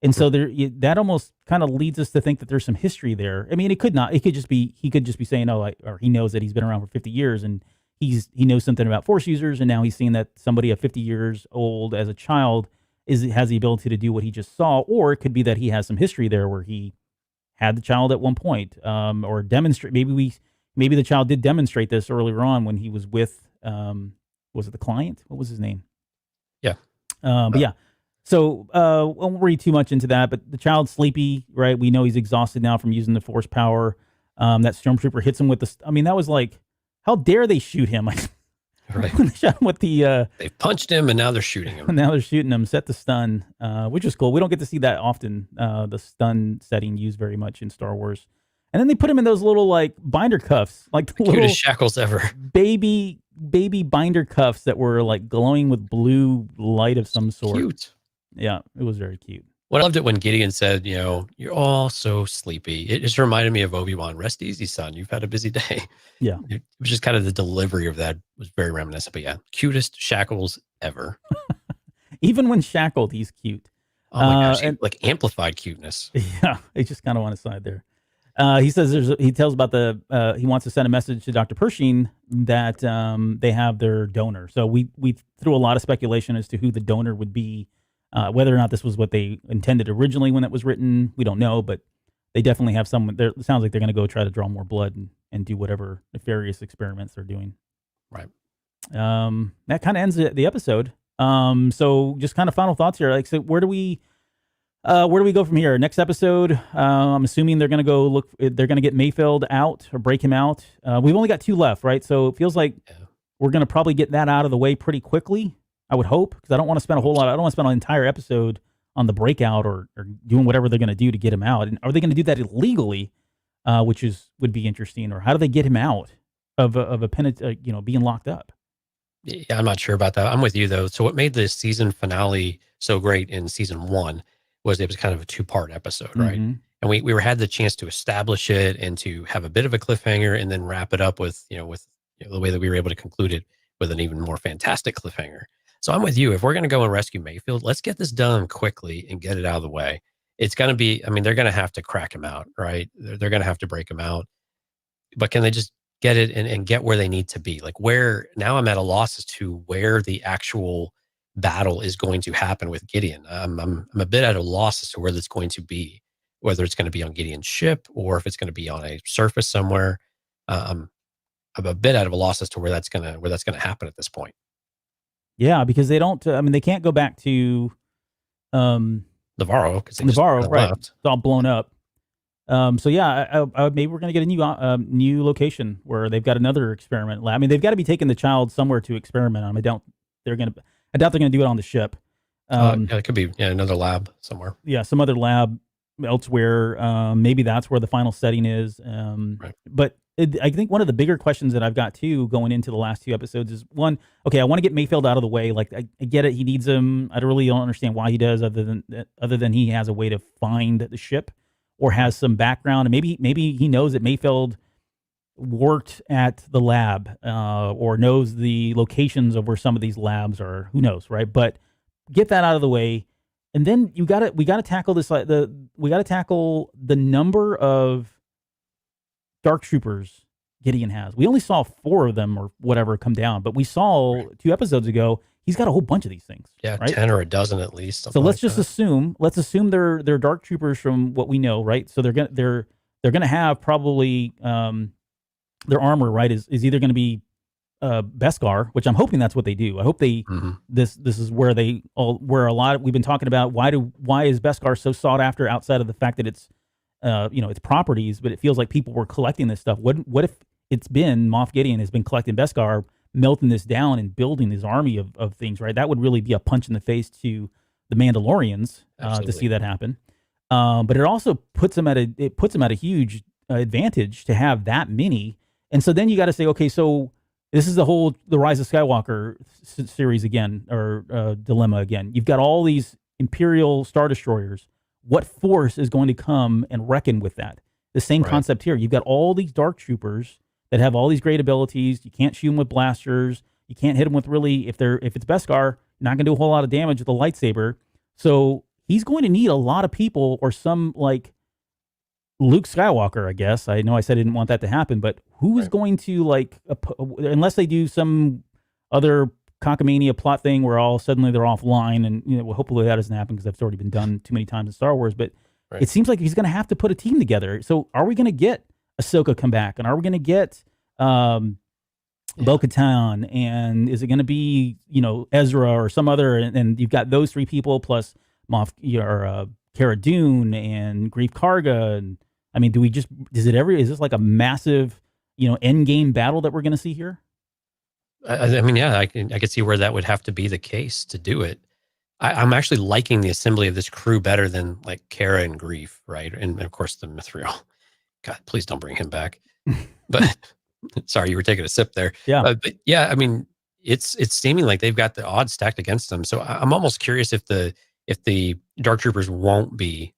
And so that almost kind of leads us to think that there's some history there. I mean, it could not. It could just be he could just be saying, or he knows that he's been around for 50 years and he knows something about Force users, and now he's seeing that somebody of 50 years old as a child has the ability to do what he just saw, or it could be that he has some history there where he had the child at one point, or demonstrate. Maybe the child did demonstrate this earlier on when he was with was it the client? What was his name? Yeah, but yeah. So I won't read too much into that, but the child's sleepy, right? We know he's exhausted now from using the Force power. That stormtrooper hits him with that was like, how dare they shoot him? Right. When they shot him with the... they punched him and now they're shooting him. Now they're shooting him, set the stun, which is cool. We don't get to see that often, the stun setting used very much in Star Wars. And then they put him in those little like binder cuffs, like the cutest little shackles ever. Baby binder cuffs that were like glowing with blue light of some sort. Cute. Yeah, it was very cute. Well, I loved it when Gideon said, you're all so sleepy. It just reminded me of Obi-Wan. Rest easy, son. You've had a busy day. Yeah. It was just kind of the delivery of that was very reminiscent. But yeah, cutest shackles ever. Even when shackled, he's cute. Oh my gosh, and like amplified cuteness. Yeah, I just kind of want to side there. He says he tells about he wants to send a message to Dr. Pershing that they have their donor. So we threw a lot of speculation as to who the donor would be. Whether or not this was what they intended originally when it was written, we don't know, but they definitely have someone there. It sounds like they're going to go try to draw more blood and do whatever nefarious experiments they're doing. Right. That kind of ends the episode. So just kind of final thoughts here. Like, so where do we go from here? Next episode, I'm assuming they're going to they're going to get Mayfield out or break him out. We've only got 2 left, right? So it feels like we're going to probably get that out of the way pretty quickly. I would hope, because I don't want to spend a whole lot. I don't want to spend an entire episode on the breakout or doing whatever they're going to do to get him out. And are they going to do that illegally, which would be interesting, or how do they get him out of a being locked up? Yeah, I'm not sure about that. I'm with you though. So what made the season finale so great in season 1 was it was kind of a 2-part episode, right? Mm-hmm. And we had the chance to establish it and to have a bit of a cliffhanger, and then wrap it up with the way that we were able to conclude it with an even more fantastic cliffhanger. So I'm with you. If we're going to go and rescue Mayfield, let's get this done quickly and get it out of the way. It's going to be, they're going to have to crack him out, right? They're going to have to break him out. But can they just get it and get where they need to be? Like now I'm at a loss as to where the actual battle is going to happen with Gideon. I'm a bit at a loss as to where that's going to be. whether it's going to be on Gideon's ship or if it's going to be on a surface somewhere. I'm a bit out of a loss as to where that's gonna happen at this point. Yeah, because they don't. They can't go back to Navarro, because Navarro, right? It's all blown up. So yeah, maybe we're gonna get a new location where they've got another experiment lab. I mean, they've got to be taking the child somewhere to experiment on. I doubt they're gonna do it on the ship. Yeah, it could be another lab somewhere. Yeah, some other lab elsewhere. Maybe that's where the final setting is. Right. But I think one of the bigger questions that I've got too going into the last 2 episodes is one, okay, I want to get Mayfield out of the way. Like I get it, he needs him. I don't understand why he does, other than he has a way to find the ship or has some background, and maybe he knows that Mayfield worked at the lab or knows the locations of where some of these labs are. Who knows, right? But get that out of the way, and then we got to tackle this. We got to tackle the number of Dark Troopers Gideon has. We only saw 4 of them or whatever come down, but we saw 2 episodes ago he's got a whole bunch of these things. Yeah, right? 10 or a dozen at least. So let's just assume they're Dark Troopers from what we know, right? So they're gonna have probably their armor, right, is either gonna be Beskar, which I'm hoping that's what they do. I hope they this is where we've been talking about why is Beskar so sought after outside of the fact that it's its properties, but it feels like people were collecting this stuff. What if it's been Moff Gideon has been collecting Beskar, melting this down and building this army of things, right? That would really be a punch in the face to the Mandalorians to see that happen. But it also puts them at a huge advantage to have that many. And so then you got to say, okay, so this is the Rise of Skywalker series again, or dilemma again. You've got all these Imperial Star Destroyers. What force is going to come and reckon with that? The same concept here. You've got all these Dark Troopers that have all these great abilities. You can't shoot them with blasters. You can't hit them with really, if it's Beskar, you're not going to do a whole lot of damage with a lightsaber. So he's going to need a lot of people, or some like Luke Skywalker, I guess. I know I said I didn't want that to happen, but who is going to unless they do some other cockamania plot thing where suddenly they're offline, and hopefully that doesn't happen because that's already been done too many times in Star Wars. But it seems like he's going to have to put a team together. So are we going to get Ahsoka come back, and are we going to get Bo-Katan, and is it going to be Ezra or some other? And you've got those 3 people plus Cara Dune and Greef Karga, and I mean, is this like a massive end game battle that we're going to see here? I mean, yeah, I could see where that would have to be the case to do it. I'm actually liking the assembly of this crew better than like Cara and Greef, right? And of course the Mithril. God, please don't bring him back. But sorry, you were taking a sip there. Yeah, but yeah, I mean, it's seeming like they've got the odds stacked against them. So I'm almost curious if the Dark Troopers won't be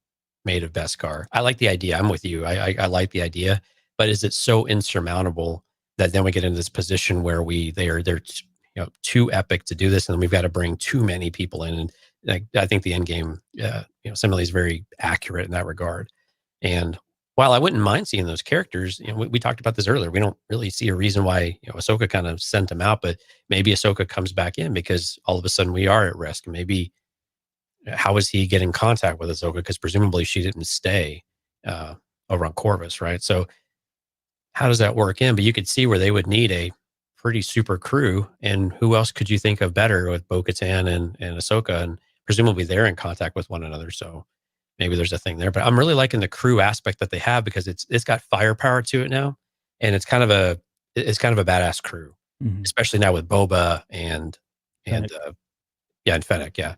made of Beskar. I like the idea. I'm with you. I like the idea, but is it so insurmountable that then we get into this position where they're too epic to do this, and then we've got to bring too many people in? And I think the end game, similarly, is very accurate in that regard. And while I wouldn't mind seeing those characters, we talked about this earlier. We don't really see a reason why Ahsoka kind of sent them out, but maybe Ahsoka comes back in because all of a sudden we are at risk. Maybe how is he getting in contact with Ahsoka? Because presumably she didn't stay over on Corvus, right? So how does that work in? But you could see where they would need a pretty super crew, and who else could you think of better with Bo-Katan and Ahsoka? And presumably they're in contact with one another, so maybe there's a thing there. But I'm really liking the crew aspect that they have, because it's got firepower to it now, and it's kind of a badass crew, especially now with Boba and Fennec, yeah.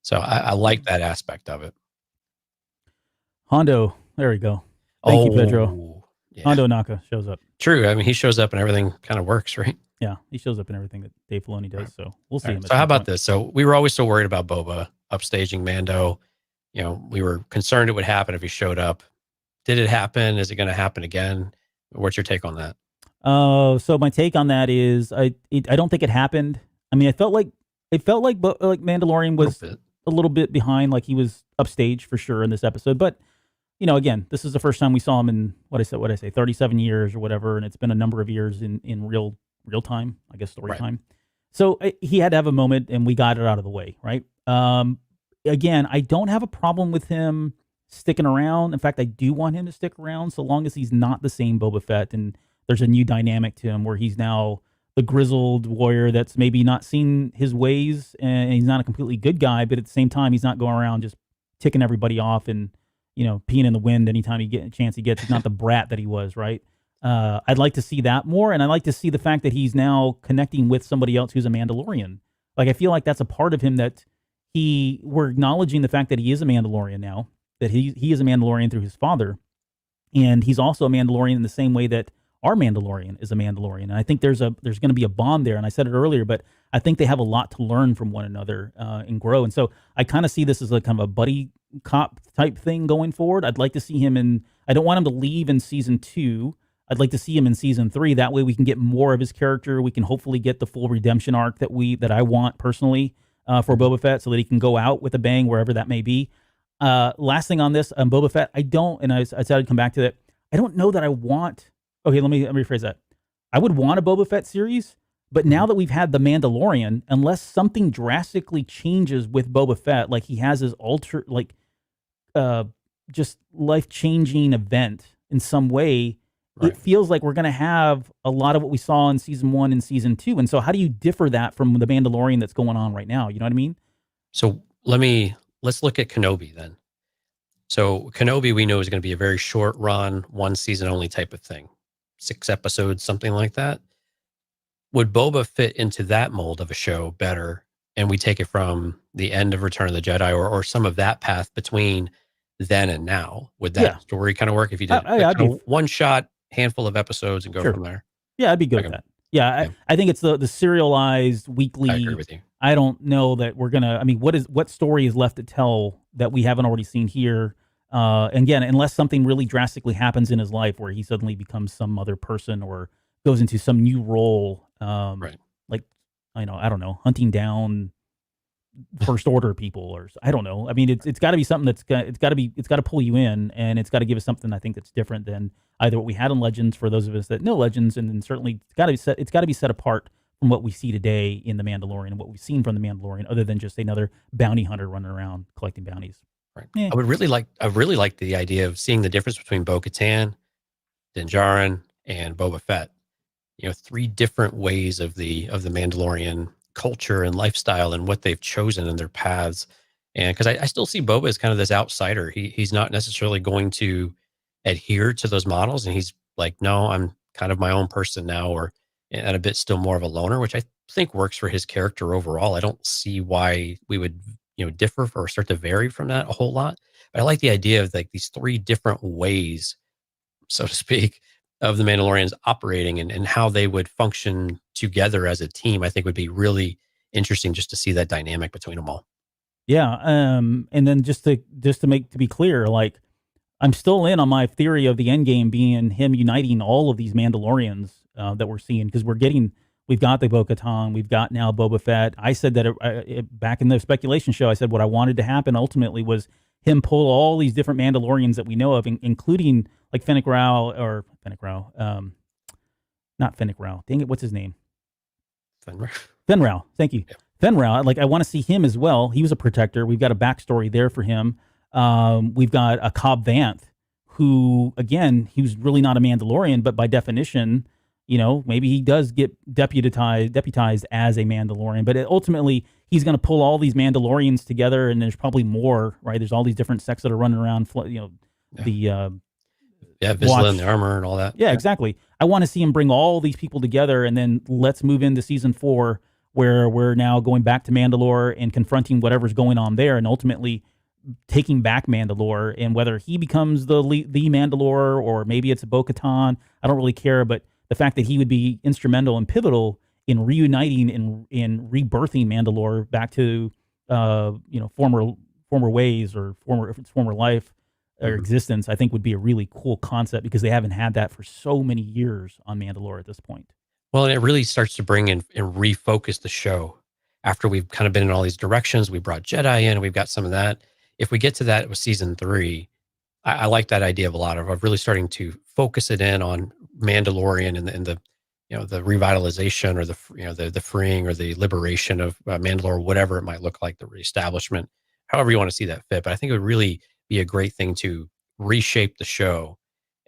So I like that aspect of it. Hondo, there we go. Thank you, Pedro. Yeah. Hondo Naka shows up. True. I mean, he shows up and everything kind of works, right? Yeah, he shows up in everything that Dave Filoni does. So we'll see him. So how about this? So we were always so worried about Boba upstaging Mando. We were concerned it would happen if he showed up. Did it happen? Is it going to happen again? What's your take on that? So my take on that is I don't think it happened. I mean, it felt like Mandalorian was a little bit behind, like he was upstage for sure in this episode. But again, this is the first time we saw him in what I say, 37 years or whatever, and it's been a number of years in real time, I guess, story time. So he had to have a moment, and we got it out of the way, right? Again, I don't have a problem with him sticking around. In fact, I do want him to stick around so long as he's not the same Boba Fett and there's a new dynamic to him where he's now the grizzled warrior that's maybe not seen his ways and he's not a completely good guy, but at the same time, he's not going around just ticking everybody off and, peeing in the wind anytime he get a chance he gets. He's not the brat that he was, right? I'd like to see that more, and I'd like to see the fact that he's now connecting with somebody else who's a Mandalorian. Like, I feel like that's a part of him that we're acknowledging the fact that he is a Mandalorian now, that he is a Mandalorian through his father, and he's also a Mandalorian in the same way that our Mandalorian is a Mandalorian. And I think there's going to be a bond there, and I said it earlier, but I think they have a lot to learn from one another and grow. And so I kind of see this as a kind of a buddy cop type thing going forward. I'd like to see him I don't want him to leave in season 2. I'd like to see him in season 3. That way we can get more of his character. We can hopefully get the full redemption arc that I want personally for Boba Fett, so that he can go out with a bang wherever that may be. Last thing on this, Boba Fett, I said I'd come back to that. I don't know that I want. Okay, let me rephrase that. I would want a Boba Fett series, but now that we've had The Mandalorian, unless something drastically changes with Boba Fett, like he has his just life-changing event in some way, right, it feels like we're going to have a lot of what we saw in season 1 and season 2. And so how do you differ that from The Mandalorian that's going on right now? You know what I mean? So let's look at Kenobi then. So Kenobi, we know, is going to be a very short run, 1 season only type of thing. 6 episodes, something like that. Would Boba fit into that mold of a show better? And we take it from the end of Return of the Jedi or some of that path between then and now. Would that story kind of work if you did one shot, handful of episodes and go from there? Yeah, I'd be good with that. Yeah, I think it's the serialized weekly. I agree with you. I don't know that we're gonna. I mean, what story is left to tell that we haven't already seen here? And again, unless something really drastically happens in his life where he suddenly becomes some other person or goes into some new role, right? Like, I don't know, hunting down First Order people, or I don't know. I mean, it's got to be something it's got to pull you in, and it's got to give us something I think that's different than either what we had in Legends for those of us that know Legends, and then certainly it's got to be set apart from what we see today in The Mandalorian and what we've seen from The Mandalorian, other than just another bounty hunter running around collecting bounties. Right. Yeah. I really like the idea of seeing the difference between Bo-Katan, Din Djarin, and Boba Fett. 3 different ways of the Mandalorian culture and lifestyle and what they've chosen in their paths. And because I still see Boba as kind of this outsider. He's not necessarily going to adhere to those models, and he's like, no, I'm kind of my own person now, and a bit still more of a loner, which I think works for his character overall. I don't see why we would differ or start to vary from that a whole lot. But I like the idea of like these 3 different ways, so to speak, of the Mandalorians operating and how they would function together as a team. I think would be really interesting just to see that dynamic between them all. Yeah. And then just to be clear, like, I'm still in on my theory of the end game being him uniting all of these Mandalorians that we're seeing, because we've got the Bo-Katan, we've got now Boba Fett. I said that back in the speculation show, I said what I wanted to happen ultimately was him pull all these different Mandalorians that we know of, including like not Fennec Rao. Dang it, what's his name? Fenn Rau. Thank you. Yeah. Fenn Rau. Like, I want to see him as well. He was a protector. We've got a backstory there for him. We've got a Cobb Vanth, who, again, he was really not a Mandalorian, but by definition, maybe he does get deputized as a Mandalorian. But ultimately, he's going to pull all these Mandalorians together, and there's probably more, right? There's all these different sects that are running around, Vizsla and the armor and all that. Yeah, exactly. I want to see him bring all these people together, and then let's move into season 4, where we're now going back to Mandalore and confronting whatever's going on there, and ultimately taking back Mandalore. And whether he becomes the Mandalore or maybe it's a Bo-Katan, I don't really care. But the fact that he would be instrumental and pivotal in reuniting in rebirthing Mandalore back to former ways or former life or existence, I think would be a really cool concept, because they haven't had that for so many years on Mandalore at this point. Well, and it really starts to bring in and refocus the show after we've kind of been in all these directions. We brought Jedi in, and we've got some of that. If we get to that with season 3, I like that idea of really starting to focus it in on Mandalorian and the the revitalization or the freeing or the liberation of Mandalore, whatever it might look like, the reestablishment, however you want to see that fit. But I think it would really be a great thing to reshape the show,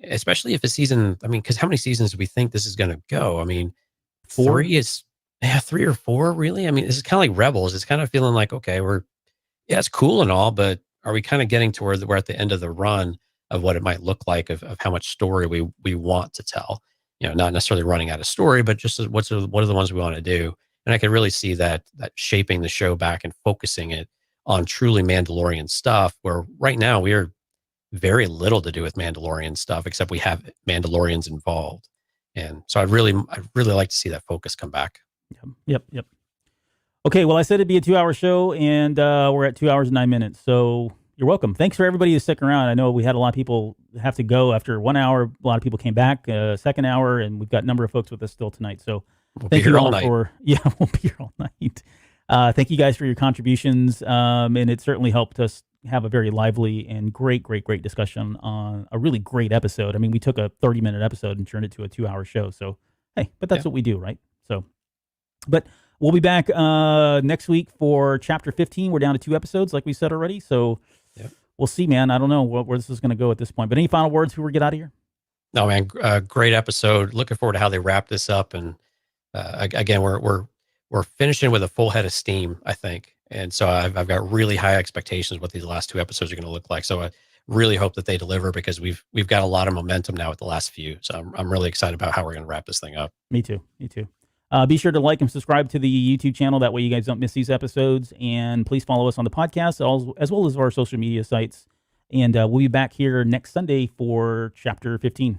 especially if a season, I mean, because how many seasons do we think this is going to go? I mean, 4? 3 or 4, really? I mean, this is kind of like Rebels. It's kind of feeling like, okay, it's cool and all, but are we kind of getting to where we're at the end of the run of what it might look like of how much story we want to tell? Not necessarily running out of story, but just what are the ones we want to do? And I can really see that shaping the show back and focusing it on truly Mandalorian stuff, where right now we are very little to do with Mandalorian stuff, except we have Mandalorians involved. And so I'd really like to see that focus come back. Yep. Okay, well, I said it'd be a 2-hour show, and we're at 2 hours and 9 minutes. So you're welcome. Thanks for everybody to stick around. I know we had a lot of people have to go after 1 hour. A lot of people came back second hour, and we've got a number of folks with us still tonight. So thank you all for we'll be here all night. Thank you guys for your contributions, and it certainly helped us have a very lively and great discussion on a really great episode. I mean, we took a 30-minute episode and turned it to a 2-hour show. So hey, but that's what we do, right? So, but we'll be back next week for Chapter 15. We're down to 2 episodes, like we said already. So we'll see, man. I don't know where this is going to go at this point. But any final words before we get out of here? No, man. Great episode. Looking forward to how they wrap this up. And again, we're finishing with a full head of steam, I think. And so I've got really high expectations what these last 2 episodes are going to look like. So I really hope that they deliver, because we've got a lot of momentum now with the last few. So I'm really excited about how we're going to wrap this thing up. Me too. Be sure to like and subscribe to the YouTube channel. That way you guys don't miss these episodes. And please follow us on the podcast as well as our social media sites. And we'll be back here next Sunday for Chapter 15.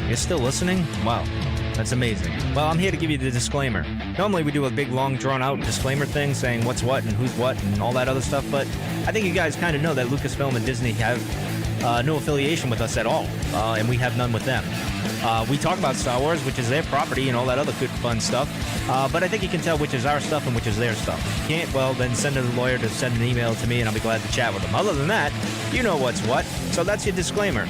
You're still listening? Wow, that's amazing. Well, I'm here to give you the disclaimer. Normally we do a big, long, drawn-out disclaimer thing saying what's what and who's what and all that other stuff, but I think you guys kind of know that Lucasfilm and Disney have no affiliation with us at all, and we have none with them. We talk about Star Wars, which is their property, and all that other good, fun stuff, but I think you can tell which is our stuff and which is their stuff. If you can't, well, then send a lawyer to send an email to me, and I'll be glad to chat with them. Other than that, you know what's what, so that's your disclaimer.